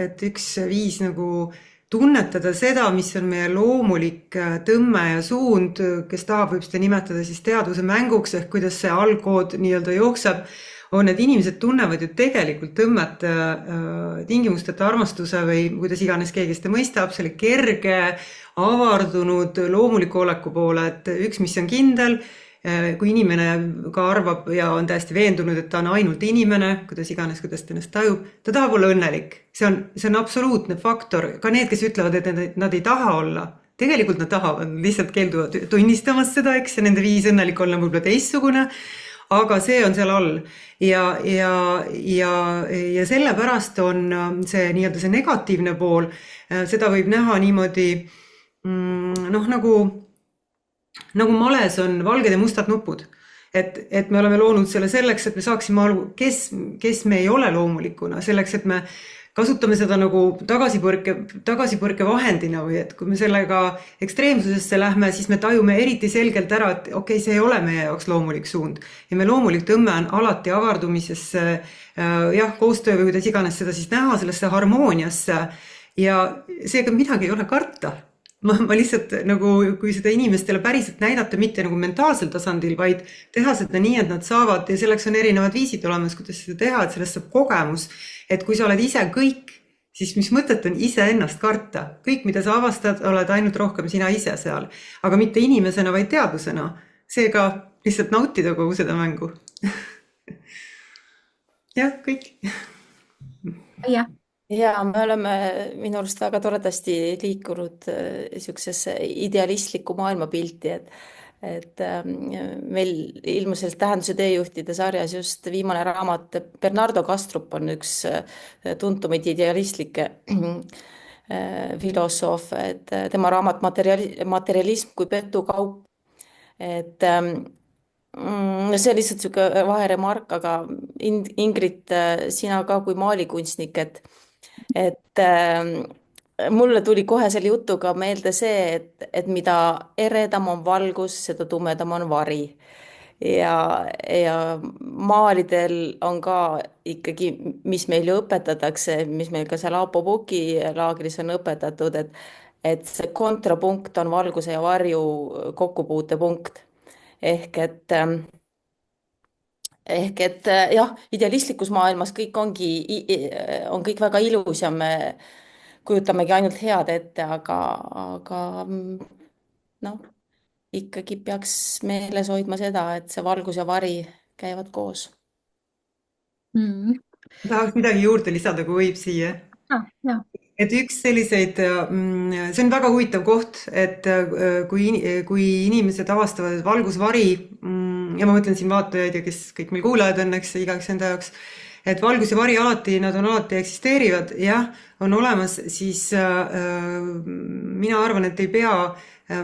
et üks viis nagu tunnetada seda, mis on meie loomulik tõmme ja suund, kes tahab, võib seda nimetada siis teadvuse mänguks, ehk kuidas see algkood nii-öelda jookseb, on, et inimesed tunnevad ju tegelikult tõmmet tingimusteta armastuse või kuidas iganes keegi seda mõistab, selle kerge, avardunud loomuliku oleku poole, et üks, mis on kindel, kui inimene ka arvab ja on täiesti veendunud, et ta on ainult inimene, kuidas iganes, kuidas ta ennast tajub, ta tahab olla õnnelik. See on absoluutne faktor. Ka need, kes ütlevad, et nad ei taha olla, tegelikult nad tahavad, lihtsalt keelduvad tunnistamas seda, eks, ja nende viis õnnelik olla võib-olla teistsugune, aga see on seal all. Ja sellepärast on see nii-öelda see negatiivne pool, seda võib näha niimoodi, nagu males on valged ja mustad nupud, et me oleme loonud selle selleks, et me saaksime aru, kes me ei ole loomulikuna, selleks, et me kasutame seda nagu tagasipõrke vahendina või et kui me sellega ekstreemsusesse lähme, siis me tajume eriti selgelt ära, et okei, see ei ole meie jaoks loomulik suund. Ja me loomulik tõmme on alati avardumisesse, jah, koostöö või kuidas iganes seda siis näha, sellesse harmooniasse ja seega midagi ei ole karta. Ma lihtsalt nagu, kui seda inimestele päriselt näidata, mitte nagu mentaalsel tasandil, vaid teha seda nii, et nad saavad ja selleks on erinevad viisid olemas, kuidas seda teha, et sellest saab kogemus, et kui sa oled ise kõik, siis mis mõtet on ise ennast karta. Kõik, mida sa avastad, oled ainult rohkem sina ise seal, aga mitte inimesena, vaid teadusena. Seega lihtsalt nautida kogu seda mängu. jah, kõik. jah, Ja me oleme minu arust väga toredasti liikunud niisugusesse idealistlikku maailmapilti, et meil ilmuselt tähenduse teejuhtide sarjas just viimane raamat Bernardo Kastrup on üks tuntumaid idealistlikke filosoof, et tema raamat Materialism kui petukaup, et see on lihtsalt niisugune vaheremark, aga Ingrid, sina ka kui maalikunstnik, et mulle tuli kohe selle jutuga meelde see, et mida eredam on valgus, seda tumedam on vari. Ja maalidel on ka ikkagi, mis meil ju õpetatakse, mis meil ka seal Aapo Puki laagris on õpetatud, et see kontrapunkt on valguse ja varju kokkupuutepunkt. Ehk et jah, idealistlikus maailmas kõik on kõik väga ilus ja me kujutamegi ainult head ette, aga noh, ikkagi peaks meeles hoidma seda, et see valgus ja vari käivad koos. Tahaks midagi juurde lisada, kui võib siia. jah. Et üks selliseid, see on väga huvitav koht, et kui inimesed avastavad, et valgusvari, ja ma mõtlen siin vaatajaid ja kes kõik meil kuulajad õnneks igaüks enda jaoks, et valgus ja vari alati, nad on alati eksisteerivad, jah, on olemas, siis mina arvan, et ei pea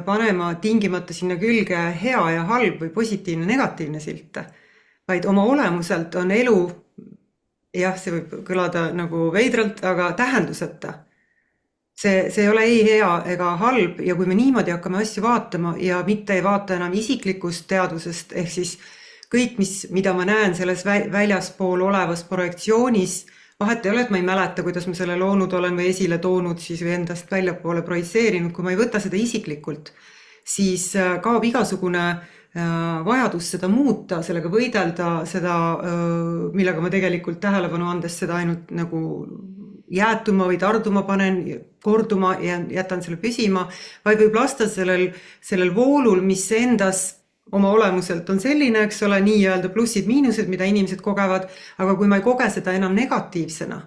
panema tingimata sinna külge hea ja halb või positiivne, negatiivne silte, vaid oma olemuselt on elu, jah, see võib kõlada nagu veidralt, aga tähenduseta. See ei ole ei hea ega halb ja kui me niimoodi hakkame asju vaatama ja mitte ei vaata enam isiklikust teadusest, ehk siis kõik, mida ma näen selles väljaspool olevas projektsioonis, vahet ei ole, et ma ei mäleta, kuidas ma selle loonud olen või esile toonud siis või endast väljapoole projitseerinud, kui ma ei võta seda isiklikult, siis kaob igasugune vajadus seda muuta, sellega võidelda, seda, millega ma tegelikult tähelepanu andes seda ainult nagu jäätuma või tarduma panen, korduma ja jätan selle püsima, vaid võib lasta sellel voolul, mis endas oma olemuselt on selline, eks ole, nii-öelda plussid-miinused, mida inimesed kogevad, aga kui ma ei koge seda enam negatiivsena,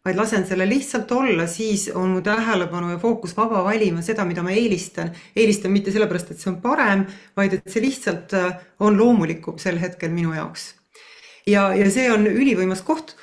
vaid lasen selle lihtsalt olla, siis on mu tähelepanu ja fookus vaba valima seda, mida ma eelistan. Eelistan mitte sellepärast, et see on parem, vaid et see lihtsalt on loomulikum sel hetkel minu jaoks. Ja see on ülivõimas koht,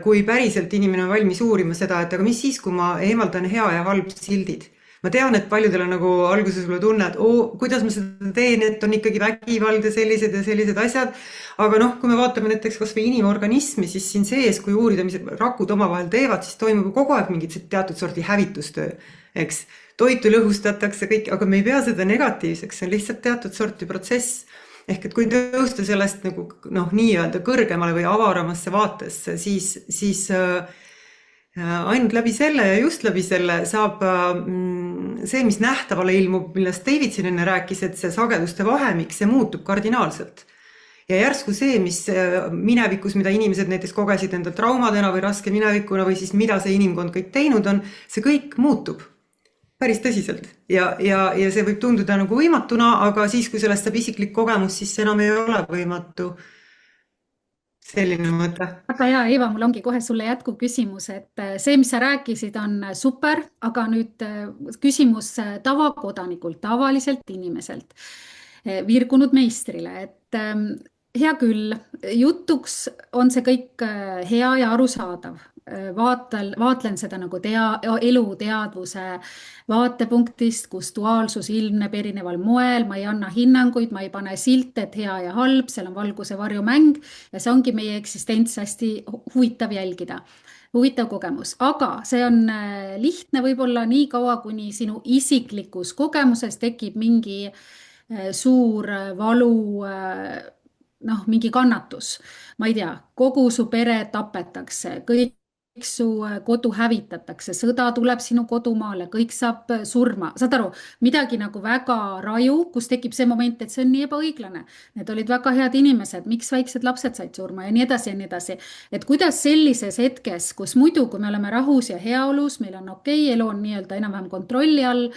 kui päriselt inimene on valmis uurima seda, et aga mis siis, kui ma eemaldan hea ja halb sildid. Ma tean, et paljudel on nagu alguses võib-olla tunne, et kuidas ma seda teen, et on ikkagi vägivald ja sellised asjad. Aga noh, kui me vaatame näiteks kas või inimorganismi, siis siin sees, kui uurida, mis rakud omavahel teevad, siis toimub kogu aeg mingit teatud sorti hävitustöö. Eks toitu lõhustatakse kõik, aga me ei pea seda negatiivseks, see on lihtsalt teatud sorti protsess. Ehk et kui tõusta sellest nagu nii-öelda kõrgemale või avaramasse vaatesse, siis ainult läbi selle ja just läbi selle saab see, mis nähtavale ilmub, millest David siin enne rääkis, et see sageduste vahemik, see muutub kardinaalselt. Ja järsku see, mis minevikus, mida inimesed näiteks kogesid enda traumadena või raske minevikuna või siis mida see inimkond kõik teinud on, see kõik muutub. Päris tõsiselt ja see võib tunduda nagu võimatuna, aga siis, kui sellest saab isiklik kogemus, siis see enam ei ole võimatu. Selline mõte. Väga hea, Eva, mul ongi kohe sulle jätku küsimus, et see, mis sa rääkisid, on super, aga nüüd küsimus tavakodanikult, tavaliselt inimeselt, virgunud meistrile, et hea küll, jutuks on see kõik hea ja arusaadav. Vaatlen seda nagu eluteadvuse vaatepunktist, kus duaalsus ilmneb erineval moel, ma ei anna hinnanguid, ma ei pane silte, et hea ja halb, seal on valguse varjumäng ja see ongi meie eksistents hästi huvitav jälgida. huvitav kogemus, aga see on lihtne võib-olla nii kaua, kuni sinu isiklikus kogemuses tekib mingi suur valu, mingi kannatus. Ma ei tea, kogu su pere tapetakse, kõik su kodu hävitatakse, sõda tuleb sinu kodumaale, kõik saab surma. Saad aru, midagi nagu väga raju, kus tekib see moment, et see on nii ebaõiglane. Need olid väga head inimesed, miks väiksed lapsed said surma ja nii edasi ja nii edasi. Et kuidas sellises hetkes, kus muidu, kui me oleme rahus ja heaolus, meil on okei, elu on nii-öelda enam-vähem kontrolli all,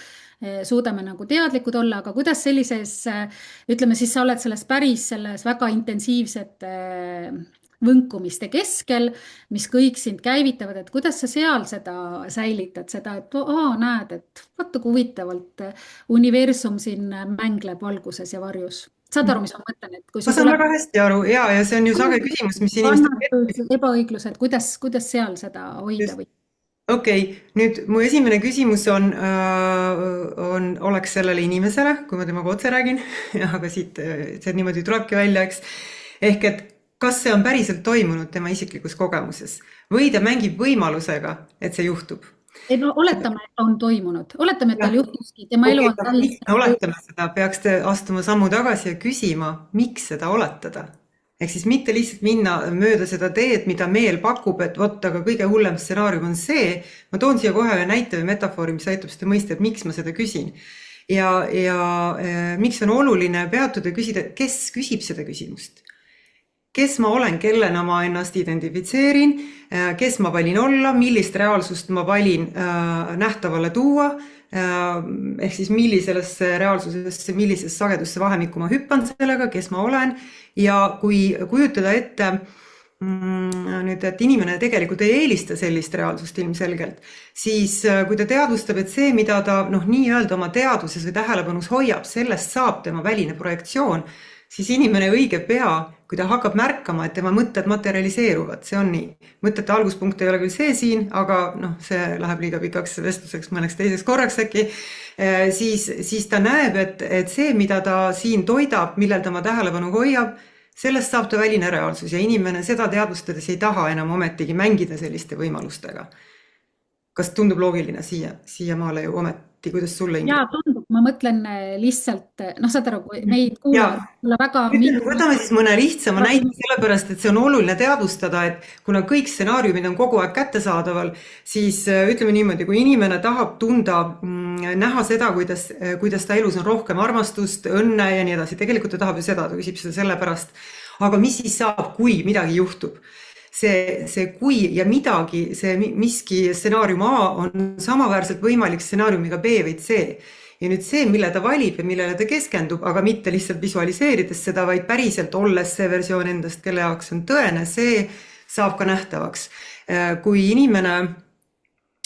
suudame nagu teadlikud olla, aga kuidas sellises, ütleme siis sa oled selles väga intensiivsete võnkumiste keskel, mis kõik sind käivitavad, et kuidas sa seal seda säilitad, seda, et näed, et vaata kui huvitavalt universum siin mängleb valguses ja varjus. Saad aru, mis ma mõtlen? Et kui ma saan väga hästi aru ja see on ju sage küsimus, mis inimestel ebaõiglused, kuidas seal seda hoida või? Okei, nüüd mu esimene küsimus oleks sellele inimesele, kui ma temaga otse räägin, aga siit see niimoodi tulebki välja, eks. Ehk et kas see on päriselt toimunud tema isiklikus kogemuses või ta mängib võimalusega, et see juhtub? No oletame, et on toimunud. Oletame, et tal juhtuski. Tema elu on täis. Oletame seda, peaks te astuma sammu tagasi ja küsima, miks seda oletada. Ehk siis mitte lihtsalt minna mööda seda teed, mida meel pakub, et vot, aga kõige hullem stsenaarium on see. Ma toon siia kohe näite või metafoori, mis aitab seda mõista, et miks ma seda küsin. Ja miks on oluline peatuda ja küsida, kes küsib seda küsimust? Kes ma olen, kellena ma ennast identifitseerin, kes ma valin olla, millist reaalsust ma valin nähtavale tuua, ehk siis millisesse reaalsusesse, millisesse sagedusse vahemikku ma hüppan sellega, kes ma olen ja kui kujutada ette nüüd, et inimene tegelikult ei eelista sellist reaalsust ilmselgelt, siis kui ta teadvustab, et see, mida ta nii-öelda oma teaduses või tähelepanus hoiab, sellest saab tema väline projektsioon, siis inimene õige pea, kui ta hakkab märkama, et tema mõtted materialiseeruvad, see on nii. Mõtete alguspunkt ei ole küll see siin, aga see läheb liiga pikaks vestluseks mõneks teiseks korraks äkki, siis ta näeb, et see, mida ta siin toidab, millel ta oma tähelepanu hoiab, sellest saab ta väline reaalsus ja inimene seda teadvustades ei taha enam ometigi mängida selliste võimalustega. Kas tundub loogiline siia maale ju ometi, kuidas sulle? Jaa, tundub. Ma mõtlen lihtsalt, saad aru, kui meid kuulavad väga... Võtame siis mõne lihtsama näite sellepärast, et see on oluline teadvustada, et kuna kõik stsenaariumid on kogu aeg kättesaadaval, siis ütleme niimoodi, kui inimene tahab tunda, näha seda, kuidas ta elus on rohkem armastust, õnne ja nii edasi. Tegelikult ta tahab ju seda, ta küsib seda sellepärast. Aga mis siis saab, kui midagi juhtub? See kui ja midagi, see miski stsenaarium A on samaväärselt võimalik stsenaariumiga B või C. Ja nüüd see, mille ta valib ja millele ta keskendub, aga mitte lihtsalt visualiseerides seda, vaid päriselt olles see versioon endast, kelle jaoks on tõene, see saab ka nähtavaks. Kui inimene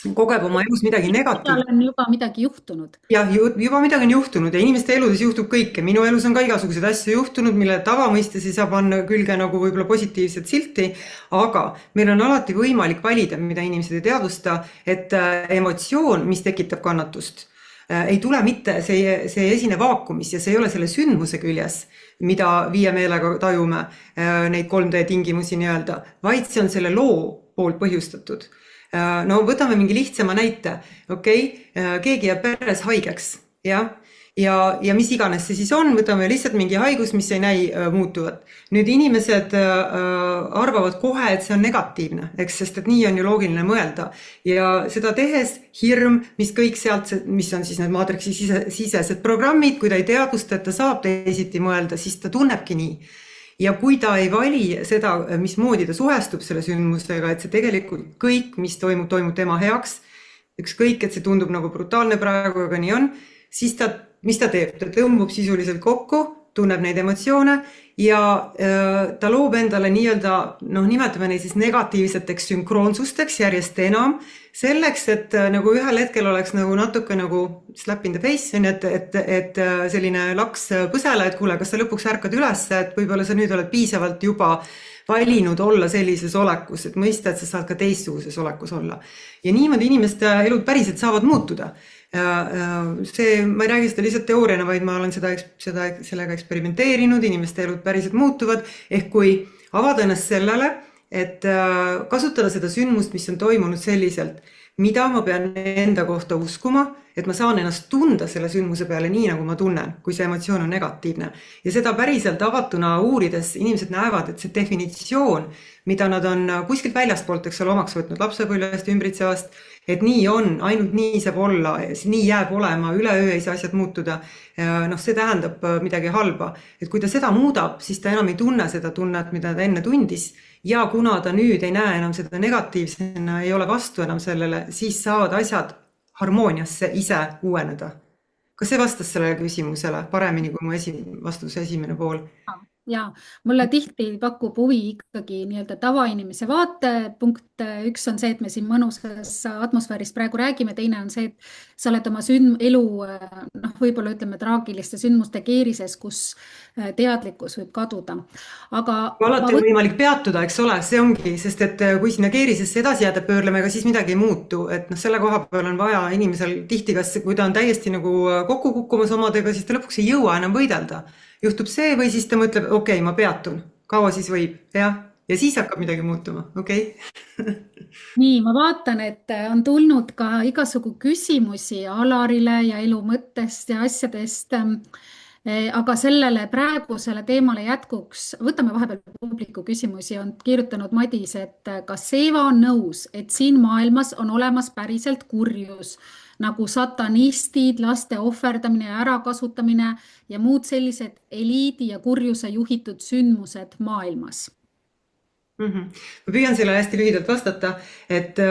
kogeb oma elus midagi negatiivset. On juba midagi juhtunud. Jah, juba midagi on juhtunud ja inimeste eludes juhtub kõike. Minu elus on ka igasuguseid asju juhtunud, mille tavamõistes ei saa panna külge nagu võib-olla positiivset silti, aga meil on alati võimalik valida, mida inimesed ei teadvusta, et emotsioon, mis tekitab kannatust, ei tule mitte, see esine vaakumis ja see ei ole selle sündmuse küljes, mida viie meelega tajume, neid 3D tingimusi nii-öelda, vaid see on selle loo poolt põhjustatud. No võtame mingi lihtsama näite, keegi jääb peres haigeks, ja mis iganes see siis on, võtame lihtsalt mingi haigus, mis ei näi muutuvat. Nüüd inimesed arvavad kohe, et see on negatiivne, sest et nii on ju loogiline mõelda. Ja seda tehes hirm, mis kõik sealt, mis on siis need maatriksi sisesed programmid, kui ta ei teadvusta, et ta saab teisiti mõelda, siis ta tunnebki nii. Ja kui ta ei vali seda, mismoodi ta suhestub selle sündmusega, et see tegelikult kõik, mis toimub tema heaks, ükskõik, et see tundub nagu brutaalne praegu, aga nii on, siis mis ta teeb? Ta tõmbub sisuliselt kokku, tunneb neid emotsioone ja ta loob endale nii-öelda, nimetame neid siis negatiivseteks sünkroonsusteks järjest enam, selleks, et nagu ühel hetkel oleks nagu natuke nagu slap in the face, et selline laks põsele, et kuule, kas sa lõpuks ärkad üles, et võib-olla sa nüüd oled piisavalt juba valinud olla sellises olekus, et mõista, et sa saad ka teistsuguses olekus olla. Ja niimoodi inimeste elud päriselt saavad muutuda. Ma ei räägi seda lihtsalt teooriana, vaid ma olen sellega eksperimenteerinud, inimeste elud päriselt muutuvad, ehk kui avada ennast sellele, et kasutada seda sündmust, mis on toimunud selliselt, mida ma pean enda kohta uskuma, et ma saan ennast tunda selle sündmuse peale nii, nagu ma tunnen, kui see emotsioon on negatiivne. Ja seda päriselt avatuna uurides inimesed näevad, et see definitsioon, mida nad on kuskilt väljastpoolt, eks ole, omaks võtnud lapsepõlvest, ümbritsevast, et nii on, ainult nii saab olla, nii jääb olema, üleöö ei saa asjad muutuda, see tähendab midagi halba. Et kui ta seda muudab, siis ta enam ei tunne seda tunnet, mida ta enne tundis, ja kuna ta nüüd ei näe enam seda negatiivsena, ei ole vastu enam sellele, siis saavad asjad harmooniasse ise uueneda. Kas see vastas sellele küsimusele paremini kui mu vastuse esimene pool? Ja mulle tihti pakub huvi ikkagi nii-öelda tavainimese vaatepunkt. Üks on see, et me siin mõnusas atmosfääris praegu räägime, teine on see, et sa oled oma elu, võib-olla ütleme traagiliste sündmuste keerises, kus teadlikkus võib kaduda. Aga alati on võimalik peatuda, eks ole, see ongi, sest et kui sinna keerisesse edasi jääda pöörleme, siis midagi ei muutu, et selle koha peal on vaja inimesel tihti, kui ta on täiesti nagu kokku kukkumas omadega, siis ta lõpuks ei jõua enam võidelda. Juhtub see või siis ta mõtleb, okei, ma peatun, kaua siis võib, jah, ja siis hakkab midagi muutuma, okei. Nii, ma vaatan, et on tulnud ka igasugu küsimusi Alarile ja elu mõttest ja asjadest, aga sellele praegusele teemale jätkuks, võtame vahepeal publiku küsimusi, on kirjutanud Madis, et kas Eeva on nõus, et siin maailmas on olemas päriselt kurjus, nagu satanistid, laste ohverdamine ja ärakasutamine ja muud sellised eliidi ja kurjuse juhitud sündmused maailmas. Ma püüan sellele hästi lühidalt vastata, et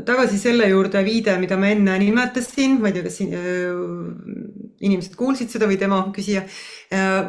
tagasi selle juurde viide, mida ma enne nimetasin, ma ei tea, kas inimesed kuulsid seda või tema küsija,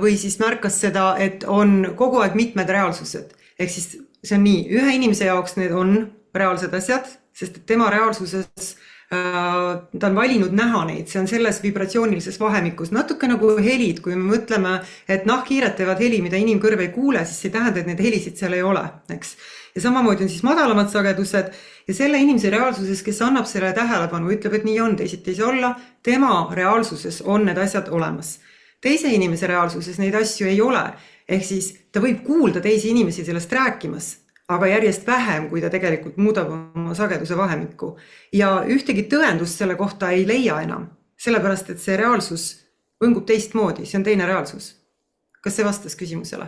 või siis märkas seda, et on kogu aeg mitmed reaalsused. Ehk siis see on nii, ühe inimese jaoks need on reaalsed asjad, sest tema reaalsuses ta on valinud näha neid, see on selles vibratsioonilises vahemikus, natuke nagu helid, kui me mõtleme, et nahkhiired teevad heli, mida inimkõrv ei kuule, siis see tähendab, et need helisid seal ei ole, eks. Ja samamoodi on siis madalamad sagedused ja selle inimese reaalsuses, kes annab selle tähelepanu, ütleb, et nii on, teisiti ei saa olla, tema reaalsuses on need asjad olemas. Teise inimese reaalsuses neid asju ei ole, ehk siis ta võib kuulda teisi inimesi sellest rääkimas, aga järjest vähem, kui ta tegelikult muudab oma sageduse vahemikku. Ja ühtegi tõendust selle kohta ei leia enam, sellepärast, et see reaalsus võngub teistmoodi, see on teine reaalsus. Kas see vastas küsimusele?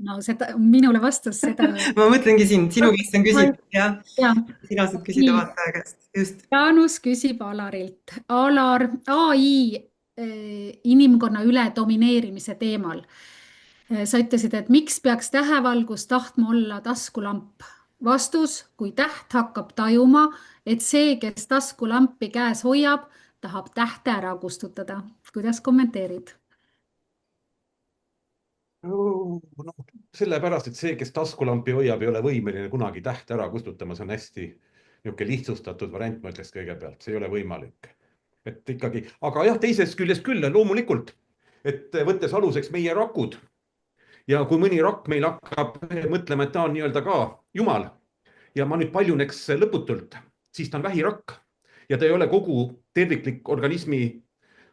No minule vastas seda. Ma mõtlengi sinu käest on küsinud, jah? Ja. Sina saad küsida vaataja käest, just. Jaanus küsib Alarilt. Alar, AI inimkonna üle domineerimise teemal. Sa ütlesid, et miks peaks tähevalgus tahtma olla taskulamp? Vastus, kui täht hakkab tajuma, et see, kes taskulampi käes hoiab, tahab tähte ära kustutada. Kuidas kommenteerid? Sellepärast, et see, kes taskulampi hoiab, ei ole võimeline kunagi tähte ära kustutama, see on hästi lihtsustatud variant, ma ütleks kõigepealt, see ei ole võimalik. Et ikkagi, aga jah, teisest küljest küll, loomulikult, et võttes aluseks meie rakud, ja kui mõni rakk meil hakkab mõtlema, et ta on nii-öelda ka jumal ja ma nüüd paljuneks lõputult, siis ta on vähirakk ja ta ei ole kogu terviklik organismi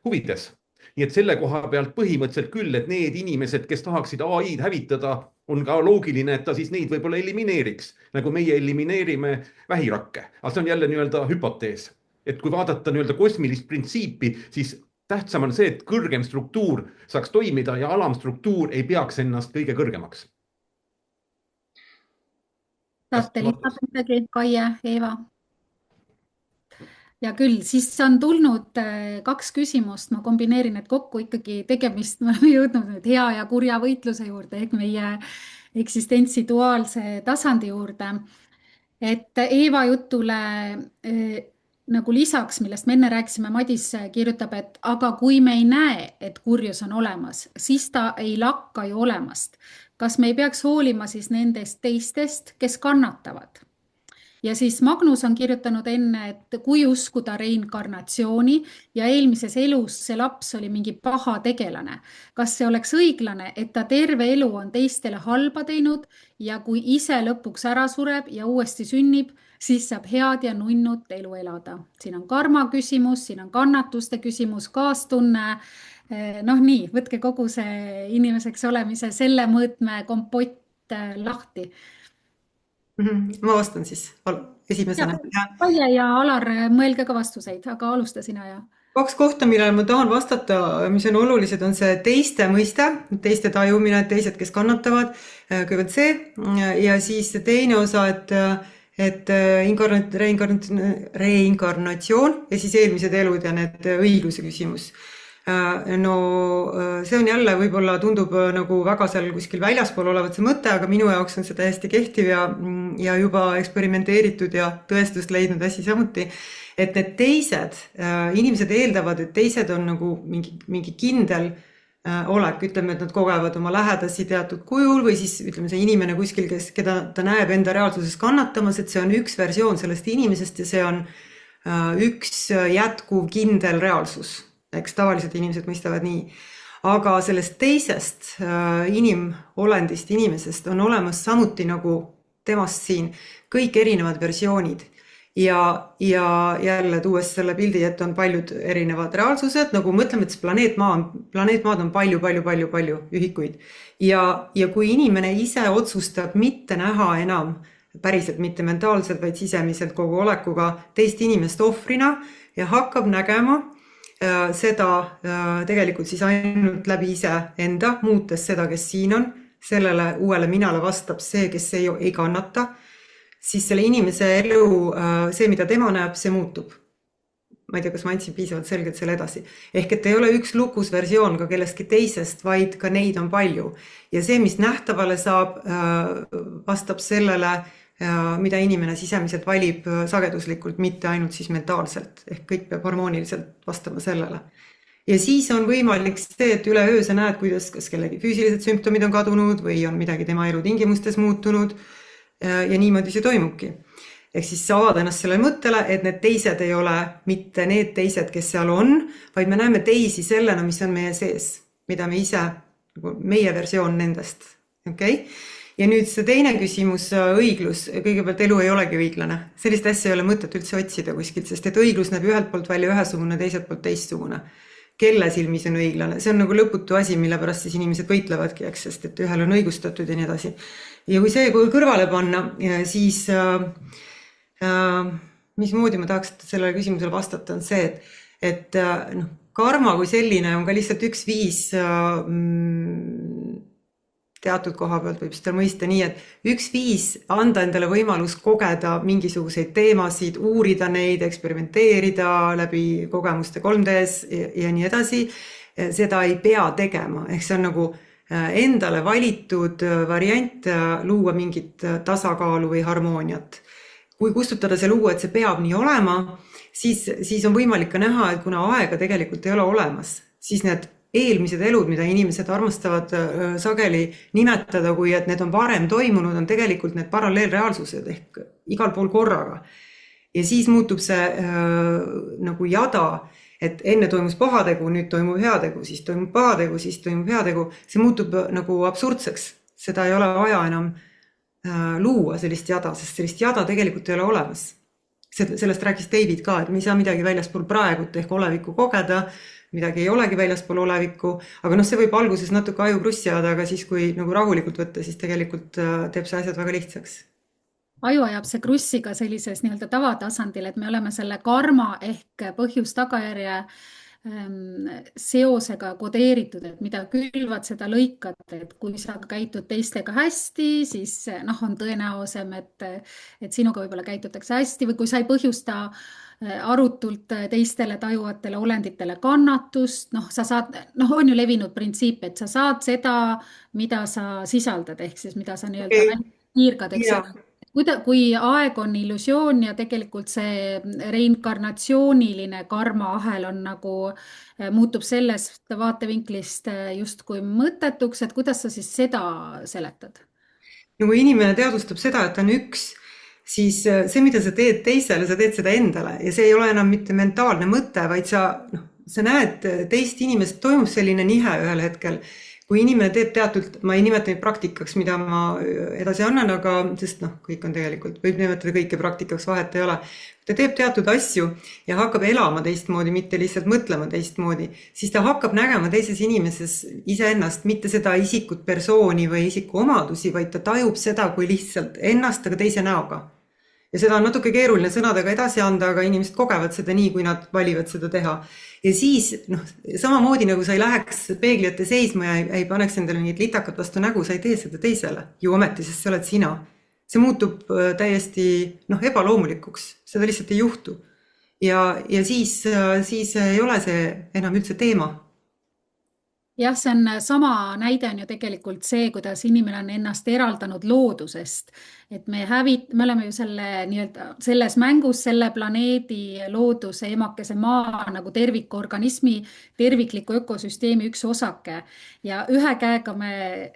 huvides. Nii et selle koha pealt põhimõtteliselt küll, et need inimesed, kes tahaksid AI-d hävitada, on ka loogiline, et ta siis neid võib-olla elimineeriks, nagu meie elimineerime vähirakke. Aga see on jälle nii-öelda hüpotees. Et kui vaadata nii-öelda kosmilist printsiipi, siis tähtsam on see, et kõrgem struktuur saaks toimida ja alamstruktuur ei peaks ennast kõige kõrgemaks. Tahate lisada midagi, Kaie, Eeva? Ja küll, siis on tulnud 2 küsimust, ma kombineerin need kokku ikkagi tegemist, me oleme jõudnud nüüd hea ja kurja võitluse juurde, ehk meie eksistentsi duaalse tasandi juurde. Et Eeva jutule nagu lisaks, millest me enne rääkisime, Madis kirjutab, et aga kui me ei näe, et kurjus on olemas, siis ta ei lakka ju olemast. Kas me ei peaks hoolima siis nendest teistest, kes kannatavad? Ja siis Magnus on kirjutanud enne, et kui uskuda reinkarnatsiooni ja eelmises elus see laps oli mingi paha tegelane, kas see oleks õiglane, et ta terve elu on teistele halba teinud ja kui ise lõpuks ära sureb ja uuesti sünnib, siis saab head ja nunnut elu elada. Siin on karma küsimus, siin on kannatuste küsimus, kaastunne. Nii, võtke kogu see inimeseks olemise selle mõõtme kompott lahti. Ma vastan siis esimesena. Kaie ja Alar, mõelge ka vastuseid, aga alusta sina ja. 2 kohta, millele ma tahan vastata, mis on olulised, on see teiste mõiste, teiste tajumine, teised, kes kannatavad, kõigepealt see, ja siis teine osa, et reinkarnatsioon ja siis eelmised elud ja need õigluse küsimus. No see on jälle võib-olla tundub nagu väga seal kuskil väljaspool olevat see mõte, aga minu jaoks on see täiesti kehtiv ja juba eksperimenteeritud ja tõestust leidnud asi samuti, et need teised, inimesed eeldavad, et teised on nagu mingi kindel olek, ütleme, et nad kogevad oma lähedasi teatud kujul või siis ütleme see inimene kuskil, keda ta näeb enda reaalsuses kannatamas, et see on üks versioon sellest inimesest ja see on üks jätkuv kindel reaalsus. Eks tavaliselt inimesed mõistavad nii. Aga sellest teisest inimolendist, inimesest on olemas samuti nagu temast siin kõik erinevad versioonid. Ja jälle tuues selle pildi, et on paljud erinevad reaalsused, nagu mõtleme, et planeetmaad on palju ühikuid. Ja kui inimene ise otsustab mitte näha enam päriselt mitte mentaalselt, vaid sisemiselt kogu olekuga teist inimest ohvrina ja hakkab nägema seda tegelikult siis ainult läbi ise enda, muutes seda, kes siin on, sellele uuele minale vastab see, kes ei kannata, siis selle inimese elu, see, mida tema näeb, see muutub. Ma ei tea, kas ma andsin piisavalt selgelt selle edasi. Ehk et ei ole üks lukus versioon ka kellestki teisest, vaid ka neid on palju. Ja see, mis nähtavale saab, vastab sellele, mida inimene sisemiselt valib sageduslikult, mitte ainult siis mentaalselt, ehk kõik peab harmooniliselt vastama sellele. Ja siis on võimalik see, et üleöö sa näed, kuidas kas kellegi füüsilised sümptomid on kadunud või on midagi tema elu tingimustes muutunud ja niimoodi see toimubki. Ehk siis sa avad ennast sellele mõttele, et need teised ei ole mitte need teised, kes seal on, vaid me näeme teisi sellena, mis on meie sees, mida me ise, meie versioon nendest. Okay? Ja nüüd see teine küsimus, õiglus, kõigepealt elu ei olegi õiglane. Sellist asja ei ole mõtet üldse otsida kuskilt, sest et õiglus näeb ühelt poolt välja ühesugune, teiselt poolt teistsugune. Kelle silmis on õiglane? See on nagu lõputu asi, mille pärast siis inimesed võitlevadki, sest et ühel on õigustatud ja nii edasi. Ja kui see kõrvale panna, siis mismoodi ma tahaks sellele küsimusele vastata, on see, et karma kui selline on ka lihtsalt üks viis teatud koha pealt võib seda mõista nii, et üks viis anda endale võimalus kogeda mingisuguseid teemasid, uurida neid, eksperimenteerida läbi kogemuste 3Ds ja nii edasi, seda ei pea tegema. Ehk see on nagu endale valitud variant luua mingit tasakaalu või harmooniat. Kui kustutada see luua, et see peab nii olema, siis on võimalik ka näha, et kuna aega tegelikult ei ole olemas, siis need eelmised elud, mida inimesed armastavad sageli nimetada, kui et need on varem toimunud, on tegelikult need paralleelreaalsused ehk igal pool korraga. Ja siis muutub see nagu jada, et enne toimus pahategu, nüüd toimub heategu, siis toimub pahategu, siis toimub heategu. See muutub nagu absurdseks. Seda ei ole vaja enam luua sellist jada, sest sellist jada tegelikult ei ole olemas. Sellest rääkis David ka, et me ei saa midagi väljaspool praegut ehk olevikku kogeda, midagi ei olegi väljaspool olevikku, aga see võib alguses natuke aju krussi ajada, aga siis kui nagu rahulikult võtta, siis tegelikult teeb see asjad väga lihtsaks. Aju ajab see krussiga sellises nii-öelda tavatasandil, et me oleme selle karma ehk põhjus-tagajärje seosega kodeeritud, et mida külvad, seda lõikad, et kui sa käitud teistega hästi, siis on tõenäosem, et sinuga võib-olla käitutakse hästi või kui sa ei põhjusta arutult teistele tajuvatele olenditele kannatust, sa saad, on ju levinud printsiip, et sa saad seda, mida sa sisaldad, ehk siis mida sa nii-öelda piirgad, eks. Kui aeg on illusioon ja tegelikult see reinkarnatsiooniline karmaahel on nagu muutub sellest vaatevinklist justkui mõttetuks, et kuidas sa siis seda seletad? No kui inimene teadvustab seda, et on üks, siis see, mida sa teed teisele, sa teed seda endale ja see ei ole enam mitte mentaalne mõte, vaid sa näed teist inimest, toimub selline nihe ühel hetkel, kui inimene teeb teatud, ma ei nimeta neid praktikaks, mida ma edasi annan, aga sest noh, kõik on tegelikult, võib nimetada kõike praktikaks, vahet ei ole. Ta teeb teatud asju ja hakkab elama teistmoodi, mitte lihtsalt mõtlema teistmoodi, siis ta hakkab nägema teises inimeses iseennast, mitte seda isikut, persooni või isiku omadusi, vaid ta tajub seda kui lihtsalt ennast, aga teise näoga. Ja seda on natuke keeruline sõnadega edasi anda, aga inimesed kogevad seda nii, kui nad valivad seda teha. Ja siis, noh, samamoodi nagu sa ei läheks peegli ette seisma ja ei paneks endale mingit litakat vastu nägu, sa ei tee seda teisele ju ometi, sest see oled sina. See muutub täiesti ebaloomulikuks, seda lihtsalt ei juhtu. Ja siis ei ole see enam üldse teema. Jah, see on sama näide on ju tegelikult see, kuidas inimene on ennast eraldanud loodusest. Et me oleme ju selles mängus selle planeedi looduse emakese maa nagu tervikorganismi, tervikliku ökosüsteemi üks osake. Ja ühe käega me,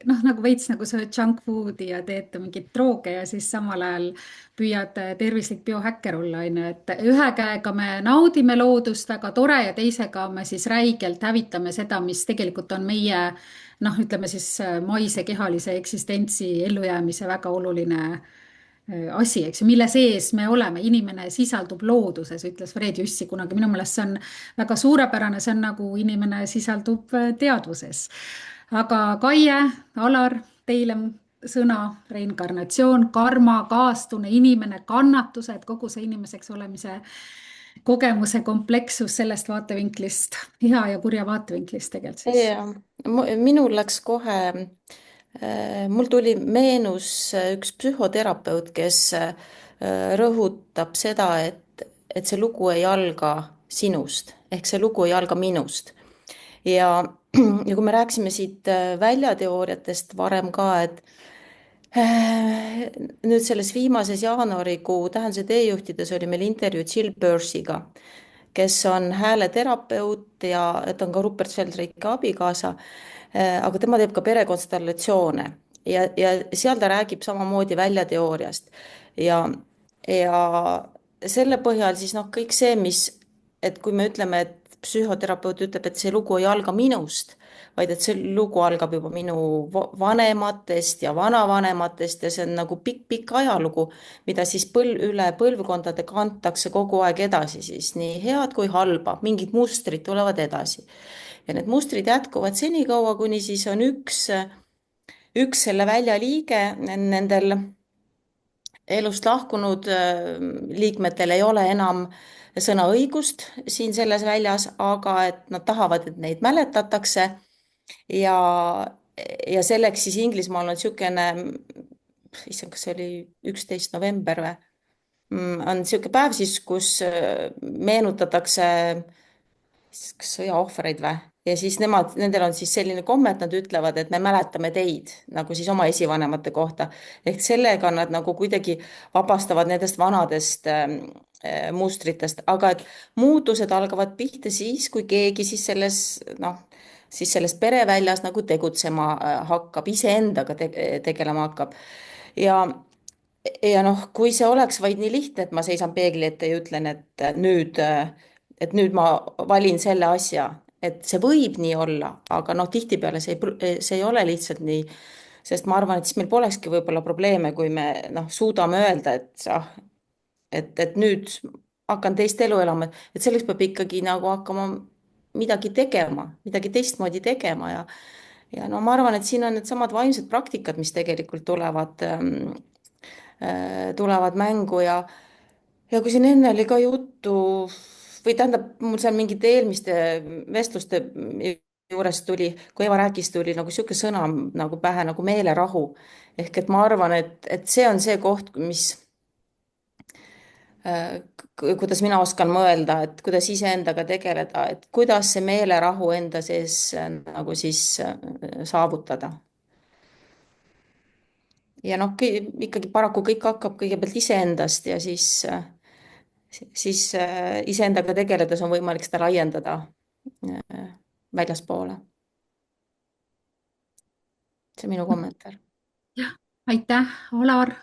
nagu veits nagu sööd junk foodi ja teete mingit drooge ja siis samal ajal püüad tervislik biohäkker olla. Et ühe käega me naudime loodust, väga tore, ja teisega me siis räigelt hävitame seda, mis tegelikult on meie, ütleme siis maise kehalise eksistentsi ellujäämise väga oluline asi, eks ju, mille sees me oleme. Inimene sisaldub looduses, ütles Fred Jüssi kunagi. Minu meelest see on väga suurepärane, see on nagu inimene sisaldub teadvuses. Aga Kaie, Alar, teile sõna, reinkarnatsioon, karma, kaastunne, inimene, kannatused, kogu see inimeseks olemise kogemuse komplekssus sellest vaatevinklist, hea ja kurja vaatevinklist tegelikult siis. Ja minul läks kohe, mul tuli meenus üks psühhoterapeut, kes rõhutab seda, et see lugu ei alga sinust, ehk see lugu ei alga minust. Ja kui me rääkisime siit väljateooriatest varem ka, et nüüd selles viimases jaanuarikuu Tähenduse teejuhtides oli meil intervjuu Jill Bursiga, kes on hääleterapeut ja ta on ka Rupert Sheldrake'i abikaasa, aga tema teeb ka perekonstellatsioone ja seal ta räägib samamoodi väljateooriast ja selle põhjal siis kõik see, et kui me ütleme, et psühhoterapeut ütleb, et see lugu ei alga minust, vaid et see lugu algab juba minu vanematest ja vanavanematest ja see on nagu pikk ajalugu, mida siis üle põlvkondade kantakse kogu aeg edasi, siis nii head kui halba, mingid mustrid tulevad edasi. Ja need mustrid jätkuvad senikaua, kuni siis on üks selle väljaliige, nendel elust lahkunud liikmetel ei ole enam sõnaõigust siin selles väljas, aga et nad tahavad, et neid mäletatakse ja selleks siis Inglismaal on niisugune, issand, kas see oli 11. november või, on niisugune päev siis, kus meenutatakse sõjaohvreid või? Ja siis nendel on siis selline komme, et nad ütlevad, et me mäletame teid nagu siis oma esivanemate kohta. Ehk sellega nad nagu kuidagi vabastavad nendest vanadest mustritest, aga et muutused algavad pihta siis, kui keegi siis selles pereväljas nagu tegutsema hakkab, iseendaga tegelema hakkab. Ja kui see oleks vaid nii lihtne, et ma seisan peegli ette ja ütlen, et nüüd ma valin selle asja, et see võib nii olla, aga tihtipeale see ei ole lihtsalt nii, sest ma arvan, et siis meil polekski võib-olla probleeme, kui me suudame öelda, et nüüd hakkan teist elu elama, et selleks peab ikkagi nagu hakkama midagi tegema, midagi teistmoodi tegema ja ma arvan, et siin on need samad vaimsed praktikad, mis tegelikult tulevad mängu ja kui siin enne oli ka juttu või tähendab, mul seal mingite eelmiste vestluste juures tuli, kui Eva rääkis, tuli nagu sihuke sõna nagu pähe nagu meelerahu. Ehk et ma arvan, et see on see koht, kuidas mina oskan mõelda, et kuidas iseendaga tegeleda, et kuidas see meelerahu enda sees nagu siis saavutada. Ja ikkagi paraku kõik hakkab kõigepealt iseendast ja siis iseendaga tegeledes on võimalik seda laiendada väljaspoole. See on minu kommentaar. Jah, aitäh, Alar.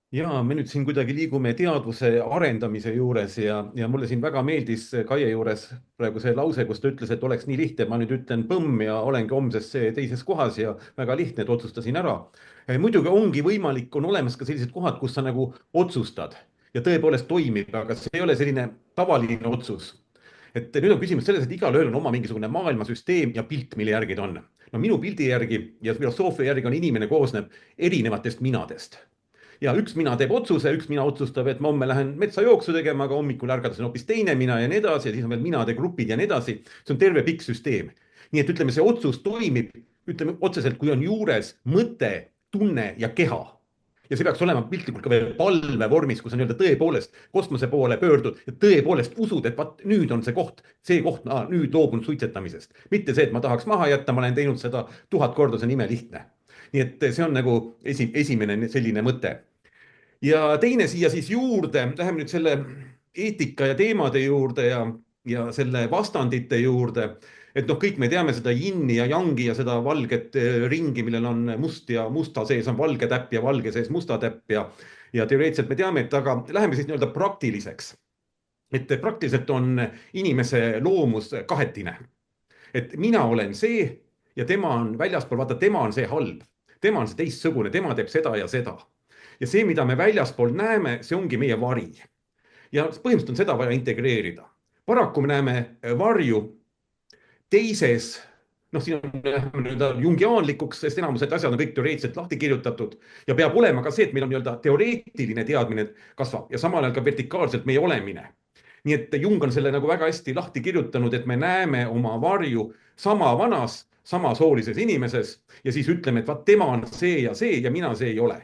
Ja me nüüd siin kuidagi liigume teadvuse arendamise juures ja mulle siin väga meeldis Kaie juures praegu see lause, kus ta ütles, et oleks nii lihtne, ma nüüd ütlen põmm ja olengi homsesse teises kohas ja väga lihtne, et otsustasin ära. Muidugi ongi võimalik, on olemas ka sellised kohad, kus sa nagu otsustad ja tõepoolest toimib, aga see ei ole selline tavaline otsus. Et nüüd on küsimus selles, et igalühel on oma mingisugune maailmasüsteem ja pilt, mille järgi ta on. No minu pildi järgi ja filosoofia järgi on inimene koosneb erinevatest minadest. Ja üks mina teeb otsuse, üks mina otsustab, et ma homme lähen metsajooksu tegema, aga hommikul ärgatasin hoopis teine mina ja nii edasi ja siis on veel minade grupid ja nii edasi. See on terve pikk süsteem. Nii et ütleme, see otsus toimib, ütleme otseselt, kui on juures mõte, tunne ja keha. Ja see peaks olema piltlikult ka veel palve vormis, kus on tõepoolest kosmose poole pöördud ja tõepoolest usud, et vaat nüüd on see koht, nüüd loobun suitsetamisest. Mitte see, et ma tahaks maha jätta, ma olen teinud seda 1000 korda, see on imelihtne. Nii et see on nagu esimene selline mõte. Ja teine siia siis juurde, läheme nüüd selle eetika ja teemade juurde ja selle vastandite juurde. Et noh, kõik me teame seda yin'i ja yang'i ja seda valget ringi, millel on must ja musta sees on valge täpp ja valge sees musta täpp ja teoreetiliselt me teame, et aga läheme siis praktiliseks. Et praktiliselt on inimese loomus kahetine. Et mina olen see ja tema on väljaspool, vaata, tema on see halb. Tema on see teistsugune, tema teeb seda ja seda. Ja see, mida me väljaspool näeme, see ongi meie vari. Ja põhimõtteliselt on seda vaja integreerida. Paraku me näeme varju teises, noh, siin on jungiaanlikuks, sest enamused asjad on kõik teoreetiliselt lahti kirjutatud ja peab olema ka see, et meil on teoreetiline teadmine kasvab ja samal ajal ka vertikaalselt meie olemine. Nii et Jung on selle nagu väga hästi lahti kirjutanud, et me näeme oma varju sama vanas, sama soolises inimeses ja siis ütleme, et vaat tema on see ja mina see ei ole.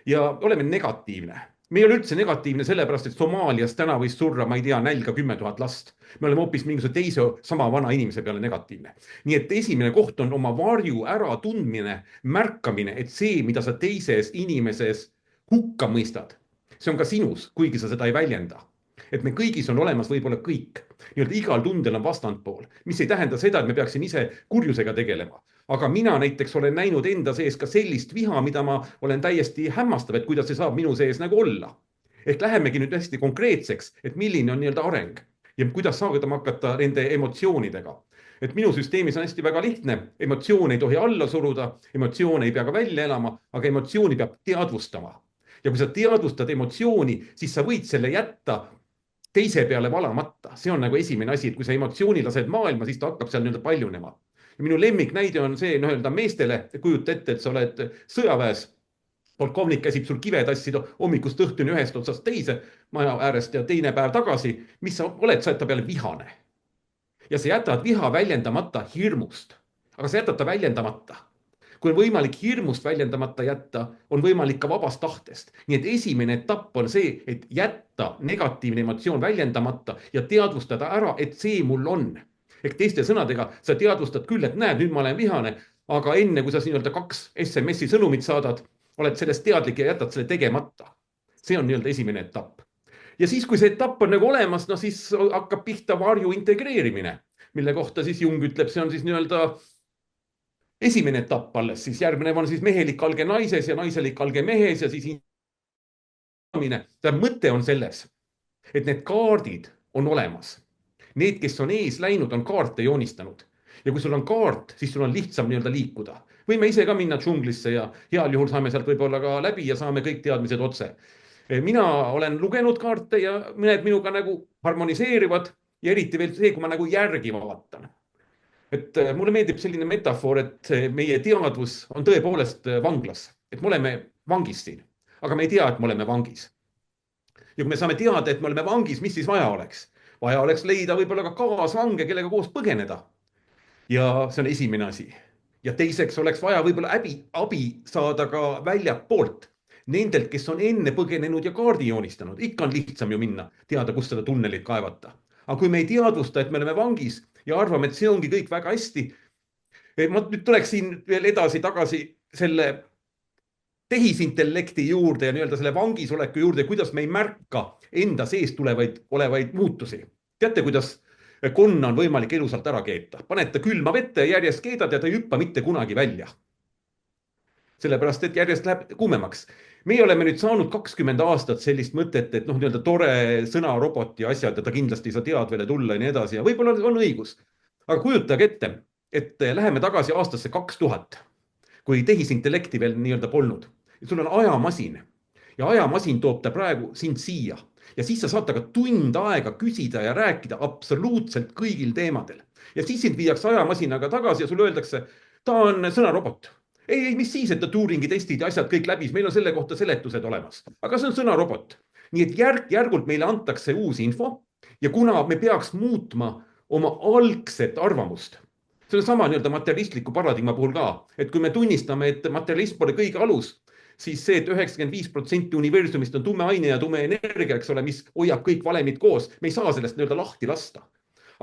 Ja oleme negatiivne. Me ei ole üldse negatiivne sellepärast, et Somaalias täna võis surra, ma ei tea, nälga 10 000 last. Me oleme hoopis mingisuguse teise sama vana inimese peale negatiivne. Nii et esimene koht on oma varju ära tundmine, märkamine, et see, mida sa teises inimeses hukka mõistad, see on ka sinus, kuigi sa seda ei väljenda. Et me kõigis on olemas võib-olla kõik. Igal tundel on vastandpool, mis ei tähenda seda, et me peaksin ise kurjusega tegelema. Aga mina näiteks olen näinud enda sees ka sellist viha, mida ma olen täiesti hämmastav, et kuidas see saab minu sees nagu olla. Ehk lähemegi nüüd hästi konkreetseks, et milline on areng ja kuidas saavutama hakata nende emotsioonidega. Et minu süsteemis on hästi väga lihtne, emotsioone ei tohi alla suruda, emotsioone ei pea ka välja elama, aga emotsiooni peab teadvustama. Ja kui sa teadvustad emotsiooni, siis sa võid selle jätta teise peale valamata. See on nagu esimene asi, et kui sa emotsiooni lased maailma, siis ta hakkab seal paljunema. Ja minu lemmiknäide on see, meestele, kujuta ette, et sa oled sõjaväes, polkovnik käsib sul kive tassida hommikust õhtuni ühest otsast teise maja äärest ja teine päev tagasi. Mis sa oled, sa oled ta peale vihane. Ja sa jätad viha väljendamata hirmust, aga sa jätad ta väljendamata. Kui on võimalik hirmust väljendamata jätta, on võimalik ka vabast tahtest. Nii et esimene etapp on see, et jätta negatiivne emotsioon väljendamata ja teadvustada ära, et see mul on. Ehk teiste sõnadega, sa teadvustad küll, et näed, nüüd ma olen vihane, aga enne kui sa 2 SMS-i sõnumit saadad, oled sellest teadlik ja jätad selle tegemata. See on esimene etapp. Ja siis, kui see etapp on olemas, no siis hakkab pihta varju integreerimine, mille kohta siis Jung ütleb, see on siis esimene etapp alles, siis järgmine on siis mehelik alge naises ja naiselik alge mehes ja siis mõte on selles, et need kaardid on olemas. Need, kes on ees läinud, on kaarte joonistanud. Ja kui sul on kaart, siis sul on lihtsam liikuda. Võime ise ka minna džunglisse ja heal juhul saame sealt võib-olla ka läbi ja saame kõik teadmised otse. Mina olen lugenud kaarte ja mõned minuga harmoniseerivad ja eriti veel see, kui ma järgi vaatan. Et mulle meeldib selline metafoor, et meie teadvus on tõepoolest vanglas. Et me oleme vangis siin, aga me ei tea, et me oleme vangis. Ja kui me saame teada, et me oleme vangis, mis siis vaja oleks? Vaja oleks leida võib-olla ka kaasvange, kellega koos põgeneda. Ja see on esimene asi. Ja teiseks oleks vaja võib-olla abi saada ka väljapoolt. Nendelt, kes on enne põgenenud ja kaardi joonistanud. Ikka on lihtsam ju minna, teada, kus seda tunnelit kaevata. Aga kui me ei teadvusta, et me oleme vangis ja arvame, et see ongi kõik väga hästi. Ma nüüd tuleksin veel edasi tagasi selle tehisintellekti juurde ja selle vangisoleku juurde, kuidas me ei märka enda sees olevaid muutusi. Teate, kuidas konna on võimalik elusalt ära keeta? Paned ta külma vette ja järjest keedad ja ta ei hüppa mitte kunagi välja. sellepärast et järjest läheb kuumemaks. Meie oleme nüüd saanud 20 aastat sellist mõtet, et noh, nii-öelda tore sõnarobot ja asjad ja ta kindlasti ei saa teadvele tulla ja nii edasi ja võib-olla on õigus. Aga kujutage ette, et läheme tagasi aastasse 2000, kui tehisintellekti veel nii-öelda polnud. Sul on ajamasin ja ajamasin toob ta praegu sind siia ja siis sa saad temaga tund aega küsida ja rääkida absoluutselt kõigil teemadel. Ja siis sind viiakse ajamasinaga tagasi ja sulle öeldakse, ta on sõnarobot. Ei, mis siis, et ta Turingi testid ja asjad kõik läbis, meil on selle kohta seletused olemas. Aga see on sõnarobot. Nii et järk-järgult meile antakse uus info ja kuna me peaks muutma oma algset arvamust, see on sama nii-öelda materialistliku paradigma puhul ka, et kui me tunnistame, et materialism pole kõige alus, siis see, et 95% universumist on tume aine ja tume energia, eks ole, mis hoiab kõik valemid koos, me ei saa sellest nii-öelda lahti lasta.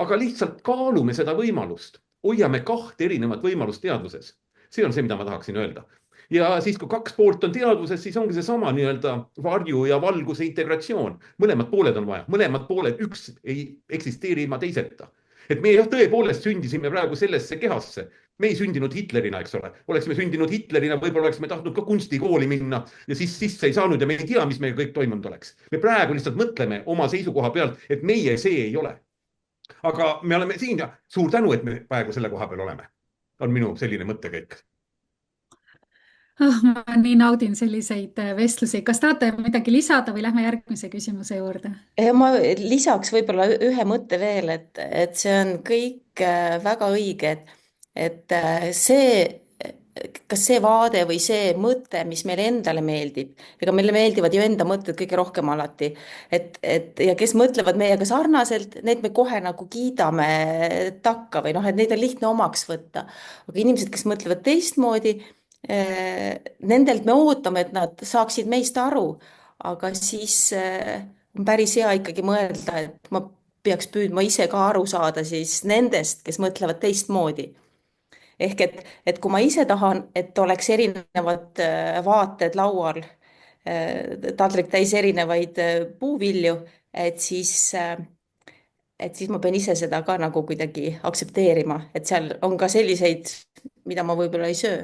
Aga lihtsalt kaalume seda võimalust, hoiame 2 erinevat võimalust teadvuses. See on see, mida ma tahaksin öelda. Ja siis, kui 2 poolt on teadvuses, siis ongi see sama nii-öelda varju ja valguse integratsioon. Mõlemad pooled on vaja, mõlemad pooled, üks ei eksisteeri ilma teiseta. Et me tõepoolest sündisime praegu sellesse kehasse. Me ei sündinud Hitlerina, eks ole. Oleksime sündinud Hitlerina, võib-olla oleksime tahtnud ka kunstikooli minna ja siis sisse ei saanud ja me ei tea, mis meil kõik toimunud oleks. Me praegu lihtsalt mõtleme oma seisukoha pealt, et meie see ei ole. Aga me oleme siin ja suur tänu, et me praegu selle koha peal oleme. On minu selline mõttekäik. Ma nii naudin selliseid vestlusi. Kas tahate midagi lisada või lähme järgmise küsimuse juurde? Ma lisaks võib-olla ühe mõtte veel, et see on kõik väga õige, et kas see vaade või see mõte, mis meile endale meeldib, ega meile meeldivad ju enda mõtted kõige rohkem alati, ja kes mõtlevad meiega sarnaselt, need me kohe nagu kiidame takka või noh, et neid on lihtne omaks võtta. Aga inimesed, kes mõtlevad teistmoodi, nendelt me ootame, et nad saaksid meist aru, aga siis on päris hea ikkagi mõelda, et ma peaks püüdma ise ka aru saada siis nendest, kes mõtlevad teistmoodi. Ehk et kui ma ise tahan, et oleks erinevad vaated laual, taldrik täis erinevaid puuvilju, et siis ma pean ise seda ka nagu kuidagi aktsepteerima, et seal on ka selliseid, mida ma võib-olla ei söö.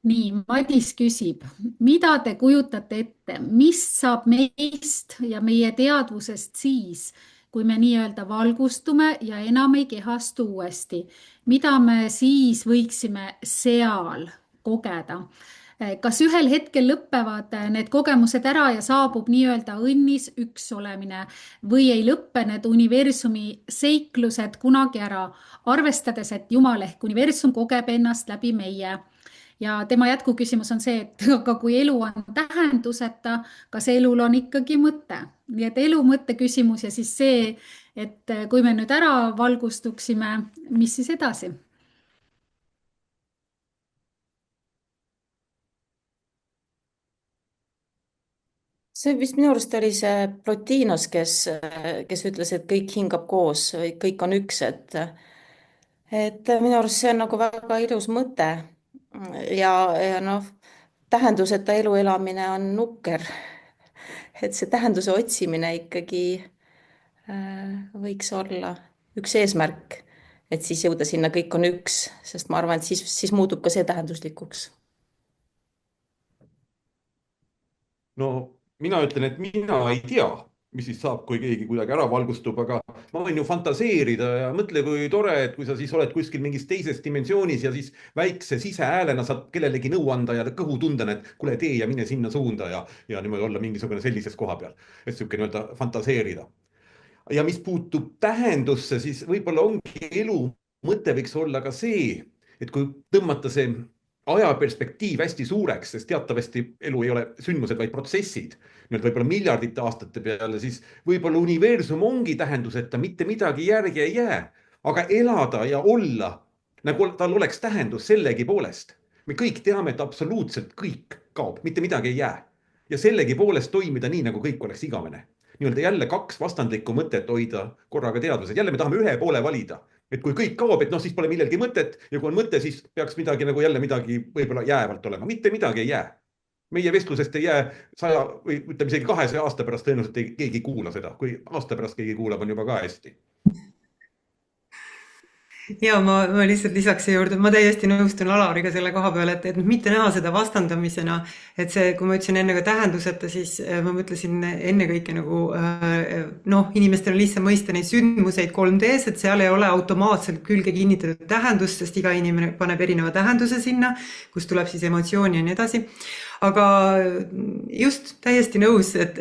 Nii, Madis küsib, mida te kujutate ette, mis saab meist ja meie teadvusest siis, kui me nii-öelda valgustume ja enam ei kehastu uuesti? Mida me siis võiksime seal kogeda? Kas ühel hetkel lõppevad need kogemused ära ja saabub nii-öelda õnnis üks olemine või ei lõppe need universumi seiklused kunagi ära, arvestades, et Jumal ehk universum kogeb ennast läbi meie? Ja tema jätkuküsimus on see, et aga kui elu on tähenduseta, kas elul on ikkagi mõte? Nii et elu mõtte küsimus ja siis see, et kui me nüüd ära valgustuksime, mis siis edasi? See vist minu arust oli see Plotinos, kes ütles, et kõik hingab koos, kõik on üks, et minu arust see on nagu väga ilus mõte. Ja noh, tähenduseta elu elamine on nukker. Et see tähenduse otsimine ikkagi võiks olla üks eesmärk, et siis jõuda sinna kõik on üks, sest ma arvan, et siis muutub ka see tähenduslikuks. No mina ütlen, et mina ei tea, mis siis saab, kui keegi kuidagi ära valgustub, aga ma võin ju fantaseerida ja mõtle, kui tore, et kui sa siis oled kuskil mingis teises dimensioonis ja siis väikse sisehäälena saad kellelegi nõu anda ja kõhu tunda, et kuule tee ja mine sinna suunda ja niimoodi olla mingisugune sellises koha peal, et siuke nii-öelda fantaseerida. Ja mis puutub tähendusse, siis võib-olla ongi elu mõte võiks olla ka see, et kui tõmmata see ajaperspektiiv hästi suureks, sest teatavasti elu ei ole sündmused, vaid protsessid, nüüd võib-olla miljardite aastate peale, siis võib-olla universum ongi tähenduseta, mitte midagi järgi ei jää, aga elada ja olla, nagu tal oleks tähendus sellegi poolest. Me kõik teame, et absoluutselt kõik kaob, mitte midagi ei jää. Ja sellegi poolest toimida nii, nagu kõik oleks igavene. Nii-öelda jälle 2 vastandlikku mõtet hoida korraga teadvused. Jälle me tahame ühe poole valida. Et kui kõik kaob, et siis pole millelgi mõtet ja kui on mõte, siis peaks midagi nagu jälle midagi võib-olla jäävalt olema. Mitte midagi ei jää. Meie vestlusest ei jää 100 või ütleme isegi 200 aasta pärast tõenäoliselt keegi kuula seda. Kui aasta pärast keegi kuulab, on juba ka hästi. Ja ma lihtsalt lisaks siia juurde, ma täiesti nõustun Alariga selle koha peal, et mitte näha seda vastandamisena, et see, kui ma ütlesin enne ka tähenduseta, siis ma mõtlesin ennekõike nagu inimestel on lihtsam mõista neid sündmuseid 3D-s, et seal ei ole automaatselt külge kinnitatud tähendust, sest iga inimene paneb erineva tähenduse sinna, kus tuleb siis emotsiooni ja nii edasi. Aga just täiesti nõus, et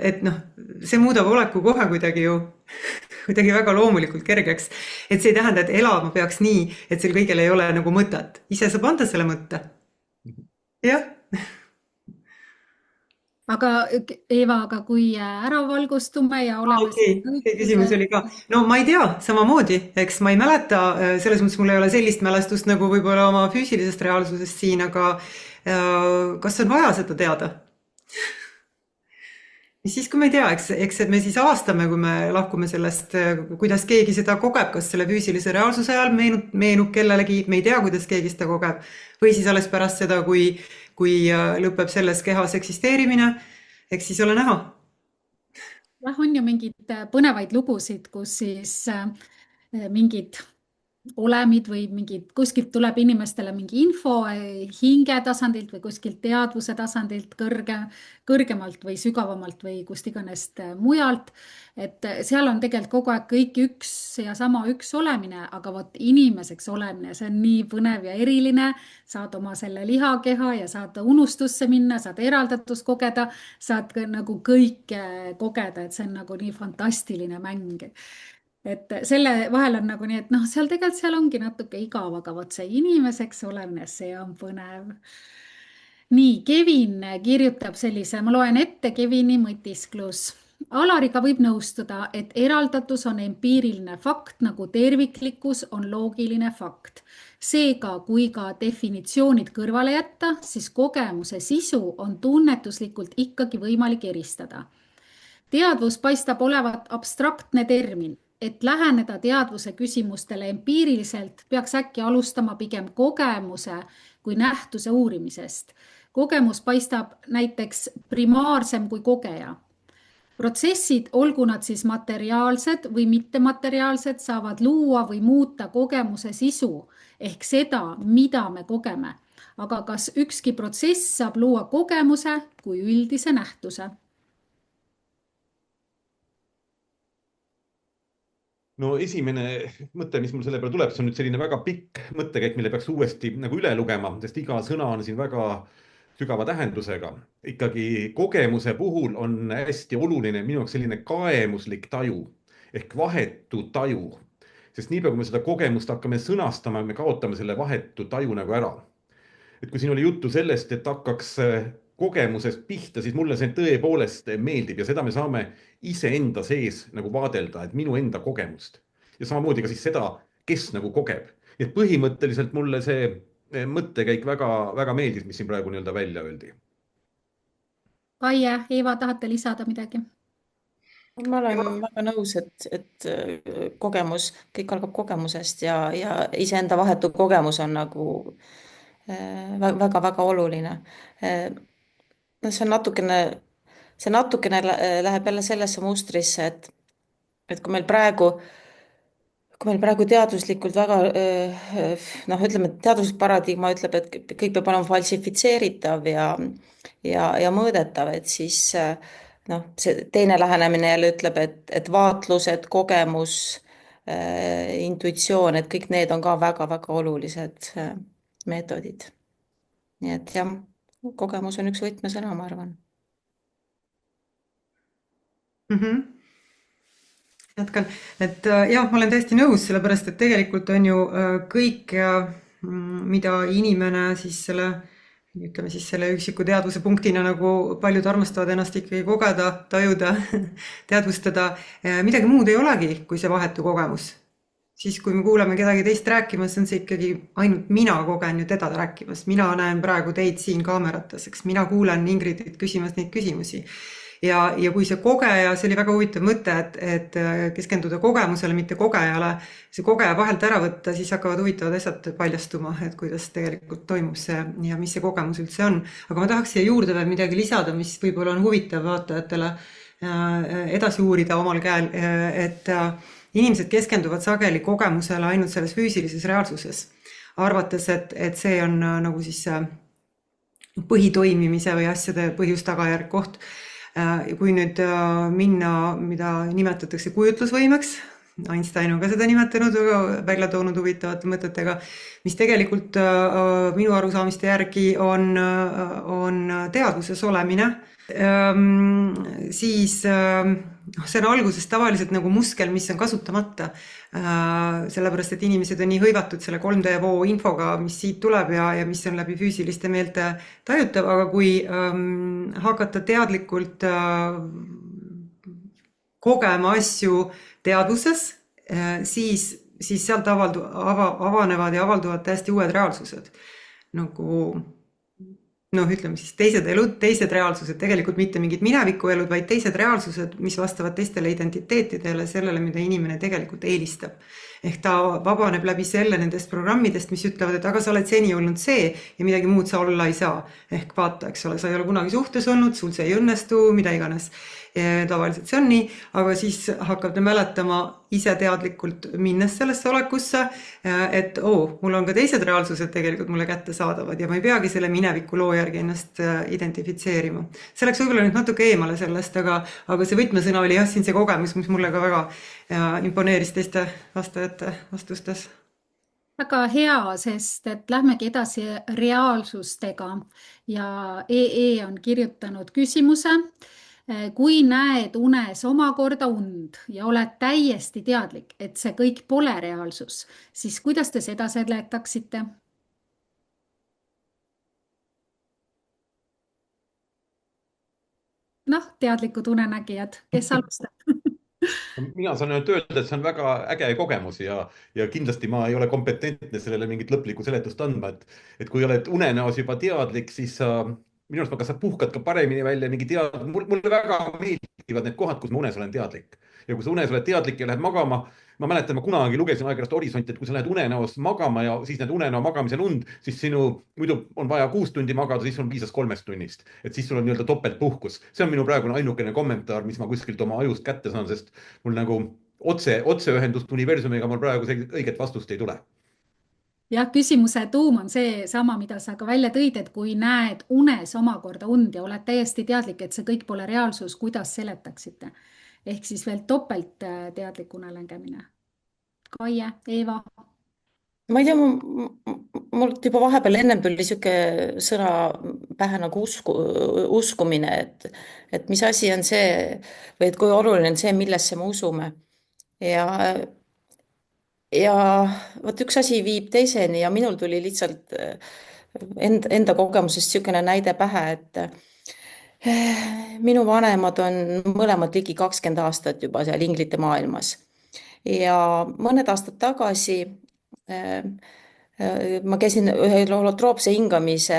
see muudab oleku kohe kuidagi väga loomulikult kergeks. Et see ei tähenda, et elama peaks nii, et seal kõigel ei ole nagu mõtet. Ise saab anda selle mõtte. Jah. Aga Eeva, aga kui ära valgustume ja oleme see küsimus oli ka. No ma ei tea, samamoodi, eks ma ei mäleta, selles mõttes mul ei ole sellist mälestust nagu võib-olla oma füüsilisest reaalsusest siin, aga kas on vaja seda teada? Mis siis, kui me ei tea, eks me siis avastame, kui me lahkume sellest, kuidas keegi seda kogeb, kas selle füüsilise reaalsuse ajal meenub kellelegi, me ei tea, kuidas keegi seda kogeb, või siis alles pärast seda, kui lõpeb selles kehas eksisteerimine, eks siis ole näha. Jah, on ju mingid põnevaid lugusid, kus siis mingid olemid või mingid, kuskilt tuleb inimestele mingi info hinge tasandilt või kuskilt teadvuse tasandilt kõrgemalt või sügavamalt või kust iganest mujalt. Et seal on tegelikult kogu aeg kõik üks ja sama üks olemine, aga vot inimeseks olemine, see on nii põnev ja eriline, saad oma selle lihakeha ja saad unustusse minna, saad eraldatust kogeda, saad nagu kõike kogeda, et see on nagu nii fantastiline mäng. Et selle vahel on nagu nii, et seal tegelikult seal ongi natuke igav, aga vot see inimeseks olemine, see on põnev. Nii, Kevin kirjutab sellise, ma loen ette Kevini mõtisklus. Alariga võib nõustuda, et eraldatus on empiiriline fakt, nagu terviklikkus on loogiline fakt. Seega, kui ka definitsioonid kõrvale jätta, siis kogemuse sisu on tunnetuslikult ikkagi võimalik eristada. Teadvus paistab olevat abstraktne termin. Et läheneda teadvuse küsimustele empiiriliselt, peaks äkki alustama pigem kogemuse kui nähtuse uurimisest. Kogemus paistab näiteks primaarsem kui kogeja. Protsessid, olgu nad siis materiaalsed või mittemateriaalsed, saavad luua või muuta kogemuse sisu ehk seda, mida me kogeme. Aga kas ükski protsess saab luua kogemuse kui üldise nähtuse? No esimene mõte, mis mul selle peale tuleb, see on nüüd selline väga pikk mõttekäik, mille peaks uuesti nagu üle lugema, sest iga sõna on siin väga sügava tähendusega. Ikkagi kogemuse puhul on hästi oluline minu jaoks selline kaemuslik taju ehk vahetu taju. Sest niipea, kui me seda kogemust hakkame sõnastama, me kaotame selle vahetu taju nagu ära. Et kui siin oli juttu sellest, et hakkaks kogemusest pihta, siis mulle see tõepoolest meeldib ja seda me saame iseenda sees nagu vaadelda, et minu enda kogemust. Ja samamoodi ka siis seda, kes nagu kogeb. Et põhimõtteliselt mulle see mõttekäik väga, väga meeldis, mis siin praegu nii-öelda välja öeldi. Kaie, Eeva, tahate lisada midagi? Ma olen väga nõus, et kogemus, kõik algab kogemusest ja iseenda vahetu kogemus on nagu väga-väga oluline. See natukene läheb jälle sellesse mustrisse, et kui meil praegu teaduslikult väga, ütleme, teaduslik paradigma ütleb, et kõik peab olema falsifitseeritav ja mõõdetav, et siis see teine lähenemine jälle ütleb, et vaatlused, kogemus, intuitsioon, et kõik need on ka väga-väga olulised meetodid. Nii et jah, kogemus on üks võtmesõna, ma arvan. Jätkan, et jah, ma olen täiesti nõus, sellepärast, et tegelikult on ju kõik, mida inimene siis selle üksiku teadvuse punktina, nagu paljud armastavad ennast ikkagi kogeda, tajuda, teadvustada, midagi muud ei olegi, kui see vahetu kogemus. Siis kui me kuuleme kedagi teist rääkimas, on see ikkagi ainult mina kogen ju teda rääkimas. Mina näen praegu teid siin kaamerates, eks mina kuulen Ingridit küsimas neid küsimusi. Ja kui see kogeja, see oli väga huvitav mõte, et keskenduda kogemusele, mitte kogejale, see kogeja vahelt ära võtta, siis hakkavad huvitavad asjad paljastuma, et kuidas tegelikult toimub see ja mis see kogemus üldse on. Aga ma tahaks siia juurde veel midagi lisada, mis võib-olla on huvitav vaatajatele edasi uurida omal käel, inimesed keskenduvad sageli kogemusele ainult selles füüsilises reaalsuses, arvates, et see on nagu siis põhitoimimise või asjade põhjus-tagajärg koht. Ja kui nüüd minna, mida nimetatakse kujutlusvõimeks, Einstein on ka seda nimetanud, välja toonud huvitavate mõtetega, mis tegelikult minu arusaamiste järgi on teadvuses olemine, siis see on alguses tavaliselt nagu muskel, mis on kasutamata, sellepärast, et inimesed on nii hõivatud selle 3D voo infoga, mis siit tuleb ja mis on läbi füüsiliste meelte tajutav, aga kui hakata teadlikult kogema asju teadvuses, siis sealt avanevad ja avalduvad täiesti uued reaalsused. Nagu, ütleme siis teised elud, teised reaalsused, tegelikult mitte mingid minevikuelud, vaid teised reaalsused, mis vastavad teistele identiteetidele, sellele, mida inimene tegelikult eelistab. Ehk ta vabaneb läbi selle nendest programmidest, mis ütlevad, et aga sa oled seni olnud see ja midagi muud sa olla ei saa. Ehk vaata, eks ole, sa ei ole kunagi suhtes olnud, sul see ei õnnestu, mida iganes. Tavaliselt see on nii, aga siis hakkab ta mäletama ise teadlikult minnes sellesse olekusse, et mul on ka teised reaalsused tegelikult mulle kätte saadavad ja ma ei peagi selle mineviku loo järgi ennast identifitseerima. See läks võib-olla nüüd natuke eemale sellest, aga see võtmesõna oli siin see kogemus, mis mulle ka väga imponeeris teiste vastajate vastustes. Väga hea, sest et lähmegi edasi reaalsustega ja EE on kirjutanud küsimuse. Kui näed unes omakorda und ja oled täiesti teadlik, et see kõik pole reaalsus, siis kuidas te seda seletaksite? Teadlikud unenägijad, kes alustab? Mina saan öelda, et see on väga äge kogemus ja kindlasti ma ei ole kompetentne sellele mingit lõplikku seletust andma, et kui oled unenäos juba teadlik, siis minu arust sa puhkad ka paremini välja mingi mulle väga meeldivad need kohad, kus ma unes olen teadlik. Ja kui sa unes oled teadlik ja lähed magama, ma mäletan, ma kunagi lugesin aegrast Horisont, et kui sa lähed unenäos magama ja siis need unenäo magamisel und, siis muidu on vaja 6 tundi magada, siis on piisas 3 tunnist. Et siis sul on nii-öelda topeltpuhkus. See on minu praegune ainukene kommentaar, mis ma kuskilt oma ajust kätte saan, sest mul nagu otseühendust universumiga mul praegu õiget vastust ei tule. Jah, küsimuse tuum on see sama, mida sa ka välja tõid, et kui näed unes omakorda und ja oled täiesti teadlik, et see kõik pole reaalsus, kuidas seletaksite? Ehk siis veel topelt teadlik unenägemine. Kaie, Eeva? Ma ei tea, mul juba vahepeal ennem tuli siuke sõna pähe nagu uskumine, et mis asi on see või et kui oluline on see, millesse me usume. Ja võt üks asi viib teiseni ja minul tuli lihtsalt enda kogemusest siukene näide pähe, et minu vanemad on mõlemad ligi 20 aastat juba seal inglite maailmas. Ja mõned aastad tagasi ma käisin ühe holotroopse hingamise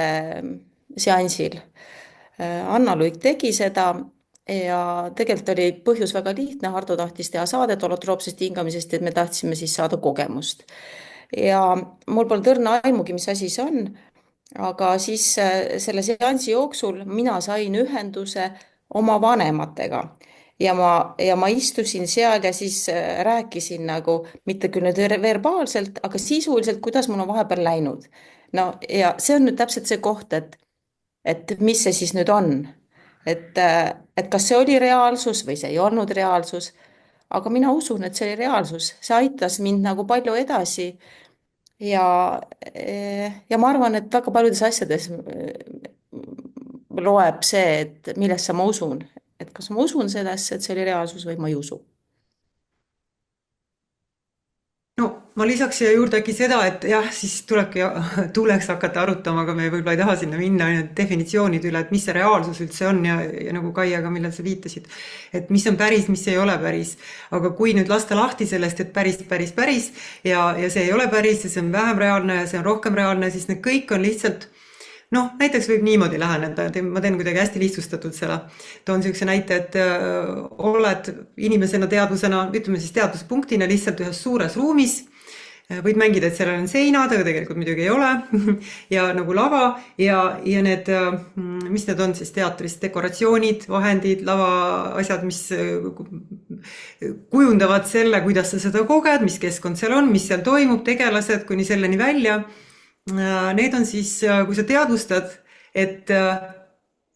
seansil. Anna Luik tegi seda ja tegelikult oli põhjus väga lihtne, Hardo tahtis teha saadet holotroopsest hingamisest, et me tahtsime siis saada kogemust. Ja mul polnud õrna aimugi, mis asi see on, aga siis selle seansi jooksul mina sain ühenduse oma vanematega ja ma istusin seal ja siis rääkisin nagu, mitte küll nüüd verbaalselt, aga sisuliselt, kuidas mul on vahepeal läinud. No ja see on nüüd täpselt see koht, et mis see siis nüüd on. Et kas see oli reaalsus või see ei olnud reaalsus, aga mina usun, et see oli reaalsus. See aitas mind nagu palju edasi ja ma arvan, et väga paljudes asjades loeb see, et millesse ma usun. Et kas ma usun sellesse, et see oli reaalsus või ma ei usu. No ma lisaks siia juurde äkki seda, et jah, siis tuleks hakata arutama, aga me võib-olla ei taha sinna minna definitsioonid üle, et mis see reaalsus üldse on ja nagu Kaiega, millal sa viitasid, et mis on päris, mis ei ole päris. Aga kui nüüd lasta lahti sellest, et päris ja see ei ole päris ja see on vähem reaalne ja see on rohkem reaalne, siis need kõik on lihtsalt näiteks võib niimoodi läheneda, ma teen kuidagi hästi lihtsustatud selle. Toon sellise näite, et oled inimesena teadvusena, ütleme siis teadvuspunktina lihtsalt ühes suures ruumis, võid mängida, et sellel on seinad, aga tegelikult muidugi ei ole ja nagu lava ja need, mis need on siis teatris, dekoratsioonid, vahendid, lava asjad, mis kujundavad selle, kuidas sa seda koged, mis keskkond seal on, mis seal toimub, tegelased kuni selleni välja. Need on siis, kui sa teadvustad, et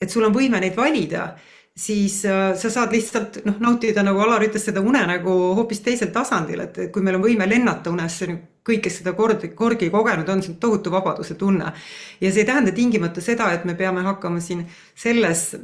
sul on võime neid valida, siis sa saad lihtsalt nautida, nagu Alar ütles, seda unenägu hoopis teisel tasandil, et kui meil on võime lennata unes, kõik, kes seda korgi kogenud on, see on tohutu vabaduse tunne. Ja see ei tähenda tingimata seda, et me peame hakkama siin selles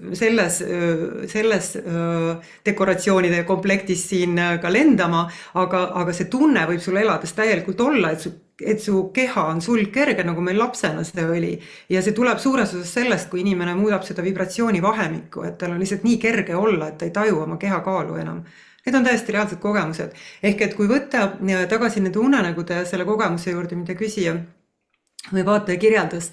dekoratsioonide komplektis siin ka lendama, aga see tunne võib sul elades täielikult olla, et su keha on sulgkerge, nagu meil lapsena see oli. Ja see tuleb suures osas sellest, kui inimene muudab seda vibratsiooni vahemikku, et tal on lihtsalt nii kerge olla, et ta ei taju oma keha kaalu enam. Need on täiesti reaalsed kogemused. Ehk et kui võtta tagasi nende unenägude ja selle kogemuse juurde, mida küsija või vaataja kirjeldas,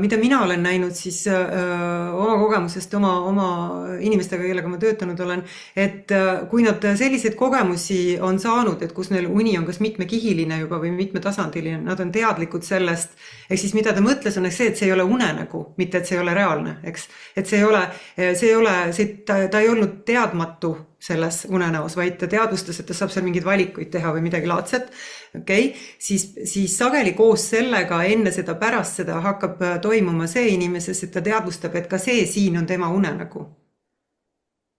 mida mina olen näinud siis oma kogemusest, oma inimestega, kellega ma töötanud olen, et kui nad selliseid kogemusi on saanud, et kus neil uni on kas mitmekihiline juba või mitmetasandiline, nad on teadlikud sellest, ehk siis mida ta mõtles on see, et see ei ole unenägu, mitte et see ei ole reaalne, eks. Et ta ei olnud teadmatu selles unenäos, vaid ta teadvustas, et ta saab seal mingeid valikuid teha või midagi laadset, siis sageli koos sellega enne seda, pärast seda hakkab toimuma see inimeses, et ta teadvustab, et ka see siin on tema unenägu.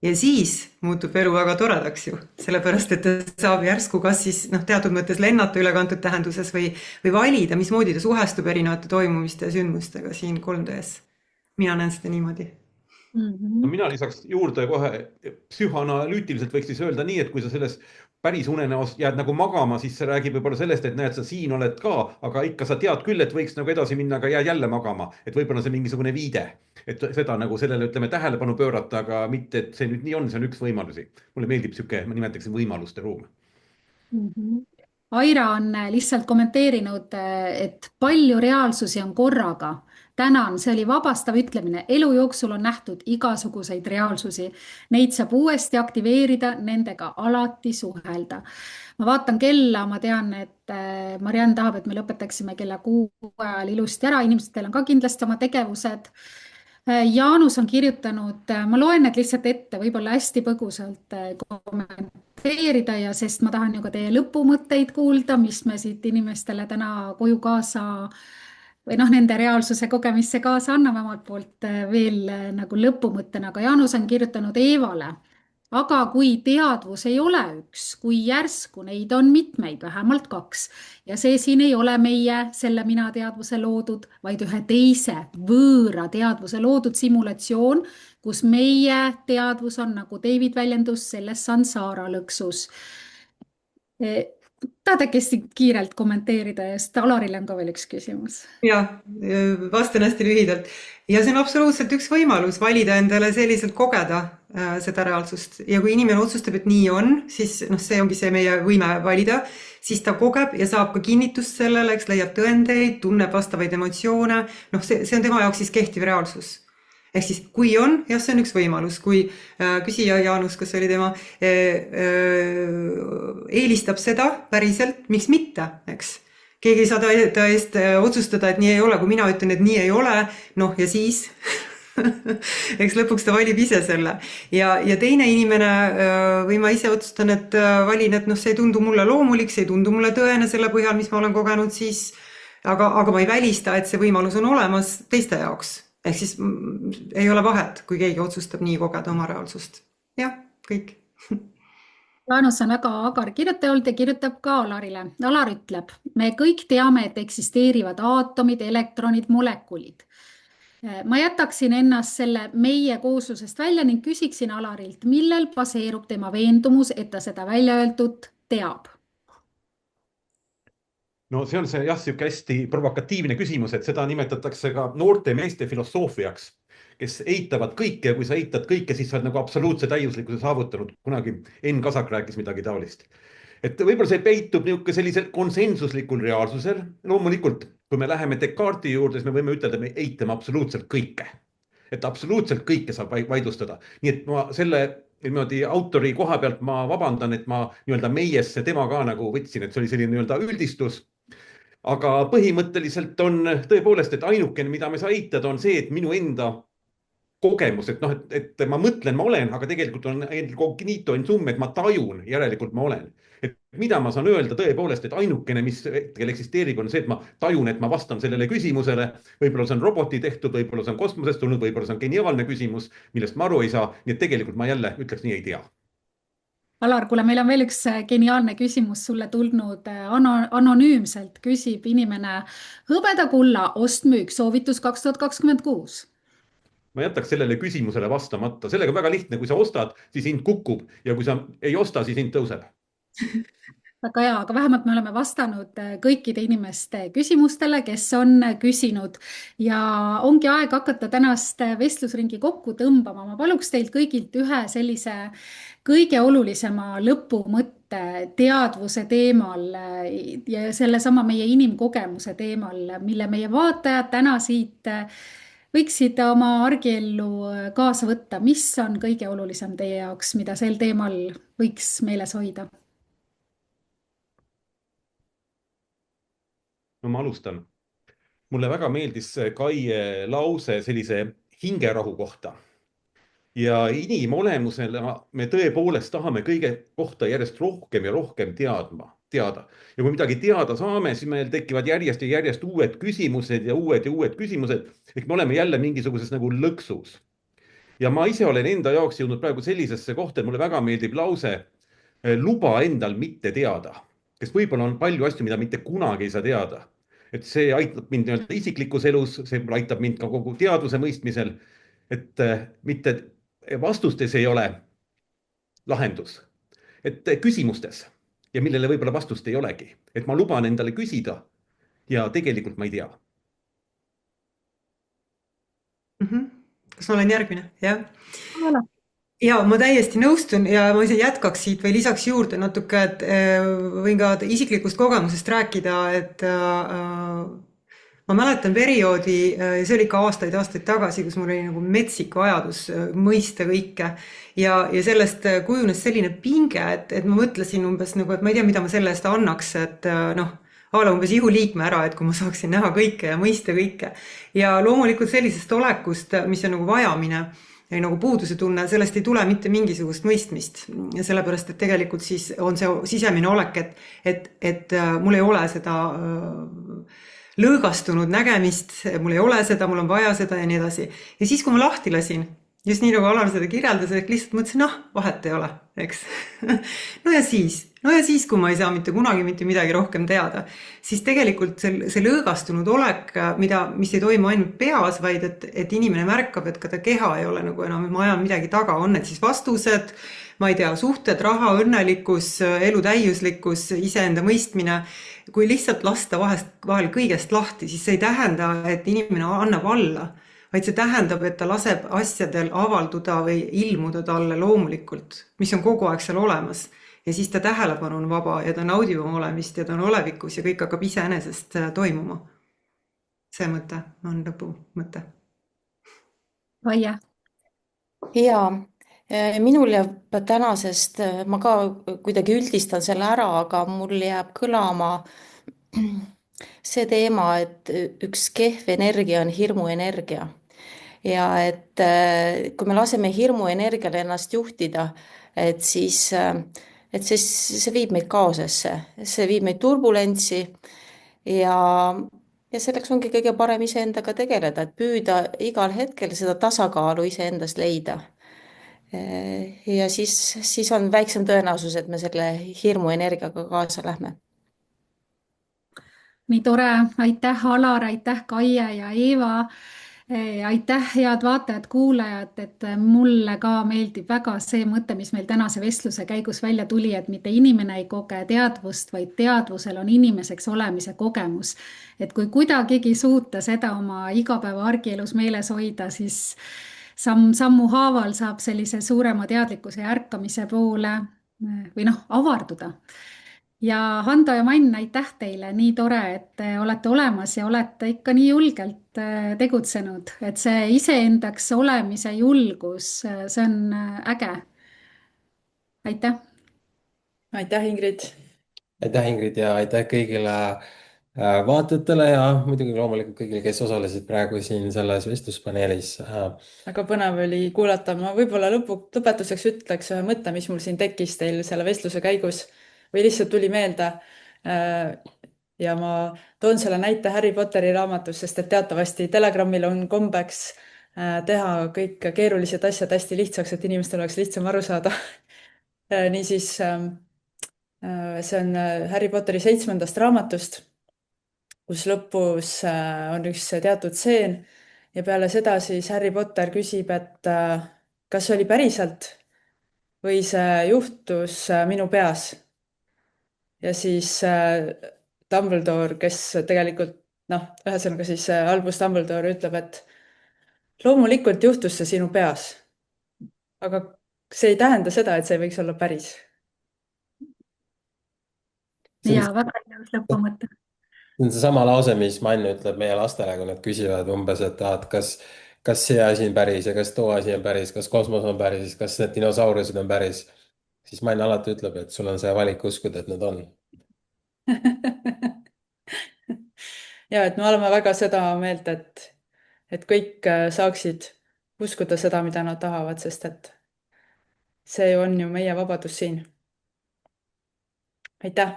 Ja siis muutub elu väga toredaks ju, sellepärast, et ta saab järsku kas siis teatud mõttes lennata ülekantud tähenduses või valida, mismoodi ta suhestub erinevate toimumiste ja sündmustega siin 3Ds. Mina näen seda niimoodi. No mina lisaks juurde kohe psühhoanalüütiliselt võiks siis öelda nii, et kui sa selles päris unenäos jääd nagu magama, siis see räägib võib-olla sellest, et näed, sa siin oled ka, aga ikka sa tead küll, et võiks nagu edasi minna, aga jääd jälle magama. Et võib-olla see mingisugune viide, et seda nagu sellele ütleme tähelepanu pöörata, aga mitte, et see nüüd nii on, see on üks võimalusi. Mulle meeldib siuke, ma nimetaksin võimaluste ruum. Aira on lihtsalt kommenteerinud, et palju reaalsusi on korraga. Tänan, see oli vabastav ütlemine. Elu jooksul on nähtud igasuguseid reaalsusi. Neid saab uuesti aktiveerida, nendega alati suhelda. Ma vaatan kella, ma tean, et Marianne tahab, et me lõpetaksime kella 6 ajal ilusti ära. Inimestel on ka kindlasti oma tegevused. Jaanus on kirjutanud, ma loen need lihtsalt ette, võib-olla hästi põgusalt kommenteerida ja sest ma tahan ju ka teie lõpumõtteid kuulda, mis me siit inimestele täna koju kaasa või nende reaalsuse kogemisse kaasa anname omalt poolt veel nagu lõpumõttena, aga Jaanus on kirjutanud Eevale. Aga kui teadvus ei ole üks, kui järsku neid on mitmeid, vähemalt 2 ja see siin ei ole meie selle mina teadvuse loodud, vaid ühe teise võõra teadvuse loodud simulatsioon, kus meie teadvus on, nagu David väljendus, selles Sansara lõksus. Tahad äkki kiirelt kommenteerida ja sest Alarile on ka veel üks küsimus. Ja, vastan hästi lühidalt. Ja see on absoluutselt üks võimalus valida endale selliselt kogeda seda reaalsust. Ja kui inimene otsustab, et nii on, siis see ongi see meie võime valida, siis ta kogeb ja saab ka kinnitust sellele, eks leiab tõendeid, tunneb vastavaid emotsioone. See on tema jaoks siis kehtiv reaalsus. Ehk siis kui on, jah, see on üks võimalus, kui küsija Jaanus, kas oli tema, eelistab seda päriselt, miks mitte, eks. Keegi ei saa ta eest otsustada, et nii ei ole, kui mina ütlen, et nii ei ole, ja siis, eks lõpuks ta valib ise selle. Ja teine inimene või ma ise otsustan, et valin, et see ei tundu mulle loomulik, see ei tundu mulle tõene selle põhjal, mis ma olen kogenud, siis, aga ma ei välista, et see võimalus on olemas teiste jaoks. Ehk siis ei ole vahet, kui keegi otsustab nii kogeda oma reaalsust. Jah, kõik. Jaanus on väga agar kirjutaja olnud ja kirjutab ka Alarile. Alar ütleb, me kõik teame, et eksisteerivad aatomid, elektronid, molekulid. Ma jätaksin ennast selle meie kooslusest välja ning küsiksin Alarilt, millel baseerub tema veendumus, et ta seda välja öeldud teab? No see on see siuke hästi provokatiivne küsimus, et seda nimetatakse ka noorte meeste filosoofiaks, kes eitavad kõike ja kui sa eitad kõike, siis sa oled nagu absoluutse täiuslikkuse saavutanud. Kunagi Enn Kasak rääkis midagi taolist. Et võib-olla see peitub sellisel konsensuslikul reaalsusel. Loomulikult, kui me läheme Descartesi juurde, siis me võime ütelda, et me eitame absoluutselt kõike. Et absoluutselt kõike saab vaidlustada. Nii et ma selle autori koha pealt ma vabandan, et ma meiesse tema ka nagu võtsin, et see oli selline üldistus. Aga põhimõtteliselt on tõepoolest, et ainukene, mida me saa eitada, on see, et minu enda kogemus, et noh, et ma mõtlen, ma olen, aga tegelikult on cognito in sum, et ma tajun, järelikult ma olen. Et mida ma saan öelda tõepoolest, et ainukene, mis hetkel eksisteerib, on see, et ma tajun, et ma vastan sellele küsimusele. Võib-olla see on roboti tehtud, võib-olla see on kosmosest tulnud, võib-olla see on geniaalne küsimus, millest ma aru ei saa. Nii et tegelikult ma jälle ütleks nii, ei tea. Alar, kuule, meil on veel üks geniaalne küsimus sulle tulnud anonüümselt. Küsib inimene hõbeda kulla ostmüük soovitus 2026. Ma jätaks sellele küsimusele vastamata. Sellega on väga lihtne, kui sa ostad, siis hind kukub ja kui sa ei osta, siis hind tõuseb. Väga hea, aga vähemalt me oleme vastanud kõikide inimeste küsimustele, kes on küsinud ja ongi aeg hakata tänast vestlusringi kokku tõmbama. Ma paluks teilt kõigilt ühe sellise kõige olulisema lõpumõtte teadvuse teemal ja sellesama meie inimkogemuse teemal, mille meie vaatajad täna siit võiksid oma argiellu kaasa võtta. Mis on kõige olulisem teie jaoks, mida sel teemal võiks meeles hoida? No ma alustan. Mulle väga meeldis Kai lause sellise hingerahu kohta. Ja inimolemusele me tõepoolest tahame kõige kohta järjest rohkem ja rohkem teada. Ja kui midagi teada saame, siis meil tekivad järjest ja järjest uued küsimused ja uued küsimused. Ehk me oleme jälle mingisuguses nagu lõksus. Ja ma ise olen enda jaoks jõudnud praegu sellisesse kohta, et mulle väga meeldib lause luba endal mitte teada. Kes võib-olla on palju asju, mida mitte kunagi ei saa teada. Et see aitab mind isiklikus elus, see aitab mind ka kogu teadvuse mõistmisel, et mitte vastustes ei ole lahendus, et küsimustes ja millele võib-olla vastust ei olegi, et ma luban endale küsida ja tegelikult ma ei tea. Kas ma olen järgmine? Jah. Ja ma täiesti nõustun ja ma ise jätkaks siit või lisaks juurde natuke, et võin ka isiklikust kogemusest rääkida, et ma mäletan perioodi, see oli ikka aastaid tagasi, kus mul oli nagu metsik vajadus mõista kõike ja sellest kujunes selline pinge, et ma mõtlesin umbes nagu, et ma ei tea, mida ma selle eest annaks, et ala umbes ihuliikme ära, et kui ma saaksin näha kõike ja mõista kõike. Ja loomulikult sellisest olekust, mis on nagu vajamine, nagu puuduse tunne, sellest ei tule mitte mingisugust mõistmist. Ja sellepärast, et tegelikult siis on see sisemine olek, et mul ei ole seda lõõgastunud nägemist, mul ei ole seda, mul on vaja seda ja nii edasi. Ja siis, kui ma lahti lasin, just nii nagu Alar seda kirjeldas, et lihtsalt mõtlesin, vahet ei ole, eks. No ja siis, kui ma ei saa mitte kunagi mitte midagi rohkem teada, siis tegelikult see lõõgastunud olek, mis ei toimu ainult peas, vaid et inimene märkab, et ka ta keha ei ole nagu enam, ma ajan midagi taga, on need siis vastused, ma ei tea, suhted, raha, õnnelikkus, elu täiuslikkus, iseenda mõistmine. Kui lihtsalt lasta vahel kõigest lahti, siis see ei tähenda, et inimene annab alla, vaid see tähendab, et ta laseb asjadel avalduda või ilmuda talle loomulikult, mis on kogu aeg seal olemas. Ja siis ta tähelepanu on vaba ja ta naudib oma olemist ja ta on olevikus ja kõik hakkab iseenesest toimuma. See mõte on lõpu mõte. Vaia. Ja minul jääb tänasest, ma ka kuidagi üldistan selle ära, aga mul jääb kõlama see teema, et üks kehv energia on hirmuenergia. Ja et kui me laseme hirmuenergial ennast juhtida, et siis see viib meid kaosesse, see viib meid turbulentsi ja selleks ongi kõige parem iseendaga tegeleda, et püüda igal hetkel seda tasakaalu iseendast leida. Ja siis on väiksem tõenäosus, et me selle hirmuenergiaga kaasa lähme. Nii tore, aitäh Alar, aitäh Kaie ja Eeva. Aitäh, head vaatajad, kuulajad, et mulle ka meeldib väga see mõte, mis meil tänase vestluse käigus välja tuli, et mitte inimene ei koge teadvust, vaid teadvusel on inimeseks olemise kogemus. Et kui kuidagigi suuta seda oma igapäeva argielus meeles hoida, siis sammu haaval saab sellise suurema teadlikkuse ja ärkamise poole või avarduda. Ja Hando ja Mann, aitäh teile, nii tore, et te olete olemas ja olete ikka nii julgelt tegutsenud, et see iseendaks olemise julgus, see on äge. Aitäh. Aitäh, Ingrid. Aitäh, Ingrid, ja aitäh kõigile vaatajatele ja muidugi loomulikult kõigile, kes osalesid praegu siin selles vestluspaneelis. väga põnev oli kuulata. Ma võib-olla lõpetuseks ütleks ühe mõtte, mis mul siin tekkis teil selle vestluse käigus või lihtsalt tuli meelde. Ja ma toon selle näite Harry Potteri raamatust, sest et teatavasti Telegramil on kombeks teha kõik keerulised asjad hästi lihtsaks, et inimestel oleks lihtsam aru saada. Niisiis, see on Harry Potteri 7. raamatust, kus lõpus on üks teatud stseen ja peale seda siis Harry Potter küsib, et kas see oli päriselt või see juhtus minu peas. Ja siis Dumbledore, kes tegelikult, ühesõnaga siis Albus Dumbledore ütleb, et loomulikult juhtus see sinu peas. Aga see ei tähenda seda, et see ei võiks olla päris. Ja väga ilus lõpumõte. See on seesama lause, mis Mann ütleb meie lastele, kui nad küsivad umbes, et kas see asi on päris ja kas too asi on päris, kas kosmos on päris, kas need dinosaurused on päris. Siis Mann alati ütleb, et sul on see valik uskuda, et need on. Ja, et me oleme väga seda meelt, et kõik saaksid uskuda seda, mida nad tahavad, sest et see on ju meie vabadus siin. Aitäh!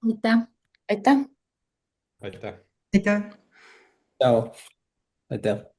Aitäh! Aitäh! Aitäh! aitäh! Tšau! Aitäh!